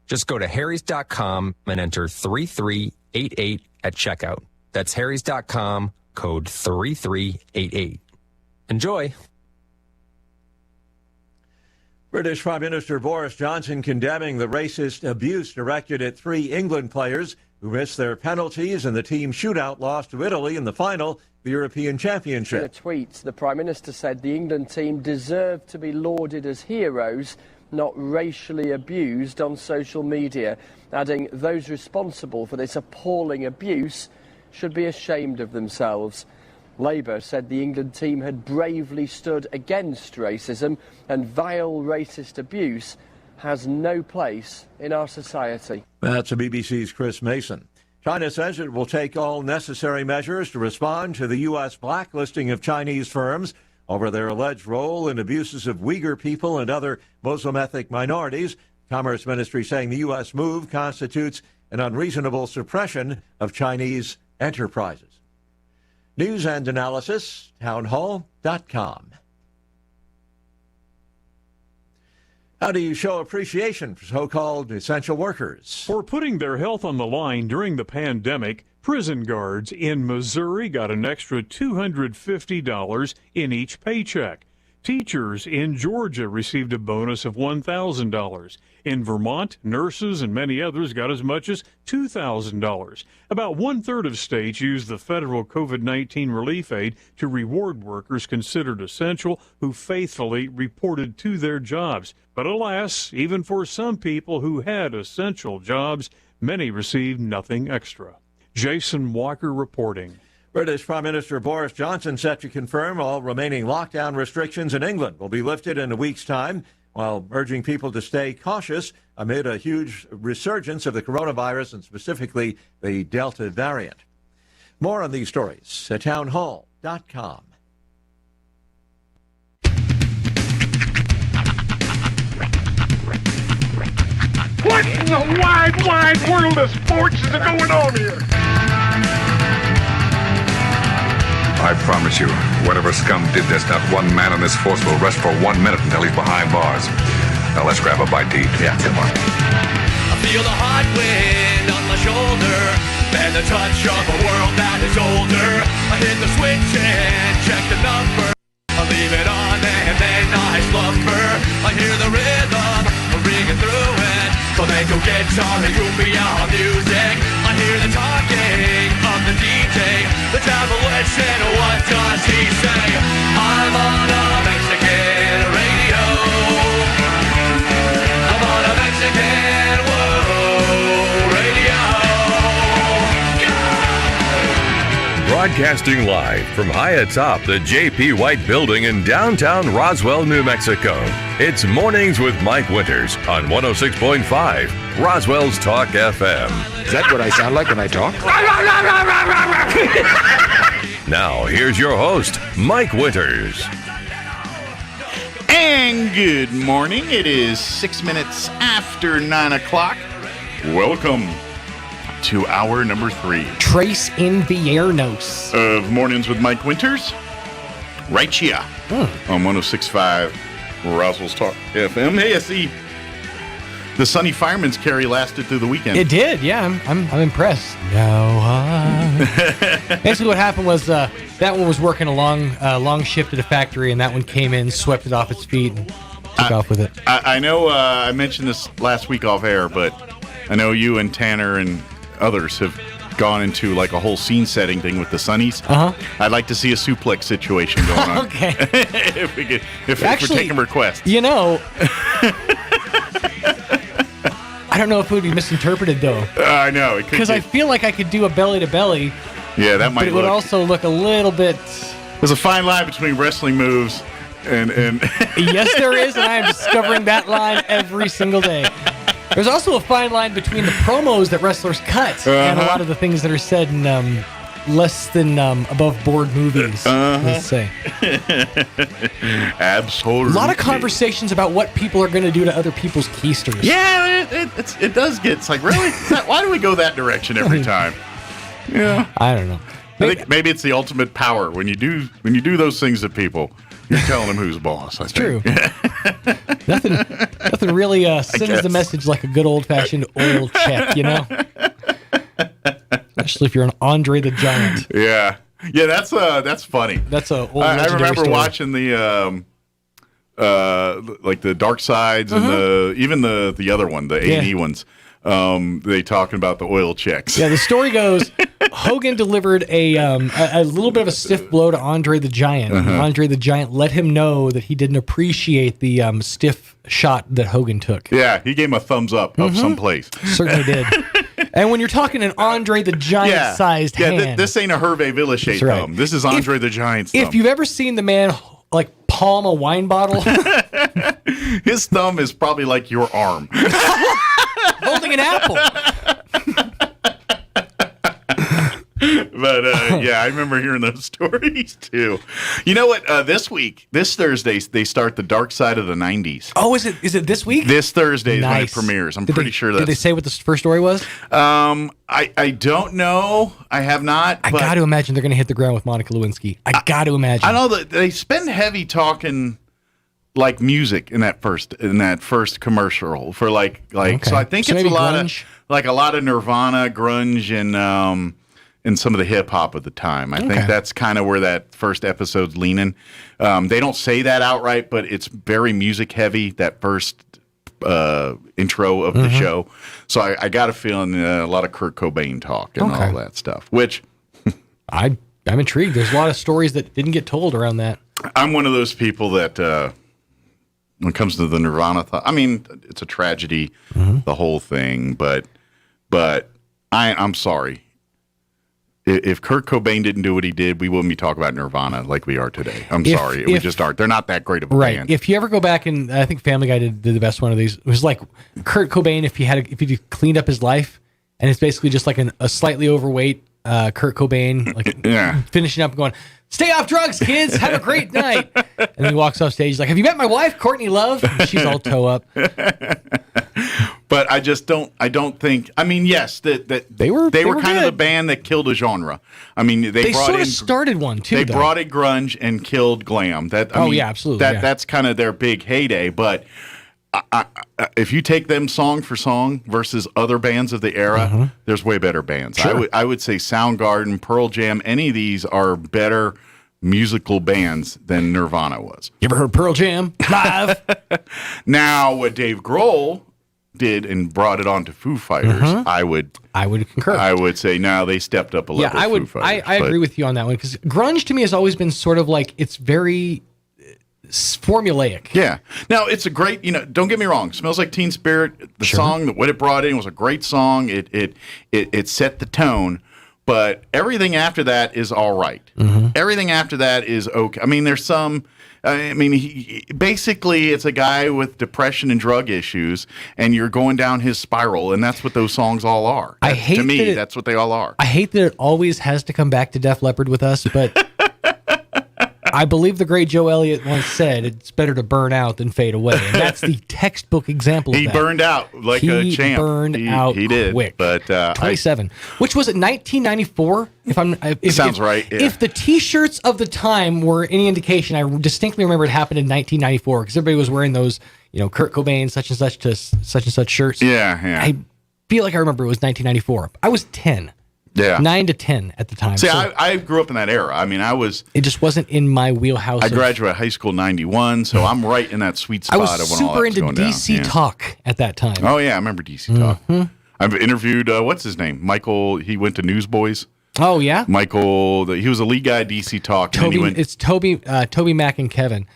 Just go to harrys.com and enter 3388 at checkout. That's harrys.com, code 3388. Enjoy. British Prime Minister Boris Johnson condemning the racist abuse directed at 3 England players who missed their penalties in the team shootout loss to Italy in the final of the European Championship. In a tweet, the Prime Minister said the England team deserved to be lauded as heroes, not racially abused on social media, adding those responsible for this appalling abuse should be ashamed of themselves. Labour said the England team had bravely stood against racism, and vile racist abuse has no place in our society. That's the BBC's Chris Mason. China says it will take all necessary measures to respond to the U.S. blacklisting of Chinese firms over their alleged role in abuses of Uyghur people and other Muslim ethnic minorities. Commerce Ministry saying the U.S. move constitutes an unreasonable suppression of Chinese enterprises. News and analysis, townhall.com. How do you show appreciation for so-called essential workers? For putting their health on the line during the pandemic, prison guards in Missouri got an extra $250 in each paycheck. Teachers in Georgia received a bonus of $1,000. In Vermont, nurses and many others got as much as $2,000. About 1/3 of states used the federal COVID-19 relief aid to reward workers considered essential who faithfully reported to their jobs. But alas, even for some people who had essential jobs, many received nothing extra. Jason Walker reporting. British Prime Minister Boris Johnson set to confirm all remaining lockdown restrictions in England will be lifted in a week's time, while urging people to stay cautious amid a huge resurgence of the coronavirus and specifically the Delta variant. More on these stories at townhall.com. What in the wide world of sports is going on here? I promise you, whatever scum did this, not one man in this force will rest for 1 minute until he's behind bars. Now let's grab a bite to eat. Yeah, come on. I feel the hot wind on my shoulder and the touch of a world that is older. I hit the switch and check the number. I leave it on and then I slumber. I hear the rhythm ringing through it. Flamenco guitar and cumbia music. I hear the talking of the DJ. The demolition, what does he say? I'm on a Mexican radio. I'm on a Mexican radio. Broadcasting live from high atop the J.P. White Building in downtown Roswell, New Mexico. It's Mornings with Mike Winters on 106.5 Roswell's Talk FM. Is that what I sound like when I talk? Now, here's your host, Mike Winters. And good morning. It is 6 minutes after 9 o'clock. Welcome. to hour number 3. Trace Inviernos. Of Mornings with Mike Winters. Right here on 106.5 Roswell's Talk FM. Hey, I see the Sunny Fireman's carry lasted through the weekend. It did, yeah. I'm impressed. Basically what happened was that one was working a long shift at a factory, and that one came in, swept it off its feet, and took off with it. I know I mentioned this last week off air, but I know you and Tanner and others have gone into like a whole scene setting thing with the Sunnies. I'd like to see a suplex situation going on. Okay. if we're taking requests. You know, I don't know if it would be misinterpreted though. I know. Because I feel like I could do a belly to belly. Yeah, that might. But it would also look a little bit. There's a fine line between wrestling moves and. Yes, there is, and I am discovering that line every single day. There's also a fine line between the promos that wrestlers cut and a lot of the things that are said in less than above board movies. Let's say. Absolutely. A lot of conversations about what people are going to do to other people's keisters. Yeah, it does get. It's like, really? Why do we go that direction every time? Yeah, I don't know. I think maybe it's the ultimate power when you do those things to people. You're telling them who's boss. That's true. Nothing really sends the message like a good old-fashioned oil check, you know? Especially if you're an Andre the Giant. Yeah, that's funny. That's a old I remember story. watching the like the Dark Sides and even the other one, the A&E ones. They talking about the oil checks. Yeah, the story goes Hogan delivered a little bit of a stiff blow to Andre the Giant. Andre the Giant let him know that he didn't appreciate the stiff shot that Hogan took. Yeah, he gave him a thumbs up of someplace. Certainly did. And when you're talking an Andre the Giant-sized hand. This ain't a Hervé Villachet thumb. This is Andre the Giant's thumb. If you've ever seen the man like palm a wine bottle, his thumb is probably like your arm. Holding an apple. But I remember hearing those stories too. You know what? This Thursday, they start the Dark Side of the 90s. Oh, is it this week? This Thursday is when it premieres. I'm pretty sure that's. Did they say what the first story was? I don't know. I have not. I got to imagine they're going to hit the ground with Monica Lewinsky. I got to imagine. I know that they spend heavy talking like music in that first commercial for like. Okay. So I think it's a lot grunge? A lot of Nirvana, grunge, and some of the hip hop of the time. I think that's kind of where that first episode's leaning. They don't say that outright, but it's very music heavy. That first intro of the show. So I got a feeling a lot of Kurt Cobain talk and all that stuff. Which I'm intrigued. There's a lot of stories that didn't get told around that. I'm one of those people that when it comes to the Nirvana I mean, it's a tragedy, the whole thing. But I'm sorry. If Kurt Cobain didn't do what he did, we wouldn't be talking about Nirvana like we are today. I'm sorry. We just aren't. They're not that great of a band. If you ever go back, and I think Family Guy did the best one of these, it was like Kurt Cobain if he cleaned up his life, and it's basically just like a slightly overweight Kurt Cobain, like finishing up and going, "Stay off drugs, kids. Have a great night." And then he walks off stage. He's like, "Have you met my wife, Courtney Love?" And she's all toe up. But I just don't. I don't think. I mean, yes, that they were kind of the band that killed a genre. I mean, they brought sort of started one too. They brought in grunge and killed glam. Absolutely. That's kind of their big heyday. But if you take them song for song versus other bands of the era, there's way better bands. Sure. I would say Soundgarden, Pearl Jam, any of these are better musical bands than Nirvana was. You ever heard Pearl Jam live? Now, what Dave Grohl did and brought it on to Foo Fighters, I would concur. I would say now they stepped up a level. Yeah, Foo Fighters, I agree with you on that one, because grunge to me has always been sort of like, it's very formulaic. Yeah. Now it's a great, don't get me wrong, Smells Like Teen Spirit, the song, what it brought in was a great song. It set the tone. But everything after that is all right. Everything after that is okay. I mean, there's some. Basically, it's a guy with depression and drug issues, and you're going down his spiral, and that's what those songs all are. That's what they all are. I hate that it always has to come back to Def Leppard with us, but I believe the great Joe Elliott once said, it's better to burn out than fade away. And that's the textbook example of He that. burned out like a champ. He burned out He did. quick. But 27. Which was it, 1994? Sounds right. Yeah. If the T-shirts of the time were any indication, I distinctly remember it happened in 1994 because everybody was wearing those, Kurt Cobain, such and such to such and such shirts. Yeah. I feel like I remember it was 1994. I was 10. Yeah. 9 to 10 at the time. See, I grew up in that era. I mean, It just wasn't in my wheelhouse. I graduated high school 91, so I'm right in that sweet spot I was of when all super that was into going down. DC Yeah. Talk at that time. Oh, yeah, I remember DC Talk. I've interviewed, what's his name? Michael, he went to Newsboys. Oh, yeah? Michael, he was a lead guy at DC Talk. It's Toby Mac and Kevin.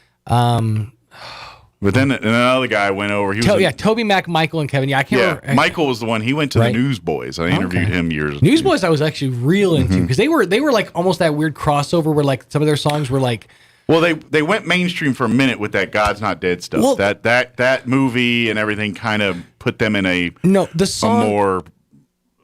But then another guy went over. He was Toby Mac, Michael, and Kevin. Yeah, I can't remember. Michael was the one. He went to the Newsboys. I interviewed him years ago. Newsboys I was actually real into because they were like almost that weird crossover where like some of their songs were like. Well, they went mainstream for a minute with that God's Not Dead stuff. Well, that movie and everything kind of put them in a more.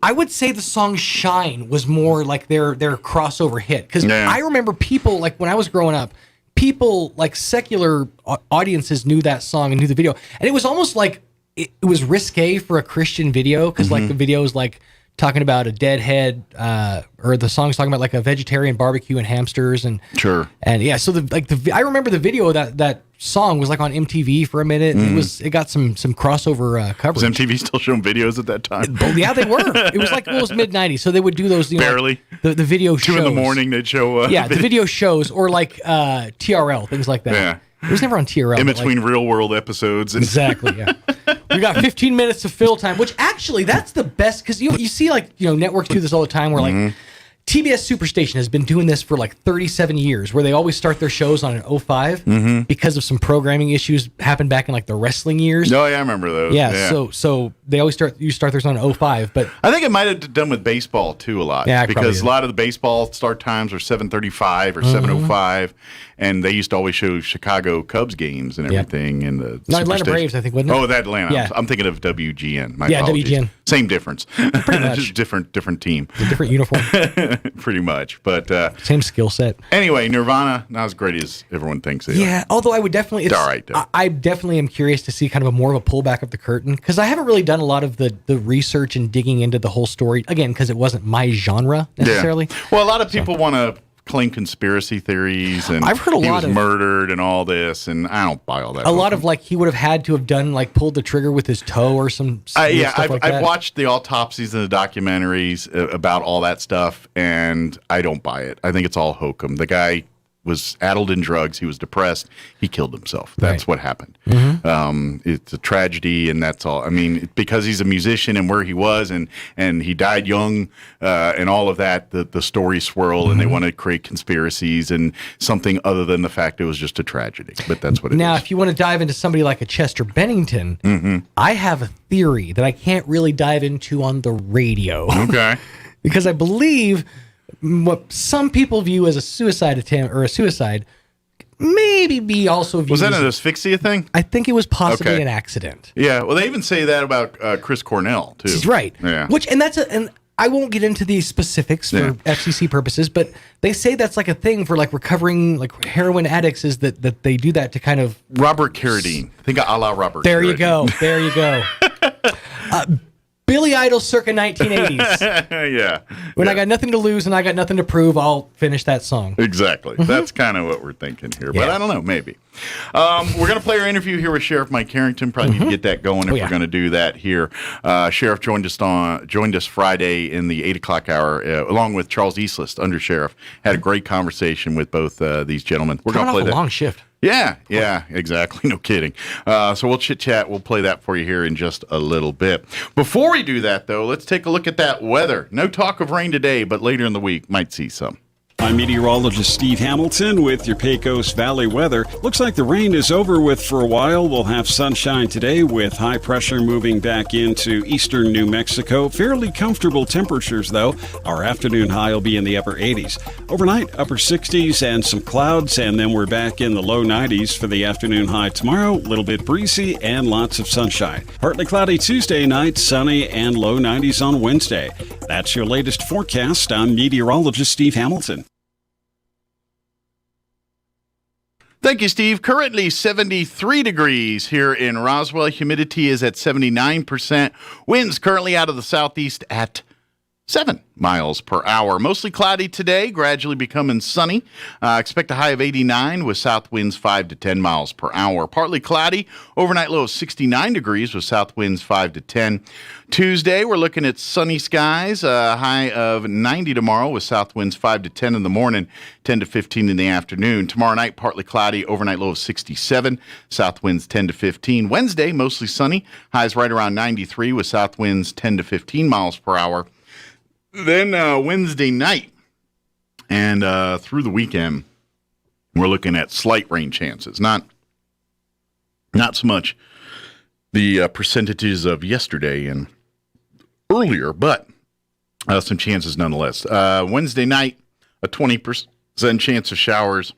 I would say the song "Shine" was more like their crossover hit because I remember people like when I was growing up. People like secular audiences knew that song and knew the video, and it was almost like it was risque for a Christian video because like the video is like talking about a deadhead, or the song's talking about like a vegetarian barbecue and hamsters and so I remember the video of that song was like on MTV for a minute. And it got some crossover coverage. Was MTV still showing videos at that time? Yeah, they were. It was like mid '90s, so they would do those barely like the video shows. 2 a.m. they'd show the video shows or like TRL things like that. Yeah. It was never on TRL. In between real world episodes. Exactly, yeah. We got 15 minutes of fill time, which actually that's the best because you see like networks do this all the time where like TBS Superstation has been doing this for like 37 years where they always start their shows on an 05 because of some programming issues happened back in like the wrestling years. Oh yeah, I remember those. Yeah. So they always start theirs on 05, but I think it might have done with baseball too a lot. Yeah, because a lot of the baseball start times are 7:35 or 7:05, and they used to always show Chicago Cubs games and everything. And the Atlanta Braves, I think, wasn't it? Oh, that Atlanta. Yeah. I'm thinking of WGN. My apologies. WGN. Same difference. Pretty much. Just different team. A different uniform. Pretty much, but same skill set. Anyway, Nirvana not as great as everyone thinks they are. Yeah, although I would definitely. It's all right. Though. I definitely am curious to see kind of a more of a pullback of the curtain because I haven't really done a lot of the research and digging into the whole story again because it wasn't my genre necessarily. Yeah. Well, a lot of people want to claim conspiracy theories and I've heard he was murdered and all this, and I don't buy all that. A lot of like he would have had to have done like pulled the trigger with his toe or some stuff like that. I've watched the autopsies and the documentaries about all that stuff, and I don't buy it. I think it's all hokum. The guy was addled in drugs. He was depressed. He killed himself. That's what happened. It's a tragedy, and that's all. I mean, because he's a musician and where he was, and he died young, and all of that, the stories swirl, and they want to create conspiracies and something other than the fact it was just a tragedy. But that's what it is. Now, if you want to dive into somebody like a Chester Bennington, I have a theory that I can't really dive into on the radio. Okay. Because I believe what some people view as a suicide attempt or a suicide maybe be also viewed. Was that an asphyxia thing? I think it was possibly an accident. Yeah, well, they even say that about Chris Cornell too. He's right. Yeah. And I won't get into the specifics for FCC purposes, but they say that's like a thing for like recovering like heroin addicts is that they do that to kind of Robert Carradine. Think of a la Robert. There Carradine. you go. There you go. Billy Idol circa 1980s. Yeah. When I got nothing to lose and I got nothing to prove, I'll finish that song. Exactly. That's kind of what we're thinking here. But I don't know, maybe. We're going to play our interview here with Sheriff Mike Harrington. Probably need to get that going if we're going to do that here. Sheriff joined us Friday in the 8 o'clock hour, along with Charles Eastlist, Under Sheriff. Had a great conversation with both these gentlemen. We're going to play that. A long shift. Yeah, exactly. No kidding. So we'll chit-chat. We'll play that for you here in just a little bit. Before we do that, though, let's take a look at that weather. No talk of rain today, but later in the week, might see some. I'm meteorologist Steve Hamilton with your Pecos Valley weather. Looks like the rain is over with for a while. We'll have sunshine today with high pressure moving back into eastern New Mexico. Fairly comfortable temperatures, though. Our afternoon high will be in the upper 80s. Overnight, upper 60s and some clouds, and then we're back in the low 90s for the afternoon high tomorrow. A little bit breezy and lots of sunshine. Partly cloudy Tuesday night, sunny and low 90s on Wednesday. That's your latest forecast. I'm meteorologist Steve Hamilton. Thank you, Steve. Currently 73 degrees here in Roswell. Humidity is at 79%. Winds currently out of the southeast at 7 miles per hour. Mostly cloudy today, gradually becoming sunny. Expect a high of 89 with south winds 5 to 10 miles per hour. Partly cloudy, overnight low of 69 degrees with south winds 5 to 10. Tuesday, we're looking at sunny skies, a high of 90 tomorrow with south winds 5 to 10 in the morning, 10 to 15 in the afternoon. Tomorrow night, partly cloudy, overnight low of 67, south winds 10 to 15. Wednesday, mostly sunny, highs right around 93 with south winds 10 to 15 miles per hour. Then Wednesday night and through the weekend, we're looking at slight rain chances. Not so much the percentages of yesterday and earlier, but some chances nonetheless. Wednesday night, a 20% chance of showers.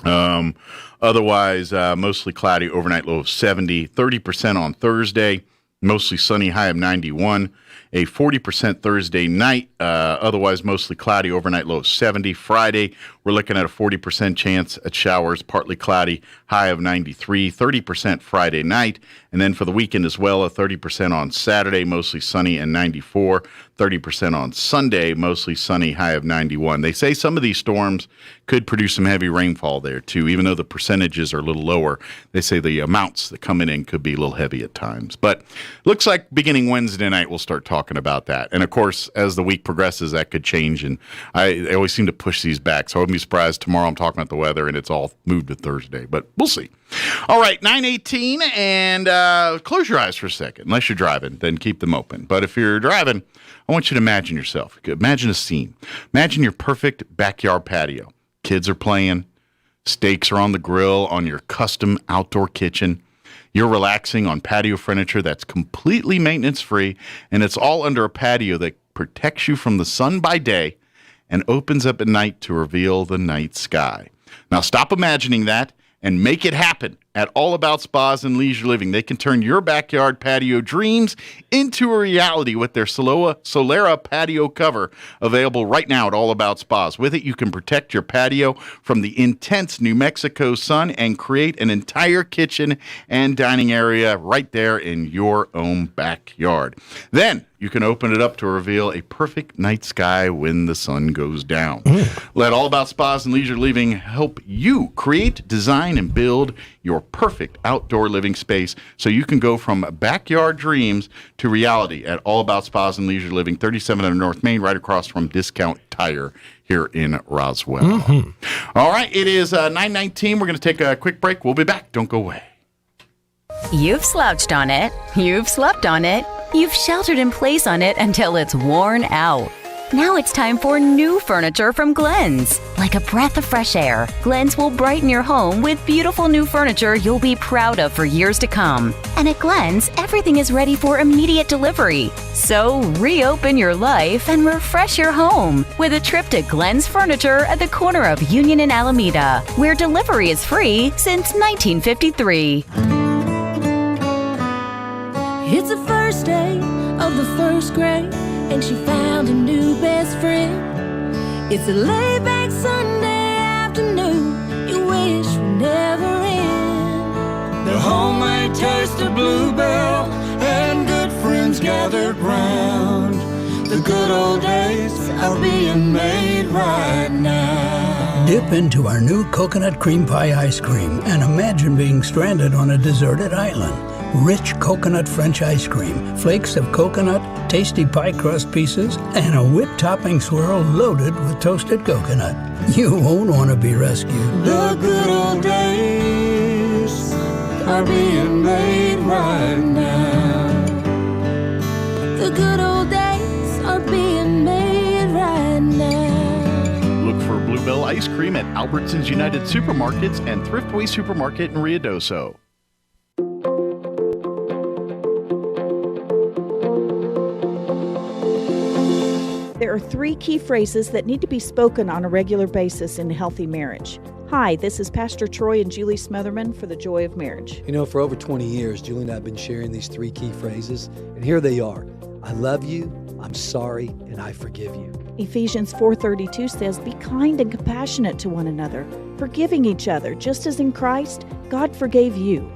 Otherwise, mostly cloudy, overnight low of 70. 30% on Thursday, mostly sunny, high of 91. A 40% Thursday night, otherwise mostly cloudy, overnight low of 70. Friday, we're looking at a 40% chance at showers, partly cloudy, high of 93. 30% Friday night. And then for the weekend as well, a 30% on Saturday, mostly sunny and 94. 30% on Sunday, mostly sunny, high of 91. They say some of these storms could produce some heavy rainfall there, too. Even though the percentages are a little lower, they say the amounts that come in could be a little heavy at times. But looks like beginning Wednesday night, we'll start talking about that. And, of course, as the week progresses, that could change. And I always seem to push these back, so I wouldn't be surprised tomorrow I'm talking about the weather and it's all moved to Thursday. But we'll see. All right, 9:18, and close your eyes for a second. Unless you're driving, then keep them open. But if you're driving, I want you to imagine yourself. Imagine a scene. Imagine your perfect backyard patio. Kids are playing. Steaks are on the grill on your custom outdoor kitchen. You're relaxing on patio furniture that's completely maintenance-free, and it's all under a patio that protects you from the sun by day and opens up at night to reveal the night sky. Now stop imagining that and make it happen at All About Spas and Leisure Living. They can turn your backyard patio dreams into a reality with their Solera patio cover, available right now at All About Spas. With it, you can protect your patio from the intense New Mexico sun and create an entire kitchen and dining area right there in your own backyard. Then you can open it up to reveal a perfect night sky when the sun goes down. Let All About Spas and Leisure Living help you create, design, and build your perfect outdoor living space so you can go from backyard dreams to reality at All About Spas and Leisure Living, 3700 North Main, right across from Discount Tire here in Roswell. All right, it is 9:19. We're going to take a quick break. We'll be back. Don't go away. You've slouched on it. You've slept on it. You've sheltered in place on it until it's worn out. Now it's time for new furniture from Glenn's. Like a breath of fresh air, Glenn's will brighten your home with beautiful new furniture you'll be proud of for years to come. And at Glenn's, everything is ready for immediate delivery. So reopen your life and refresh your home with a trip to Glenn's Furniture at the corner of Union and Alameda, where delivery is free since 1953. It's the first day of the first grade, and she found a new best friend. It's a laid-back Sunday afternoon you wish would never end. The homemade taste of Bluebell and good friends gathered round. The good old days are being made right now. Dip into our new coconut cream pie ice cream and imagine being stranded on a deserted island. Rich coconut French ice cream, flakes of coconut, tasty pie crust pieces, and a whipped topping swirl loaded with toasted coconut. You won't want to be rescued. The good old days are being made right now. The good old days are being made right now. Look for Bluebell ice cream at Albertsons United Supermarkets and Thriftway Supermarket in Ruidoso. There are 3 key phrases that need to be spoken on a regular basis in a healthy marriage. Hi, this is Pastor Troy and Julie Smotherman for The Joy of Marriage. You know, for over 20 years, Julie and I have been sharing these 3 key phrases, and here they are. I love you, I'm sorry, and I forgive you. Ephesians 4:32 says, "Be kind and compassionate to one another, forgiving each other, just as in Christ God forgave you."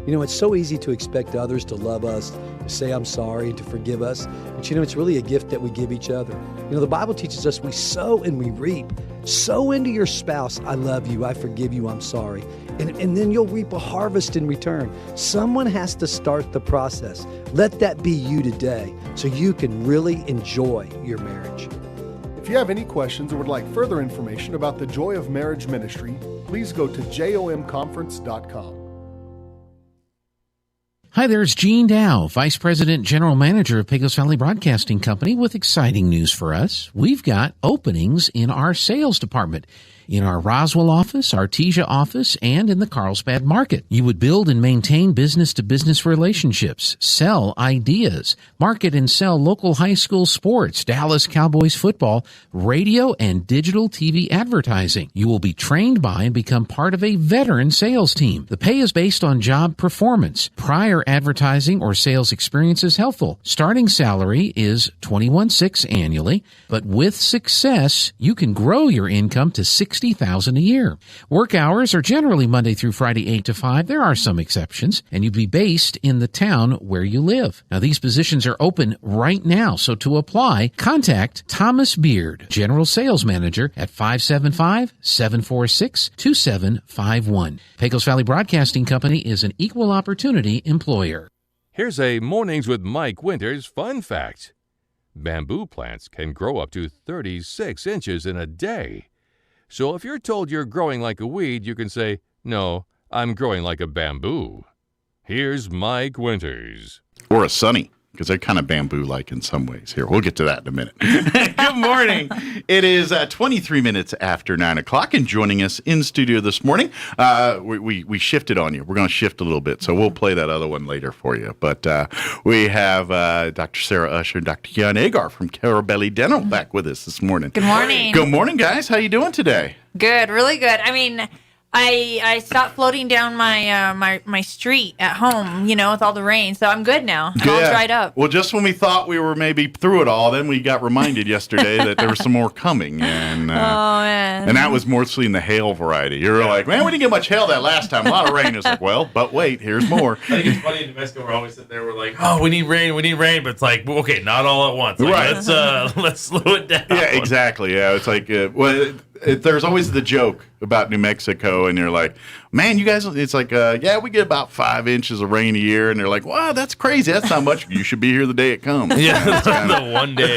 You know, it's so easy to expect others to love us, to say I'm sorry, and to forgive us. But you know, it's really a gift that we give each other. You know, the Bible teaches us we sow and we reap. Sow into your spouse, "I love you, I forgive you, I'm sorry." And then you'll reap a harvest in return. Someone has to start the process. Let that be you today so you can really enjoy your marriage. If you have any questions or would like further information about the Joy of Marriage Ministry, please go to jomconference.com. Hi there, it's Gene Dow, Vice President General Manager of Pecos Valley Broadcasting Company, with exciting news for us. We've got openings in our sales department, in our Roswell office, Artesia office, and in the Carlsbad market. You would build and maintain business-to-business relationships, sell ideas, market and sell local high school sports, Dallas Cowboys football, radio, and digital TV advertising. You will be trained by and become part of a veteran sales team. The pay is based on job performance. Prior advertising or sales experience is helpful. Starting salary is $21,600 annually, but with success, you can grow your income to $60,000 a year. Work hours are generally Monday through Friday, 8 to 5. There are some exceptions, and you'd be based in the town where you live. Now, these positions are open right now, so to apply, contact Thomas Beard, General Sales Manager, at 575-746-2751. Pecos Valley Broadcasting Company is an equal opportunity employer. Here's a Mornings with Mike Winters fun fact. Bamboo plants can grow up to 36 inches in a day. So if you're told you're growing like a weed, you can say, "No, I'm growing like a bamboo." Here's Mike Winters. Or a sunny, because they're kind of bamboo-like in some ways. Here, we'll get to that in a minute. Good morning. It is 23 minutes after 9 o'clock, and joining us in studio this morning, we shifted on you. We're going to shift a little bit, so we'll play that other one later for you. But we have Dr. Sarah Usher and Dr. Keon Agar from Carabelli Dental back with us this morning. Good morning. Good morning, guys. How you doing today? Good, really good. I mean, I stopped floating down my street at home, you know, with all the rain. So I'm good now. I'm all dried up. Well, just when we thought we were maybe through it all, then we got reminded yesterday that there was some more coming. And, oh, man. And that was mostly in the hail variety. You were like, man, we didn't get much hail that last time. A lot of rain. It's like, well, but wait, here's more. I think it's funny in New Mexico, we're always sitting there, we're like, oh, we need rain. But it's like, okay, not all at once. Like, right. Let's slow it down. Yeah, exactly. Yeah, it's like, there's always the joke about New Mexico, and you're like, man, you guys, it's like, yeah, we get about 5 inches of rain a year, and they're like, wow, that's crazy. That's not much. You should be here the day it comes. Yeah, the one day.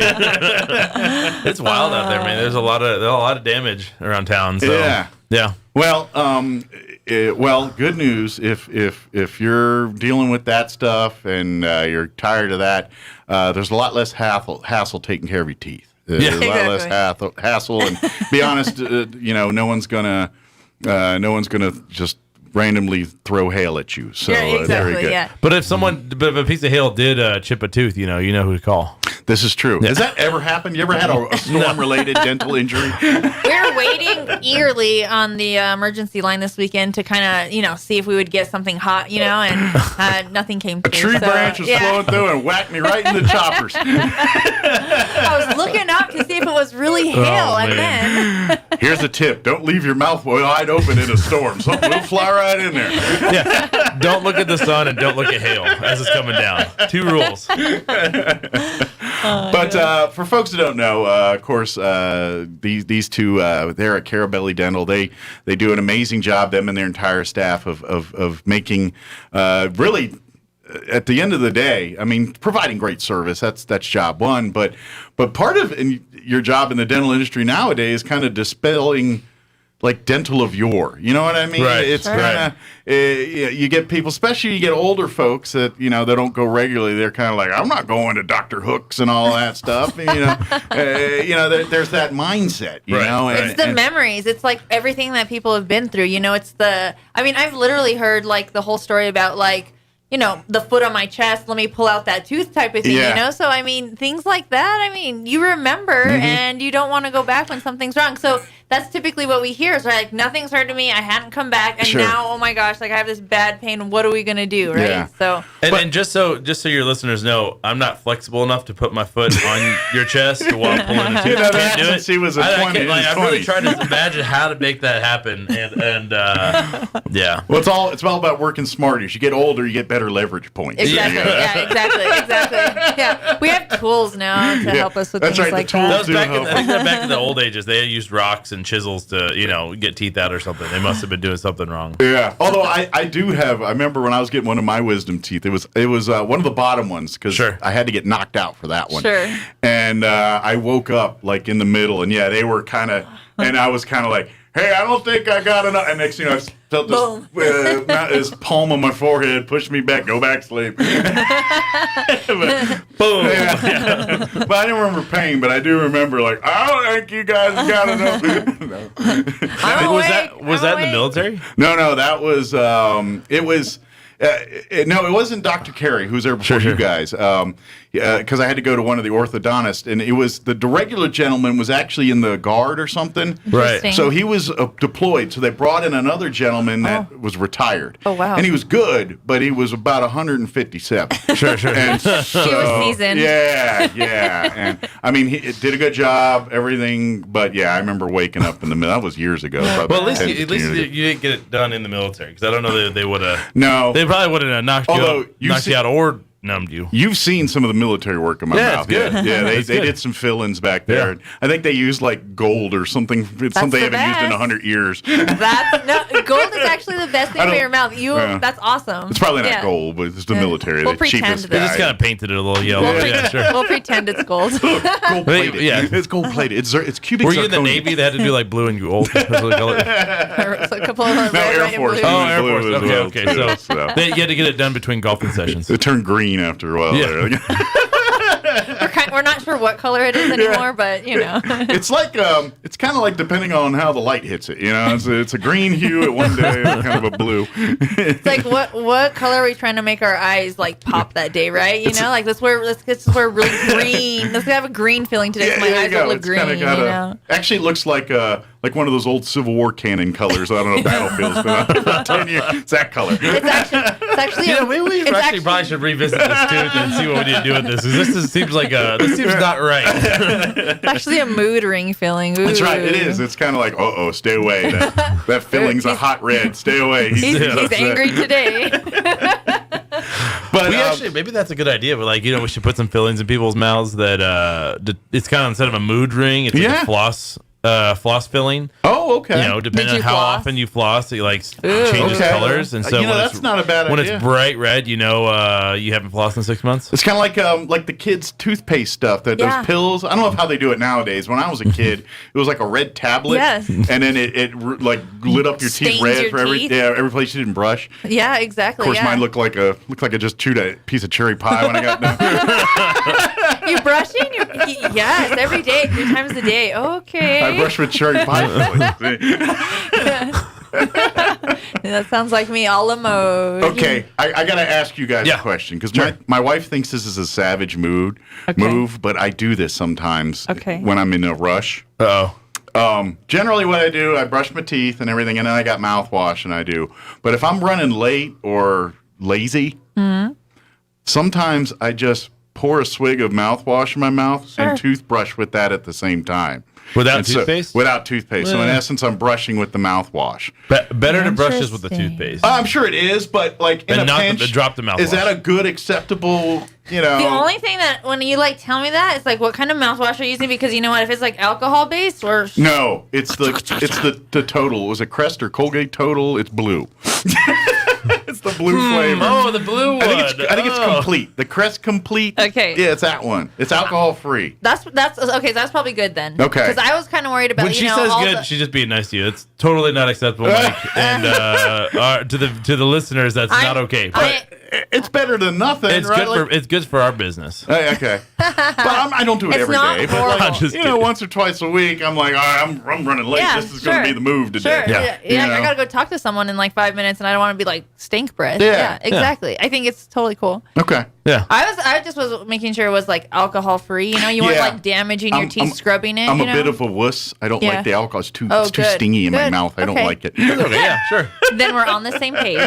It's wild out there, man. There's a lot of damage around town. So. Yeah. Well, good news if you're dealing with that stuff and you're tired of that, there's a lot less hassle taking care of your teeth. There's a lot less hassle, and be honest, no one's gonna just randomly throw hail at you. So very good. Yeah. But if a piece of hail did chip a tooth, you know who to call. This is true. Yeah. Has that ever happened? You ever had a storm-related dental injury? We're waiting eagerly on the emergency line this weekend to kind of, see if we would get something hot, and nothing came through. A tree branch was flowing through and whacked me right in the choppers. I was looking up to see if it was really hail, and then... Here's a tip. Don't leave your mouth wide open in a storm. Something will fly right in there. Yeah. Don't look at the sun and don't look at hail as it's coming down. 2 rules. But for folks who don't know, of course, these two, they're at Carabelli Dental. They do an amazing job, them and their entire staff, of making really, at the end of the day, I mean, providing great service. That's job one. But part of your job in the dental industry nowadays is kind of dispelling like dental of yore. You know what I mean? Right. It's kind of, you get people, especially you get older folks that, they don't go regularly. They're kind of like, I'm not going to Dr. Hooks and all that stuff. And, there's that mindset, you know. It's the memories. It's like everything that people have been through. I've literally heard like the whole story about like, the foot on my chest, let me pull out that tooth type of thing, So, things like that, you remember and you don't want to go back when something's wrong. So that's typically what we hear. Is like nothing's hurting me. I hadn't come back, and now, oh my gosh, like I have this bad pain. What are we gonna do, right? Yeah. So, and just so your listeners know, I'm not flexible enough to put my foot on your chest while pulling a tooth. I can't do it. She was a 20. I'm really trying to imagine how to make that happen, and yeah. Well, it's all about working smarter. As you get older, you get better leverage points. Exactly. Yeah, exactly. Yeah, we have tools now to help us with things like that. Back in the old ages, they used rocks and chisels to, get teeth out or something. They must have been doing something wrong. Yeah. Although I do have, I remember when I was getting one of my wisdom teeth, it was one of the bottom ones because I had to get knocked out for that one. Sure. And I woke up like in the middle, and they were kind of, and I was kind of like, hey, I don't think I got enough. And next thing I felt this palm on my forehead, push me back, go back to sleep. Boom. Yeah. But I don't remember pain, but I do remember like, I don't think you guys got enough. Was that in the military? No, that was, it was. No, it wasn't Dr. Carey, who's there before you guys, because I had to go to one of the orthodontists, and it was the regular gentleman was actually in the guard or something. Right. So he was deployed. So they brought in another gentleman that was retired. Oh, wow. And he was good, but he was about 157. Sure. And so, he was seasoned. Yeah. And I mean, he did a good job, everything, but I remember waking up in the middle. That was years ago. Well, at least you didn't get it done in the military, because I don't know that they would have. No. They probably wouldn't have knocked you out or numbed you. You've seen some of the military work in my mouth. It's good. Yeah, they did some fill-ins back there. Yeah. I think they used like gold or something. It's something they haven't used in 100 years. Gold is actually the best thing for your mouth. That's awesome. It's probably not gold, but it's the military. We'll the pretend cheapest They just kind of painted it a little yellow. We'll pretend it's gold. Gold-plated. It's gold-plated. It's cubic Were you in the Navy? They had to do like blue and gold. A couple of Air Force. Air Force. Okay. So you had to get it done between golfing sessions. It turned green after a while. Yeah. We're not sure what color it is anymore, but it's like it's kind of like depending on how the light hits it. It's a green hue at one day, and kind of a blue. It's like what color are we trying to make our eyes like pop that day, right? Like let's wear really green. Let's have a green feeling today. So my eyes will look green. Actually, it looks like one of those old Civil War cannon colors. I don't know, battlefields. But about 10 years, it's that color. It's actually. Maybe we probably should revisit this tooth and see what we need to do with this. This seems not right. It's actually a mood ring feeling. Ooh. That's right. It is. It's kind of like, stay away. That filling's a hot red. Stay away. He's angry today. But maybe that's a good idea. But we should put some fillings in people's mouths that it's kind of instead of a mood ring, it's like a floss filling. Oh, okay. Depending on how often you floss, it changes colors. And so that's not a bad idea. When it's bright red, you haven't flossed in 6 months. It's kind of like the kids' toothpaste stuff. Those pills. I don't know how they do it nowadays. When I was a kid, it was like a red tablet. Yes. And then it lit up your teeth red for every place you didn't brush. Yeah, exactly. Of course, mine looked like I just chewed a piece of cherry pie when I got done. You brushing? Yes, every day, 3 times a day. Okay. I brush with cherry pie. That sounds like me all emoji. Okay, I got to ask you guys a question because my wife thinks this is a savage move, but I do this sometimes when I'm in a rush. Generally what I do, I brush my teeth and everything, and then I got mouthwash and I do. But if I'm running late or lazy, sometimes I just pour a swig of mouthwash in my mouth and toothbrush with that at the same time. Without toothpaste? Without toothpaste. So in essence, I'm brushing with the mouthwash. Better to brush this with the toothpaste. I'm sure it is, but in a pinch, drop the mouthwash. Is that a good, acceptable, The only thing that, when you tell me that, it's like, what kind of mouthwash are you using? Because you know what, if it's alcohol-based or... No, it's the Total. Was it Crest or Colgate Total? It's blue. It's the blue flavor. Oh, the blue one. I think it's Complete. The Crest Complete. Okay. Yeah, it's that one. It's alcohol free. That's okay. So that's probably good then. Okay. Because I was kind of worried about when she says good, she's just being nice to you. It's totally not acceptable, Mike. And to the listeners, that's not okay. But it's better than nothing. It's good it's good for our business. Okay. But I don't do it every day. But once or twice a week, I'm like, all right, I'm running late. This is going to be the move today. Sure. Yeah. I got to go talk to someone in 5 minutes, and I don't want to be staying stink breath. Yeah. Exactly. I think it's totally cool. Okay. Yeah. I just was making sure it was like alcohol free. You know, you weren't like damaging your teeth scrubbing it. I'm you a know? bit of a wuss. I don't like the alcohol. It's too good. stingy in my Good. mouth. I don't Okay. like it. Yeah, sure. Then we're on the same page.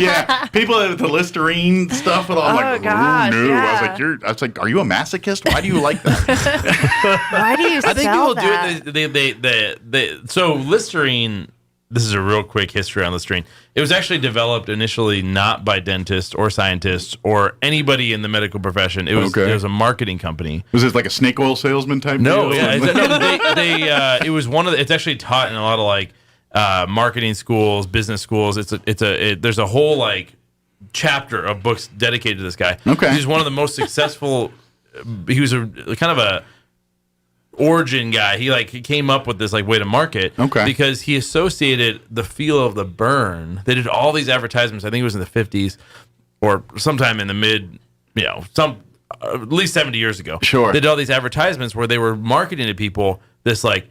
Yeah, people with the Listerine stuff, and I'm like, gosh, no. yeah. I was like, are you a masochist? Why do you like that? Why do you I think sell people that? do it. So Listerine. This is a real quick history on Listerine. It was actually developed initially not by dentists or scientists or anybody in the medical profession. It was a marketing company. Was it like a snake oil salesman type? No, deal? yeah, it was one of the. It's actually taught in a lot of like marketing schools, business schools. There's a whole like chapter of books dedicated to this guy. Okay, he's one of the most successful. He was a kind of a origin guy. He came up with this like way to market. Okay, because he associated the feel of the burn. They did all these advertisements. I think it was in the 50s or sometime in the mid, at least 70 years ago. Sure, they did all these advertisements where they were marketing to people this like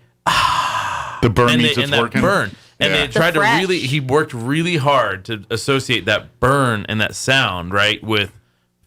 the burn and means it's that working. burn. And Yeah. they tried to he worked really hard to associate that burn and that sound, right, with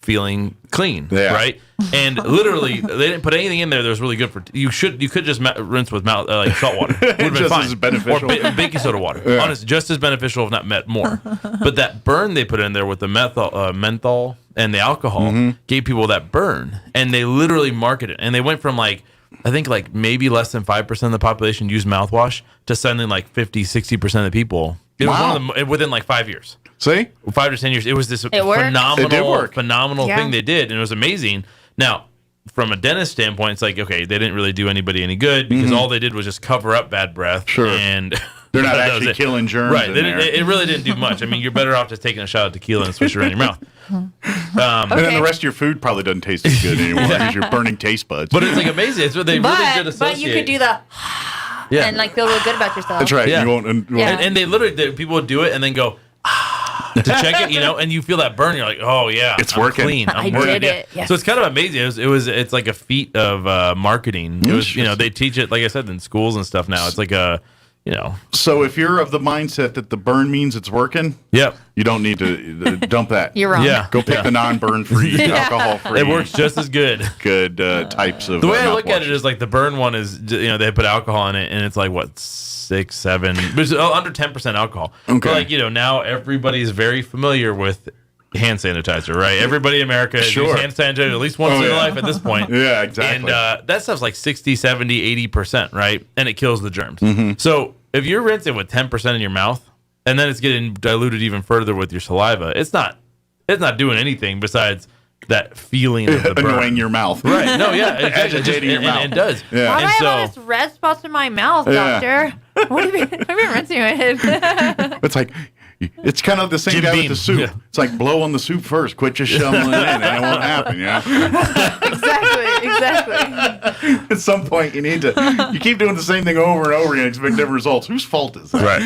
feeling clean, right? And literally, they didn't put anything in there that was really good for. You could just rinse with salt water. Would have been Just fine. as beneficial. Or baking soda water. Yeah. Honestly, just as beneficial, if not more. But that burn they put in there with the menthol and the alcohol gave people that burn, and they literally marketed it. And they went from I think maybe less than 5% of the population used mouthwash to something like 50, 60% of the people. It was one of them within 5 years. See? 5 to 10 years. It was this It worked. phenomenal, It did work. phenomenal Yeah. thing they did, and it was amazing. Now, from a dentist standpoint, it's like, okay, they didn't really do anybody any good because all they did was just cover up bad breath. Sure. And They're not that was actually it. killing germs Right. in They there. it really didn't do much. I mean, you're better off just taking a shot of tequila and swish it around your mouth. And then the rest of your food probably doesn't taste as good anymore because you're burning taste buds. But it's amazing. It's what they really did associate. But you could do the and feel real good about yourself. That's right. Yeah. You won't, And they literally, people would do it and then go, to check it, and you feel that burn. You're like, oh yeah, It's I'm working. clean. I'm I working. did it. Yes. So it's kind of amazing. It's like a feat of marketing. It was, they teach it, like I said, in schools and stuff now. It's like So if you're of the mindset that the burn means it's working, yep, you don't need to dump that. You're wrong. Yeah. Go pick the non-burn free, alcohol free. it works just as good. Good types of. The way I look at mouthwash. it is like the burn one is, they put alcohol in it, and it's like what 6, 7, but it's under 10% alcohol. Okay. But now everybody's very familiar with hand sanitizer, right? Everybody in America has Sure. used hand sanitizer at least once in their life at this point. Yeah, exactly. And that stuff's like 60, 70, 80%, right? And it kills the germs. So if you're rinsing with 10% in your mouth, and then it's getting diluted even further with your saliva, it's not doing anything besides that feeling of the burn. Annoying your mouth. Right. No, yeah. Exactly. Agitating your mouth. And it does. Yeah. Why do And I so, have all this red spots in my mouth, Yeah. doctor? What have you been rinsing with? It's like, it's kind of the same Jim guy Beam. with the soup. Yeah. It's like blow on the soup first, quit just shoveling it in, and it won't happen. Exactly. At some point, you need to. You keep doing the same thing over and over again, expect different results. Whose fault is that? Right.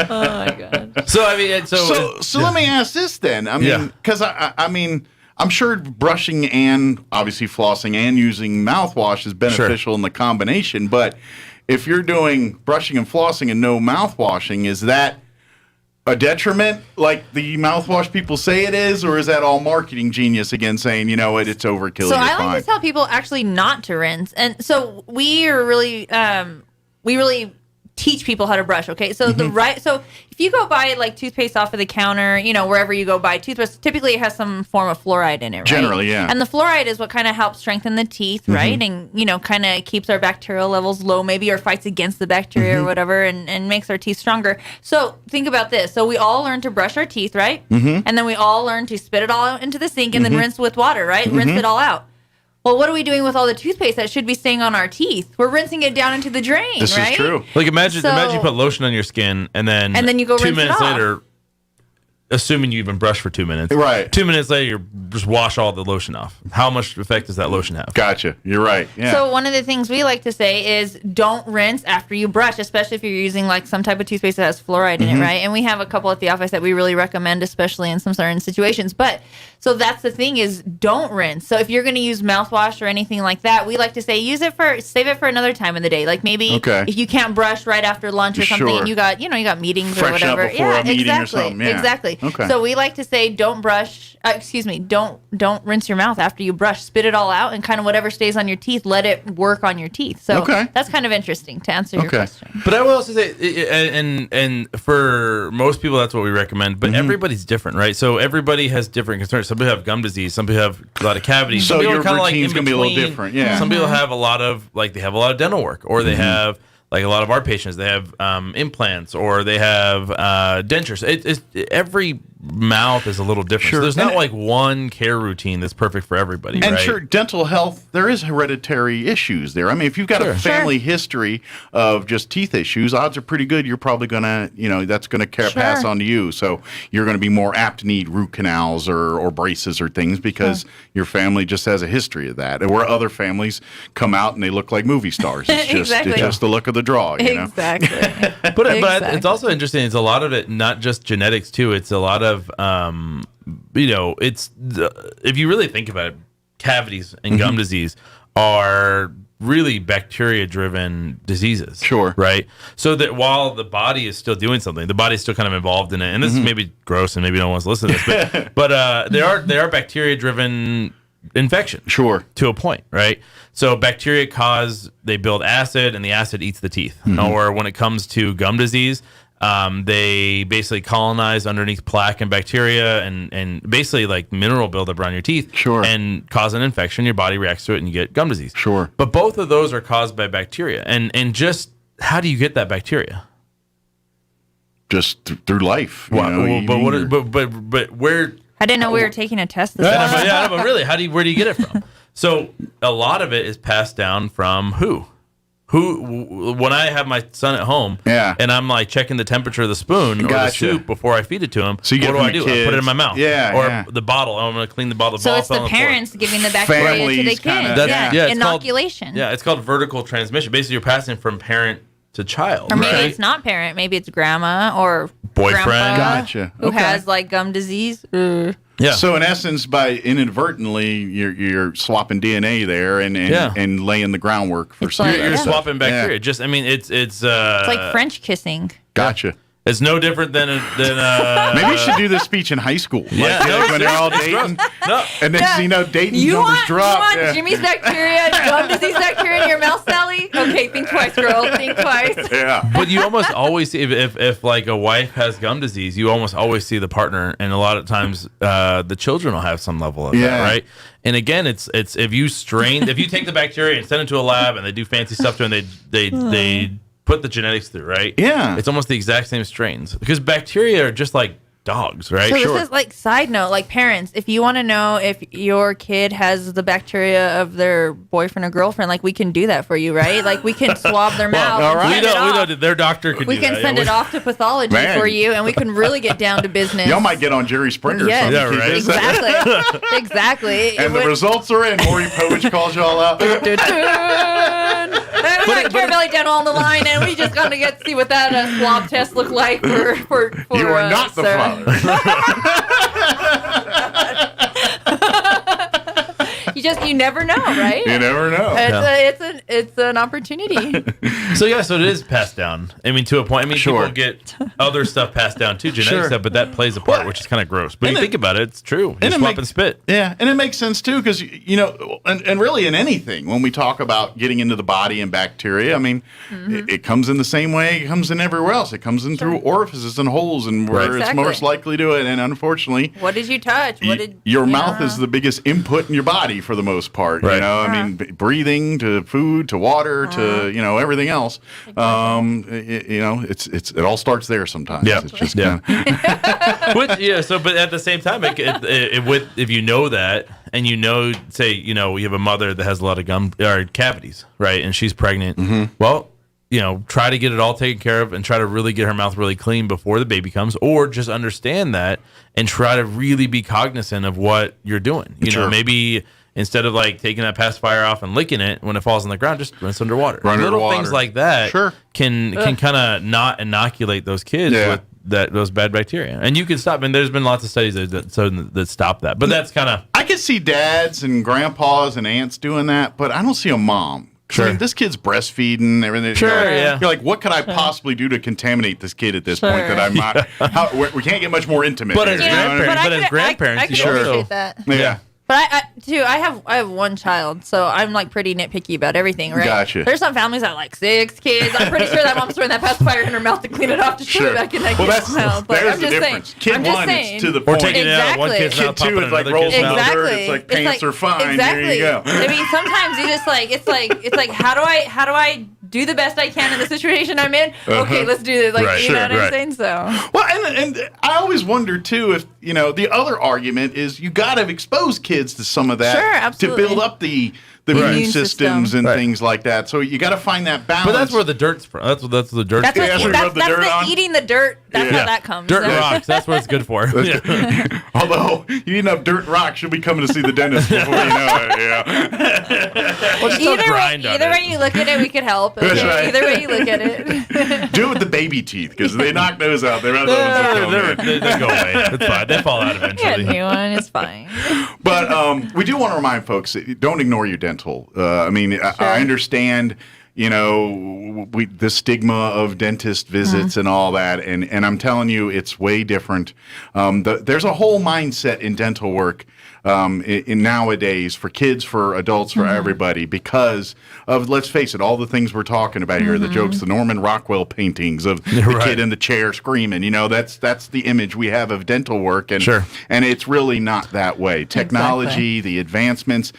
Oh my god. So I mean, So let me ask this then. I mean, because I mean, I'm sure brushing and obviously flossing and using mouthwash is beneficial in the combination. But if you're doing brushing and flossing and no mouthwashing, is that a detriment like the mouthwash people say it is, or is that all marketing genius again saying, you know what, it's overkill? So you're I like fine? to tell people actually not to rinse, and so we are really we really teach people how to brush. Okay, so so if you go buy like toothpaste off of the counter, wherever you go buy toothpaste, typically it has some form of fluoride in it, right? Generally, yeah. And the fluoride is what kind of helps strengthen the teeth, right? And kind of keeps our bacterial levels low, maybe, or fights against the bacteria or whatever, and makes our teeth stronger. So think about this. So we all learn to brush our teeth, right? And then we all learn to spit it all out into the sink and then rinse with water, right? Rinse it all out. Well, what are we doing with all the toothpaste that should be staying on our teeth? We're rinsing it down into the drain, This right? is true. like imagine you put lotion on your skin and then you go 2 rinse it minutes off. later assuming you even brush for 2 minutes. Right. 2 minutes later, you just wash all the lotion off. How much effect does that lotion have? Gotcha. You're right. Yeah. So one of the things we like to say is don't rinse after you brush, especially if you're using like some type of toothpaste that has fluoride in it, right? And we have a couple at the office that we really recommend, especially in some certain situations. But so that's the thing is don't rinse. So if you're going to use mouthwash or anything like that, we like to say save it for another time in the day. Like maybe if you can't brush right after lunch or something, and you got meetings or whatever. Exactly. Okay. So we like to say don't brush. Don't rinse your mouth after you brush. Spit it all out, and kind of whatever stays on your teeth, let it work on your teeth. So that's kind of interesting to answer your question. But I will also say, and for most people, that's what we recommend. But everybody's different, right? So everybody has different concerns. Some people have gum disease. Some people have a lot of cavities. So some your people routine's going to be a little different. Yeah. Some people have a lot of dental work, or they have. Like a lot of our patients, they have implants or they have dentures. Every mouth is a little different. Sure. So there's not like one care routine that's perfect for everybody. And right? sure, dental health, there is hereditary issues there. I mean, if you've got a family history of just teeth issues, odds are pretty good you're probably going to, that's going to pass on to you. So you're going to be more apt to need root canals or braces or things because your family just has a history of that. And where other families come out and they look like movie stars. It's just, it's just the look of the draw, you know? Exactly. But it's also interesting. It's a lot of it, not just genetics too. It's a lot of, if you really think about it, cavities and gum disease are really bacteria-driven diseases. Sure. Right? So that while the body is still doing something, the body is still kind of involved in it. And this is maybe gross and maybe no one wants to listen to this, but they are bacteria-driven infection. Sure. To a point, right? So bacteria they build acid and the acid eats the teeth. Or when it comes to gum disease, they basically colonize underneath plaque and bacteria and basically like mineral buildup around your teeth and cause an infection. Your body reacts to it and you get gum disease. Sure. But both of those are caused by bacteria. And just how do you get that bacteria? Just through life. But where... I didn't know we were taking a test this morning. But really, where do you get it from? So a lot of it is passed down from who? When I have my son at home and I'm like checking the temperature of the spoon or the soup before I feed it to him, so what do? I put it in my mouth. Or the bottle. I'm going to clean the bottle. So it's the parents giving the bacteria to the kid. Inoculation. It's called vertical transmission. Basically, you're passing from parent to child. Or maybe it's not parent. Maybe it's grandma or boyfriend. Gotcha. Who has like gum disease. Yeah. So in essence, by inadvertently, you're swapping DNA there and laying the groundwork for some. You're swapping bacteria. Just it's like French kissing. Gotcha. It's no different than maybe you should do this speech in high school. Like when they're all dating. And next thing you know, dating numbers drop. You want Jimmy's bacteria, gum disease bacteria in your mouth, Sally? Okay, think twice, girl. Think twice. Yeah. But you almost always see if like a wife has gum disease, you almost always see the partner, and a lot of times the children will have some level of that, right? And again, it's if you take the bacteria and send it to a lab and they do fancy stuff to it, and they put the genetics through, right? Yeah. It's almost the exact same strains because bacteria are just like dogs, right? So this is like side note, like parents, if you want to know if your kid has the bacteria of their boyfriend or girlfriend, like we can do that for you, right? Like we can swab their mouth. All right. We don't. Their doctor could. We can send it off to pathology for you, and we can really get down to business. Y'all might get on Jerry Springer. Yes. Or something. Yeah, right. Exactly. And the results are in. Maury Povich calls y'all out. We got Carabelli Dental on the line, and we just got to see what that swab test looked like for you are not the father. You never know, right? You never know. It's an opportunity. So it is passed down. I mean, to a point. I mean, people get other stuff passed down too, genetic stuff, but that plays a part, which is kind of gross. But you think about it, it's true. You swap and spit. Yeah, and it makes sense too, because and really in anything, when we talk about getting into the body and bacteria, I mean, it comes in the same way it comes in everywhere else. It comes in through orifices and holes, and where it's most likely to it. And unfortunately, what did you touch? Your mouth is the biggest input in your body for the most part. Right. I mean, breathing to food to water to everything else. It all starts there sometimes. Yeah. It's just but at the same time, if you know that, and say you have a mother that has a lot of gum or cavities, right, and she's pregnant, well, try to get it all taken care of and try to really get her mouth really clean before the baby comes, or just understand that and try to really be cognizant of what you're doing. Maybe instead of like taking that pacifier off and licking it when it falls on the ground, just rinse underwater. Little things like that can kind of not inoculate those kids with those bad bacteria. And you can stop. And there's been lots of studies that stop that. But that's kind of... I can see dads and grandpas and aunts doing that, but I don't see a mom. Sure. I mean, this kid's breastfeeding, everything. You're like, what could I possibly do to contaminate this kid at this point that I'm not? We can't get much more intimate. But as grandparents, I can appreciate that. Yeah. But I have one child, so I'm like pretty nitpicky about everything, right? Gotcha. There's some families that have like 6 kids. I'm pretty sure that mom's throwing that pacifier in her mouth to clean it off to put it back in that kid's mouth. Like, there's the difference. Kid one, it's to the point. Or taking it out of one kid's mouth, Kid two, it's like rolls in the dirt. It's like pants are fine. Exactly. There you go. I mean, sometimes you just like it's like how do I do the best I can in the situation I'm in? Okay, let's do this. Like you know what I'm saying? So well, and I always wonder too if the other argument is you got to expose kids to some of that. Sure, absolutely. To build up the immune systems and things like that. So you got to find that balance. But that's where the dirt's from. That's the dirt. That's eating the dirt. That's how that comes. Dirt and rocks. That's what it's good for. Although you eat enough dirt and rocks, you'll be coming to see the dentist before you know it. Yeah. Either way you look at it, we could help. Okay? That's right. Either way you look at it. Do it with the baby teeth because they knock those out. They go away. It's fine. They fall out eventually. Get a new one. It's fine. But we do want to remind folks: don't ignore your dental. I mean, I understand. The stigma of dentist visits and all that, and I'm telling you, it's way different. There's a whole mindset in dental work in nowadays for kids, for adults, for everybody, because of, let's face it, all the things we're talking about here, the jokes, the Norman Rockwell paintings of the kid in the chair screaming. That's the image we have of dental work, and it's really not that way. Technology, the advancements.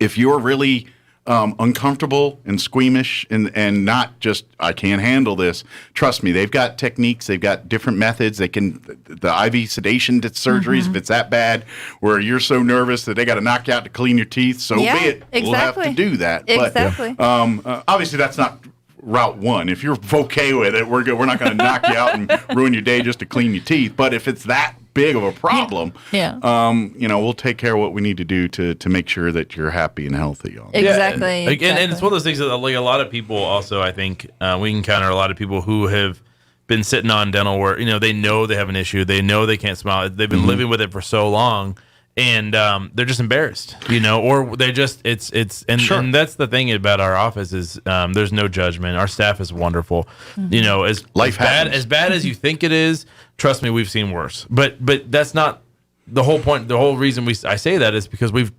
If you're really uncomfortable and squeamish and not just, I can't handle this, trust me, they've got techniques, they've got different methods. They can, the IV sedation surgeries, if it's that bad, where you're so nervous that they got to knock you out to clean your teeth, so be it. We'll have to do that. Exactly. But obviously that's not route one. If you're okay with it, we're good. We're not going to knock you out and ruin your day just to clean your teeth. But if it's that big of a problem, we'll take care of what we need to do to make sure that you're happy and healthy. Exactly. And it's one of those things that like a lot of people also, I think we encounter a lot of people who have been sitting on dental work. They know they have an issue. They know they can't smile. They've been living with it for so long. And they're just embarrassed, or they just and that's the thing about our office is there's no judgment. Our staff is wonderful, as bad as you think it is. Trust me, we've seen worse. But that's not the whole point. The whole reason I say that is because we've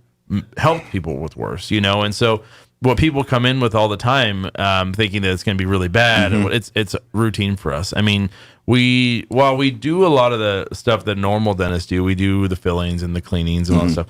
helped people with worse, and so what people come in with all the time, thinking that it's going to be really bad, and it's routine for us. I mean, while we do a lot of the stuff that normal dentists do, we do the fillings and the cleanings and all that stuff.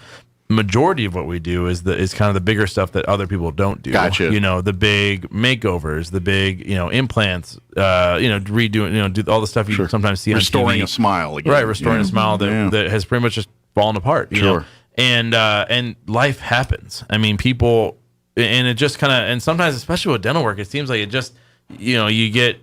Majority of what we do is kind of the bigger stuff that other people don't do. Gotcha. The big makeovers, the big implants, redoing, do all the stuff you sometimes see restoring on TV. A smile again. Right, restoring a smile that has pretty much just fallen apart. You know? And life happens. I mean, people. And it just kind of, and sometimes, especially with dental work, it seems like it just, I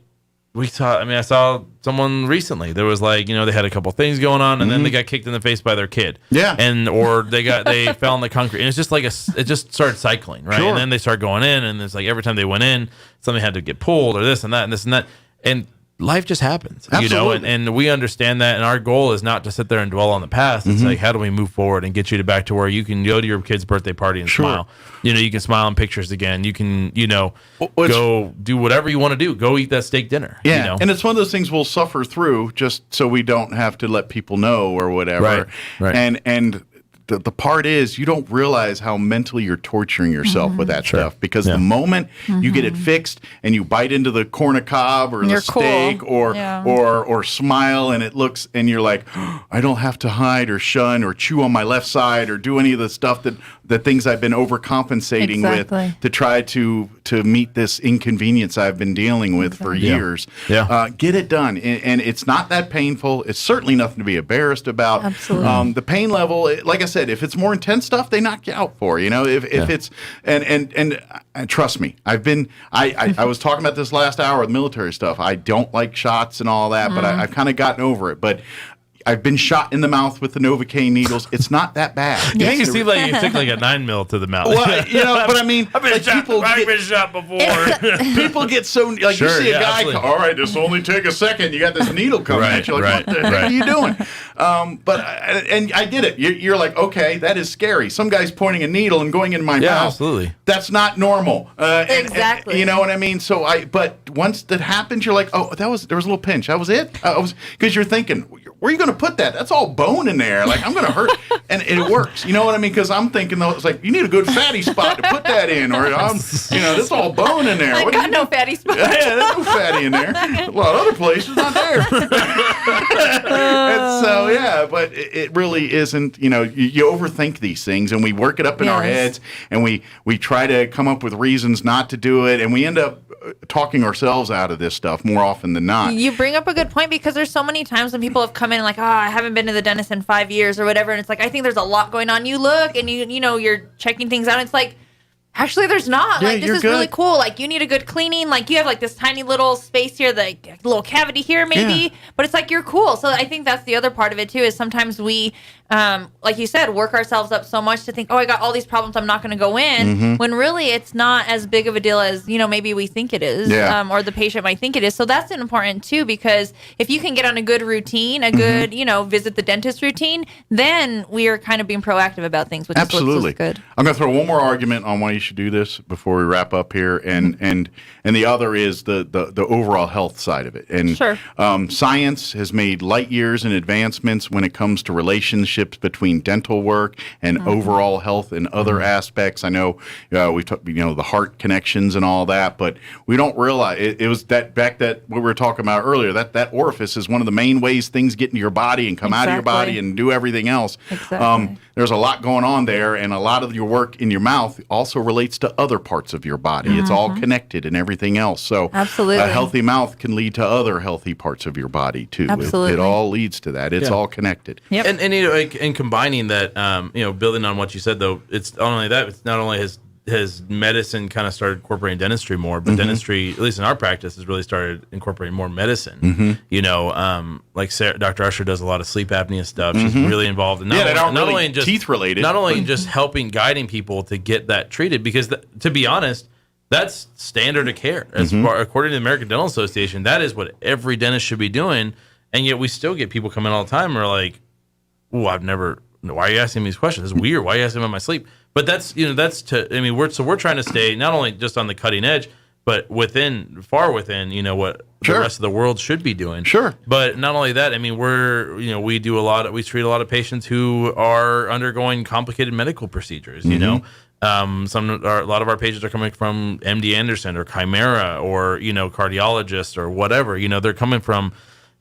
saw someone recently. There was like, they had a couple things going on, and then they got kicked in the face by their kid. Yeah. Or they fell in the concrete. And it's just like, it just started cycling, right? Sure. And then they start going in, and it's like every time they went in, something had to get pulled, or this and that, and this and that. And life just happens, Absolutely. And we understand that. And our goal is not to sit there and dwell on the past. It's like, how do we move forward and get you back to where you can go to your kid's birthday party and smile? You can smile in pictures again. You can, go do whatever you want to do. Go eat that steak dinner. Yeah. And it's one of those things we'll suffer through just so we don't have to let people know or whatever. Right. And the part is you don't realize how mentally you're torturing yourself with that stuff, because the moment you get it fixed and you bite into the corn on cob or the steak or smile and it looks and you're like, oh, I don't have to hide or shun or chew on my left side or do any of the stuff that things I've been overcompensating with to try to to meet this inconvenience I've been dealing with for years. Get it done, and it's not that painful. It's certainly nothing to be embarrassed about. Absolutely. The pain level, like I said, if it's more intense stuff, they knock you out for. If it's and trust me, I was talking about this last hour with military stuff. I don't like shots and all that, but I've kind of gotten over it. But I've been shot in the mouth with the Novocaine needles. It's not that bad. You make it seem like you took like a 9 mil to the mouth. Well, but I mean, I've been shot before. People get so like you see a guy. All right, this will only take a second. You got this needle coming at you. Like, what the heck are you doing? But I get it. You're like, okay, that is scary. Some guy's pointing a needle and going in my mouth. Absolutely. That's not normal. Exactly. And you know what I mean? So but once that happens, you're like, oh, there was a little pinch. That was it. Because you're thinking, where are you going to put that? That's all bone in there. Like, I'm going to hurt. And it works. You know what I mean? Because I'm thinking, though, it's like, you need a good fatty spot to put that in. Or, there's all bone in there. I got no fatty spot. Yeah, there's no fatty in there. A lot of other places, not there. And so, but it really isn't, you overthink these things. And we work it up in our heads. And we try to come up with reasons not to do it. And we end up talking ourselves out of this stuff more often than not. You bring up a good point, because there's so many times when people have come in and like, I haven't been to the dentist in 5 years or whatever, and it's like, I think there's a lot going on. You look and you're checking things out, and it's like, actually, there's not. Yeah, like, this is good. really cool. Like, you need a good cleaning. Like, you have like this tiny little space here, like a little cavity here maybe, but it's like, you're cool. So I think that's the other part of it too, is sometimes we, like you said, work ourselves up so much to think, I got all these problems, I'm not going to go in, when really it's not as big of a deal as, maybe we think it is, or the patient might think it is. So that's important too, because if you can get on a good routine, a good, visit the dentist routine, then we are kind of being proactive about things, which Absolutely. is good. I'm going to throw one more argument on why you should do this before we wrap up here, and the other is the overall health side of it. And science has made light years in advancements when it comes to relationships between dental work and overall health and other aspects. I know we talk, the heart connections and all that, but we don't realize it was that what we were talking about earlier. That orifice is one of the main ways things get into your body and come out of your body and do everything else. There's a lot going on there, and a lot of your work in your mouth also relates to other parts of your body. It's all connected and everything else. So a healthy mouth can lead to other healthy parts of your body too. It all leads to that. It's all connected. Yep. And combining that, building on what you said, though, it's not only that. It's not only has medicine kind of started incorporating dentistry more, but dentistry, at least in our practice, has really started incorporating more medicine. Like Dr. Usher does a lot of sleep apnea stuff. She's really involved in not only just teeth related, not only just helping, guiding people to get that treated, because to be honest, that's standard of care. According to the American Dental Association, that is what every dentist should be doing. And yet we still get people come in all the time and are like, why are you asking me these questions? It's weird. Why are you asking about my sleep? But we're trying to stay not only just on the cutting edge, but far within, what the rest of the world should be doing. Sure. But not only that, we treat a lot of patients who are undergoing complicated medical procedures, a lot of our patients are coming from MD Anderson or Chimera or, cardiologists or whatever. They're coming from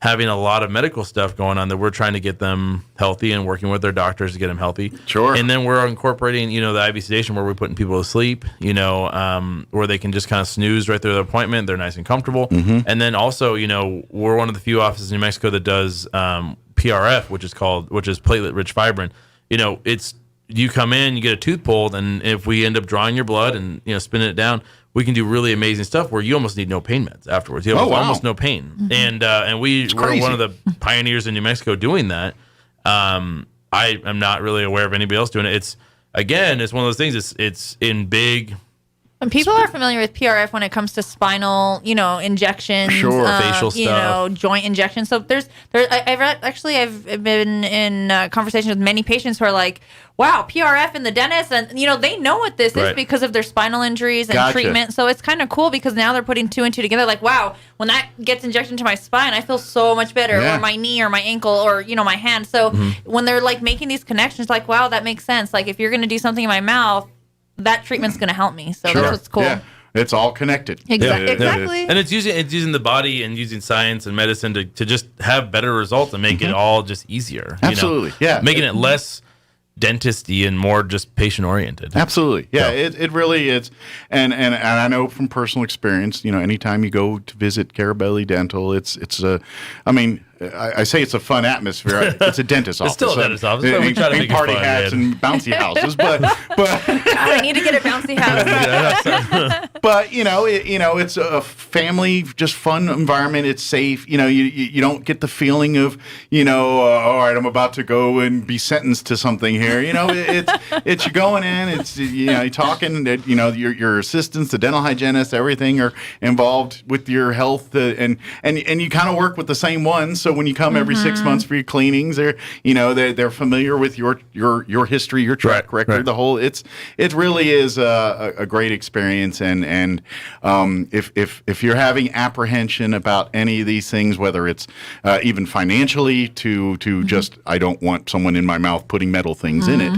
having a lot of medical stuff going on that we're trying to get them healthy and working with their doctors to get them healthy. Sure. And then we're incorporating, the IV sedation where we're putting people to sleep, where they can just kind of snooze right through their appointment. They're nice and comfortable. And then also, we're one of the few offices in New Mexico that does PRF, which is platelet-rich fibrin. You come in, you get a tooth pulled, and if we end up drawing your blood and spinning it down, we can do really amazing stuff where you almost need no pain meds afterwards. You have almost no pain, and we're one of the pioneers in New Mexico doing that. I am not really aware of anybody else doing it. It's one of those things. It's in big. And people are familiar with PRF when it comes to spinal, injections, facial stuff, joint injections. So I've been in conversation with many patients who are like, wow, PRF in the dentist, and they know what this is because of their spinal injuries and treatment. So it's kind of cool because now they're putting two and two together. Like, wow, when that gets injected into my spine, I feel so much better, or my knee, or my ankle, or my hand. So when they're like making these connections, like, wow, that makes sense. Like, if you're going to do something in my mouth, that treatment's going to help me. So that's what's cool. Yeah. It's all connected. Exactly. And it's using the body and using science and medicine to just have better results and make it all just easier. Absolutely. Making it less dentisty and more just patient oriented. Absolutely. Yeah, it really is. And I know from personal experience, anytime you go to visit Carabelli Dental, it's I say it's a fun atmosphere. It's a dentist's office. It's still a dentist's office, but we try to make it party fun, hats and bouncy houses, but I need to get a bouncy house. but it's a family, just fun environment. It's safe. You don't get the feeling of all right, I'm about to go and be sentenced to something here. It's you're going in. It's you're talking. Your assistants, the dental hygienists, everything are involved with your health, and you kind of work with the same ones. So when you come every 6 months for your cleanings, they're familiar with your history, your track record, right. the whole. It really is a great experience, and if you're having apprehension about any of these things, whether it's even financially to just I don't want someone in my mouth putting metal things in it,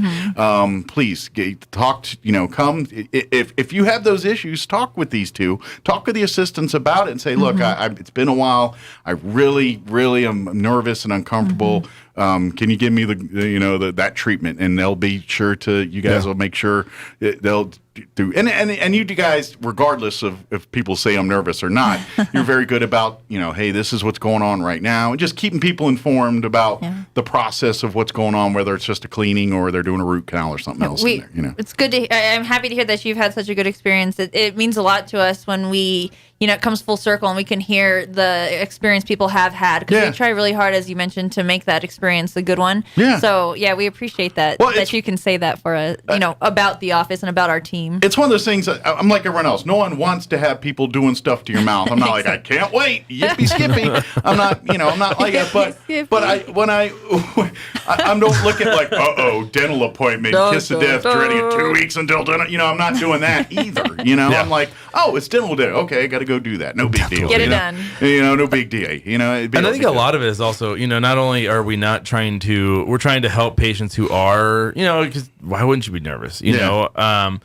please come. If you have those issues, talk with these two, talk with the assistants about it, and say, look, it's been a while. I really am nervous and uncomfortable. Can you give me that treatment? And they'll be sure to. You guys will make sure they'll do. And you guys, regardless of if people say I'm nervous or not, you're very good about hey, this is what's going on right now, and just keeping people informed about the process of what's going on, whether it's just a cleaning or they're doing a root canal or something else. In there, It's good to. I'm happy to hear that you've had such a good experience. It means a lot to us when we. It comes full circle and we can hear the experience people have had because we try really hard, as you mentioned, to make that experience a good one. Yeah. So, we appreciate that, that you can say that for us, about the office and about our team. It's one of those things that I'm like everyone else. No one wants to have people doing stuff to your mouth. I'm not like, I can't wait. Yippee skippy. I'm not, I'm not like that. But I don't look at like, dental appointment, kiss of death, dreading it 2 weeks until dental. I'm not doing that either. I'm like, it's dental day. Okay, I got to go do that. No big deal. Get it done. No big deal. And I think a lot of it is also, not only are we not trying to, we're trying to help patients who are, because why wouldn't you be nervous? Because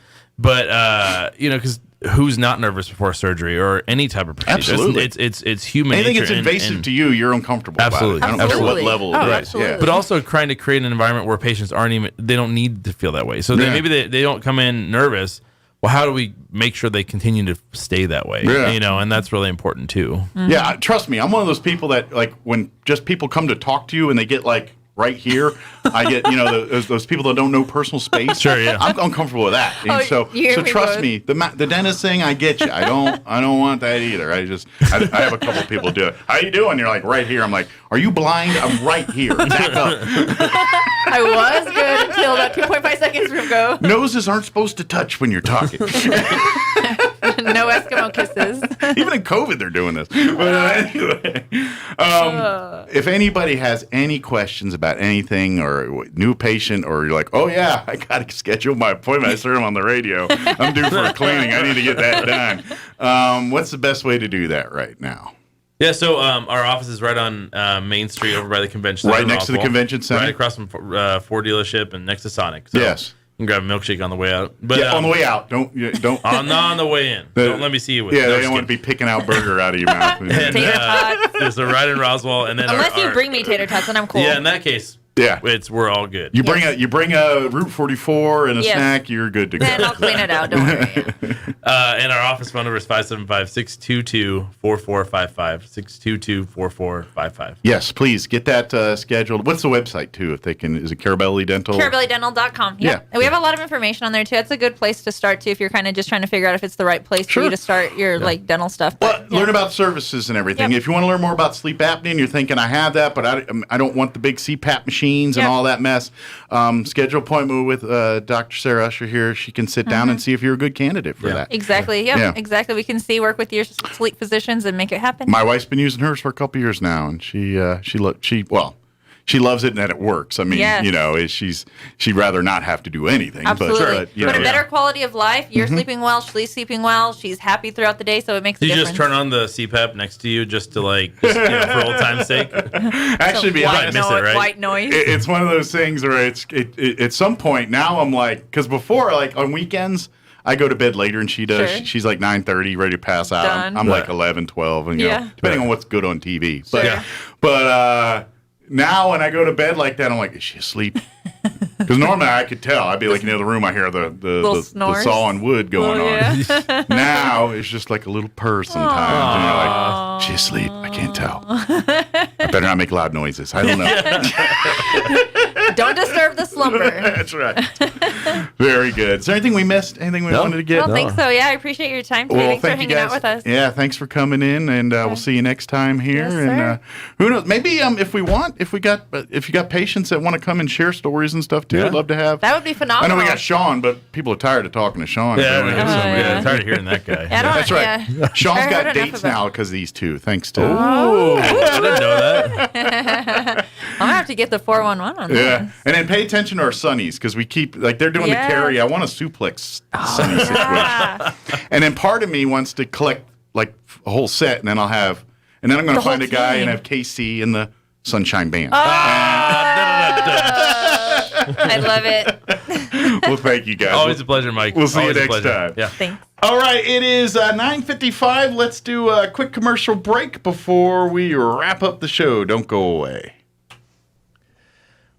who's not nervous before surgery or any type of procedure? Absolutely. It's human nature. Anything it's invasive to you, you're uncomfortable absolutely. about it. I don't care what level it is. Absolutely. But also trying to create an environment where patients they don't need to feel that way. So maybe they don't come in nervous. Well, how do we make sure they continue to stay that way? And that's really important too. Yeah, trust me, I'm one of those people that like when just people come to talk to you and they get like right here, I get those people that don't know personal space. Sure, yeah. I'm uncomfortable with that. And so trust me, the dentist thing, I get you. I don't want that either. I have a couple of people do it. How you doing? You're like right here. I'm like, are you blind? I'm right here. Back up. I was good until about 2.5 seconds ago. Noses aren't supposed to touch when you're talking. No Eskimo kisses. Even in COVID, they're doing this. But anyway, if anybody has any questions about anything or new patient, or you're like, oh yeah, I got to schedule my appointment. I heard them on the radio. I'm due for a cleaning. I need to get that done. What's the best way to do that right now? Yeah, so our office is right on Main Street over by the convention center. Right next to the convention center? Right across from Ford dealership and next to Sonic. So yes. You can grab a milkshake on the way out. But, on the way out. Don't. I'm not on the way in. Don't let me see you with they don't want to be picking out burger out of your mouth. Tater tots. There's a ride in Roswell. And then unless you bring me tater tots, then I'm cool. Yeah, in that case. Yeah, we're all good. You bring a Route 44 and a snack, you're good to go. Then I'll clean it out. Don't worry. And our office phone number is 575-622-4455. 622-4455. Yes, please get that scheduled. What's the website too? If they can, is it Carabelli Dental? CarabelliDental.com. Yeah, and we have a lot of information on there too. That's a good place to start too if you're kind of just trying to figure out if it's the right place for you to start your like dental stuff. But, learn about services and everything. If you want to learn more about sleep apnea and you're thinking I have that, but I don't want the big CPAP machines and all that mess. Schedule an appointment with Dr. Sarah Usher here. She can sit down and see if you're a good candidate for that. Exactly. Exactly. We can work with your sleep physicians and make it happen. My wife's been using hers for a couple years now, and she loves it and that it works. I mean, she'd rather not have to do anything. Absolutely. But a better quality of life. You're sleeping well. She's sleeping well. She's happy throughout the day, so it makes a difference. You just turn on the CPAP next to you just to for old time's sake. Actually, be honest, miss it, right? White noise. It's one of those things where it at some point now I'm like, because before like on weekends I go to bed later and she does. Sure. She's like 9:30, ready to pass out. Done. I'm like 11, 12, and depending on what's good on TV. But Sure. but now when I go to bed like that, I'm like, is she asleep? Because Because normally I could tell. I'd be like in the other room. I hear the saw on wood going on. Now it's just like a little purr sometimes. And you're like, she's asleep. I can't tell. I better not make loud noises. I don't know. Don't disturb the slumber. That's right. Very good. Is there anything we missed? Anything we wanted to get? I don't think so. Yeah, I appreciate your time today. Thanks for hanging out with us. Yeah, thanks for coming in, and we'll see you next time here. Yes, and who knows? Maybe if you got patients that want to come and share stories and stuff too, I'd love to have. That would be phenomenal. I know we got Sean, but people are tired of talking to Sean. Tired of hearing that guy. That's right. Sean's got dates now because of these two. Thanks to. Oh, I didn't know that. I'm gonna have to get the 411 on that. And then pay attention to our Sunnies because we keep they're doing the carry. I want a suplex Sunny situation. And then part of me wants to collect like a whole set, and then I'm going to find a guy and have KC in the Sunshine Band. I love it. Well, thank you guys. Always a pleasure, Mike. We'll see Always you a next pleasure. time. Yeah. Thanks. All right, it is 9:55. Let's do a quick commercial break before we wrap up the show. Don't go away.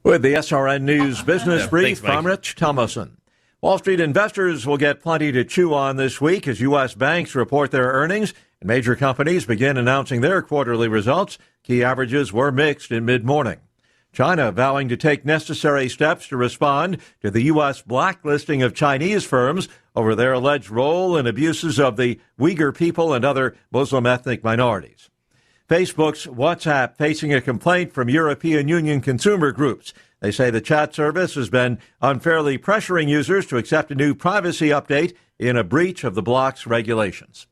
With the SRN News Business Brief, thanks, I'm Rich Thomason. Wall Street investors will get plenty to chew on this week as U.S. banks report their earnings and major companies begin announcing their quarterly results. Key averages were mixed in mid-morning. China vowing to take necessary steps to respond to the U.S. blacklisting of Chinese firms over their alleged role in abuses of the Uyghur people and other Muslim ethnic minorities. Facebook's WhatsApp facing a complaint from European Union consumer groups. They say the chat service has been unfairly pressuring users to accept a new privacy update in a breach of the bloc's regulations.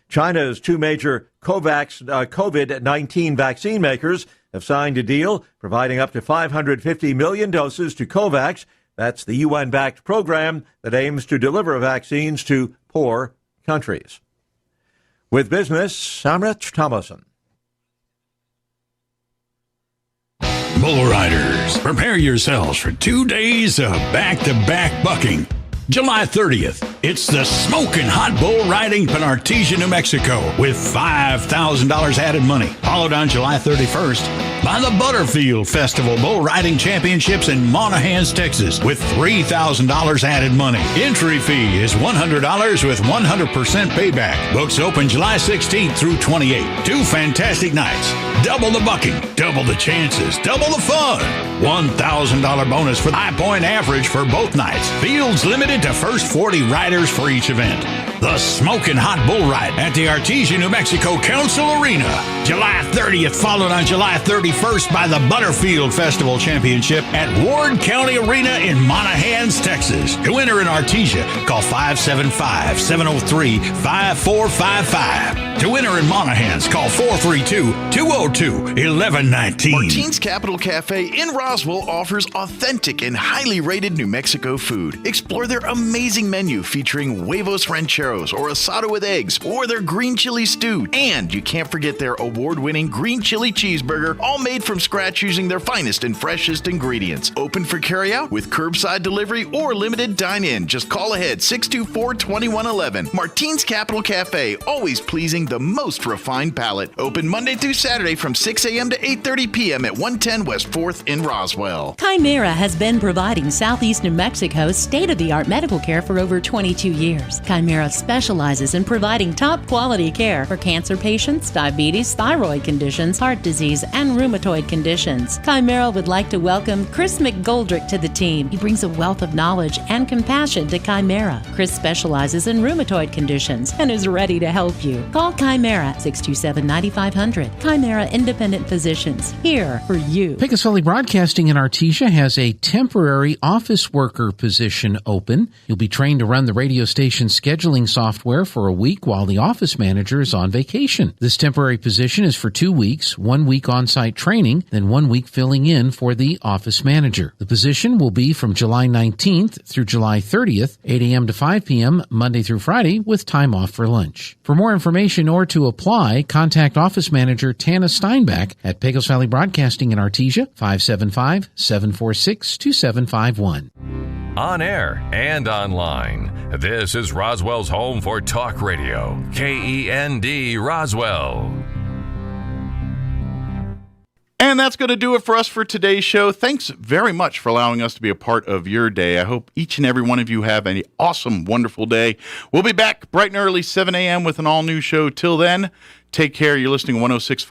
China's two major COVID-19 vaccine makers have signed a deal providing up to 550 million doses to COVAX. That's the UN-backed program that aims to deliver vaccines to poor countries. With business, I'm Rich Thomason. Bull riders, prepare yourselves for 2 days of back-to-back bucking. July 30th, it's the Smoking Hot Bull Riding in Artesia, New Mexico, with $5,000 added money. Followed on July 31st by the Butterfield Festival Bull Riding Championships in Monahans, Texas, with $3,000 added money. Entry fee is $100 with 100% payback. Books open July 16th through 28th. 2 fantastic nights. Double the bucking, double the chances, double the fun. $1,000 bonus for the high point average for both nights. Fields limited to first 40 riders for each event. The Smoking Hot Bull Ride at the Artesia, New Mexico Council Arena. July 30th, followed on July 31st by the Butterfield Festival Championship at Ward County Arena in Monahans, Texas. To enter in Artesia, call 575-703-5455. To enter in Monahans, call 432-202-1119. Martine's Capital Cafe in Roswell offers authentic and highly rated New Mexico food. Explore their amazing menu featuring huevos rancheros or asado with eggs or their green chili stew. And you can't forget their award-winning green chili cheeseburger, all made from scratch using their finest and freshest ingredients. Open for carryout with curbside delivery or limited dine-in. Just call ahead 624-2111. Martine's Capital Cafe, always pleasing the most refined palate. Open Monday through Saturday from 6 a.m. to 8:30 p.m. at 110 West 4th in Roswell. Chimera has been providing Southeast New Mexico's state-of-the-art medical care for over 22 years. Chimera specializes in providing top-quality care for cancer patients, diabetes, thyroid conditions, heart disease, and rheumatoid conditions. Chimera would like to welcome Chris McGoldrick to the team. He brings a wealth of knowledge and compassion to Chimera. Chris specializes in rheumatoid conditions and is ready to help you. Call Chimera 627-9500. Chimera Independent Physicians, here for you. Pecos Valley Broadcasting in Artesia has a temporary office worker position open. You'll be trained to run the radio station scheduling software for a week while the office manager is on vacation. This temporary position is for 2 weeks, 1 week on-site training, then 1 week filling in for the office manager. The position will be from July 19th through July 30th, 8 a.m. to 5 p.m., Monday through Friday, with time off for lunch. For more information or to apply, contact Office Manager Tana Steinbach at Pecos Valley Broadcasting in Artesia, 575-746-2751. On air and online, this is Roswell's home for talk radio, KEND Roswell. And that's going to do it for us for today's show. Thanks very much for allowing us to be a part of your day. I hope each and every one of you have an awesome, wonderful day. We'll be back bright and early, 7 a.m. with an all-new show. Till then, take care. You're listening to 106.5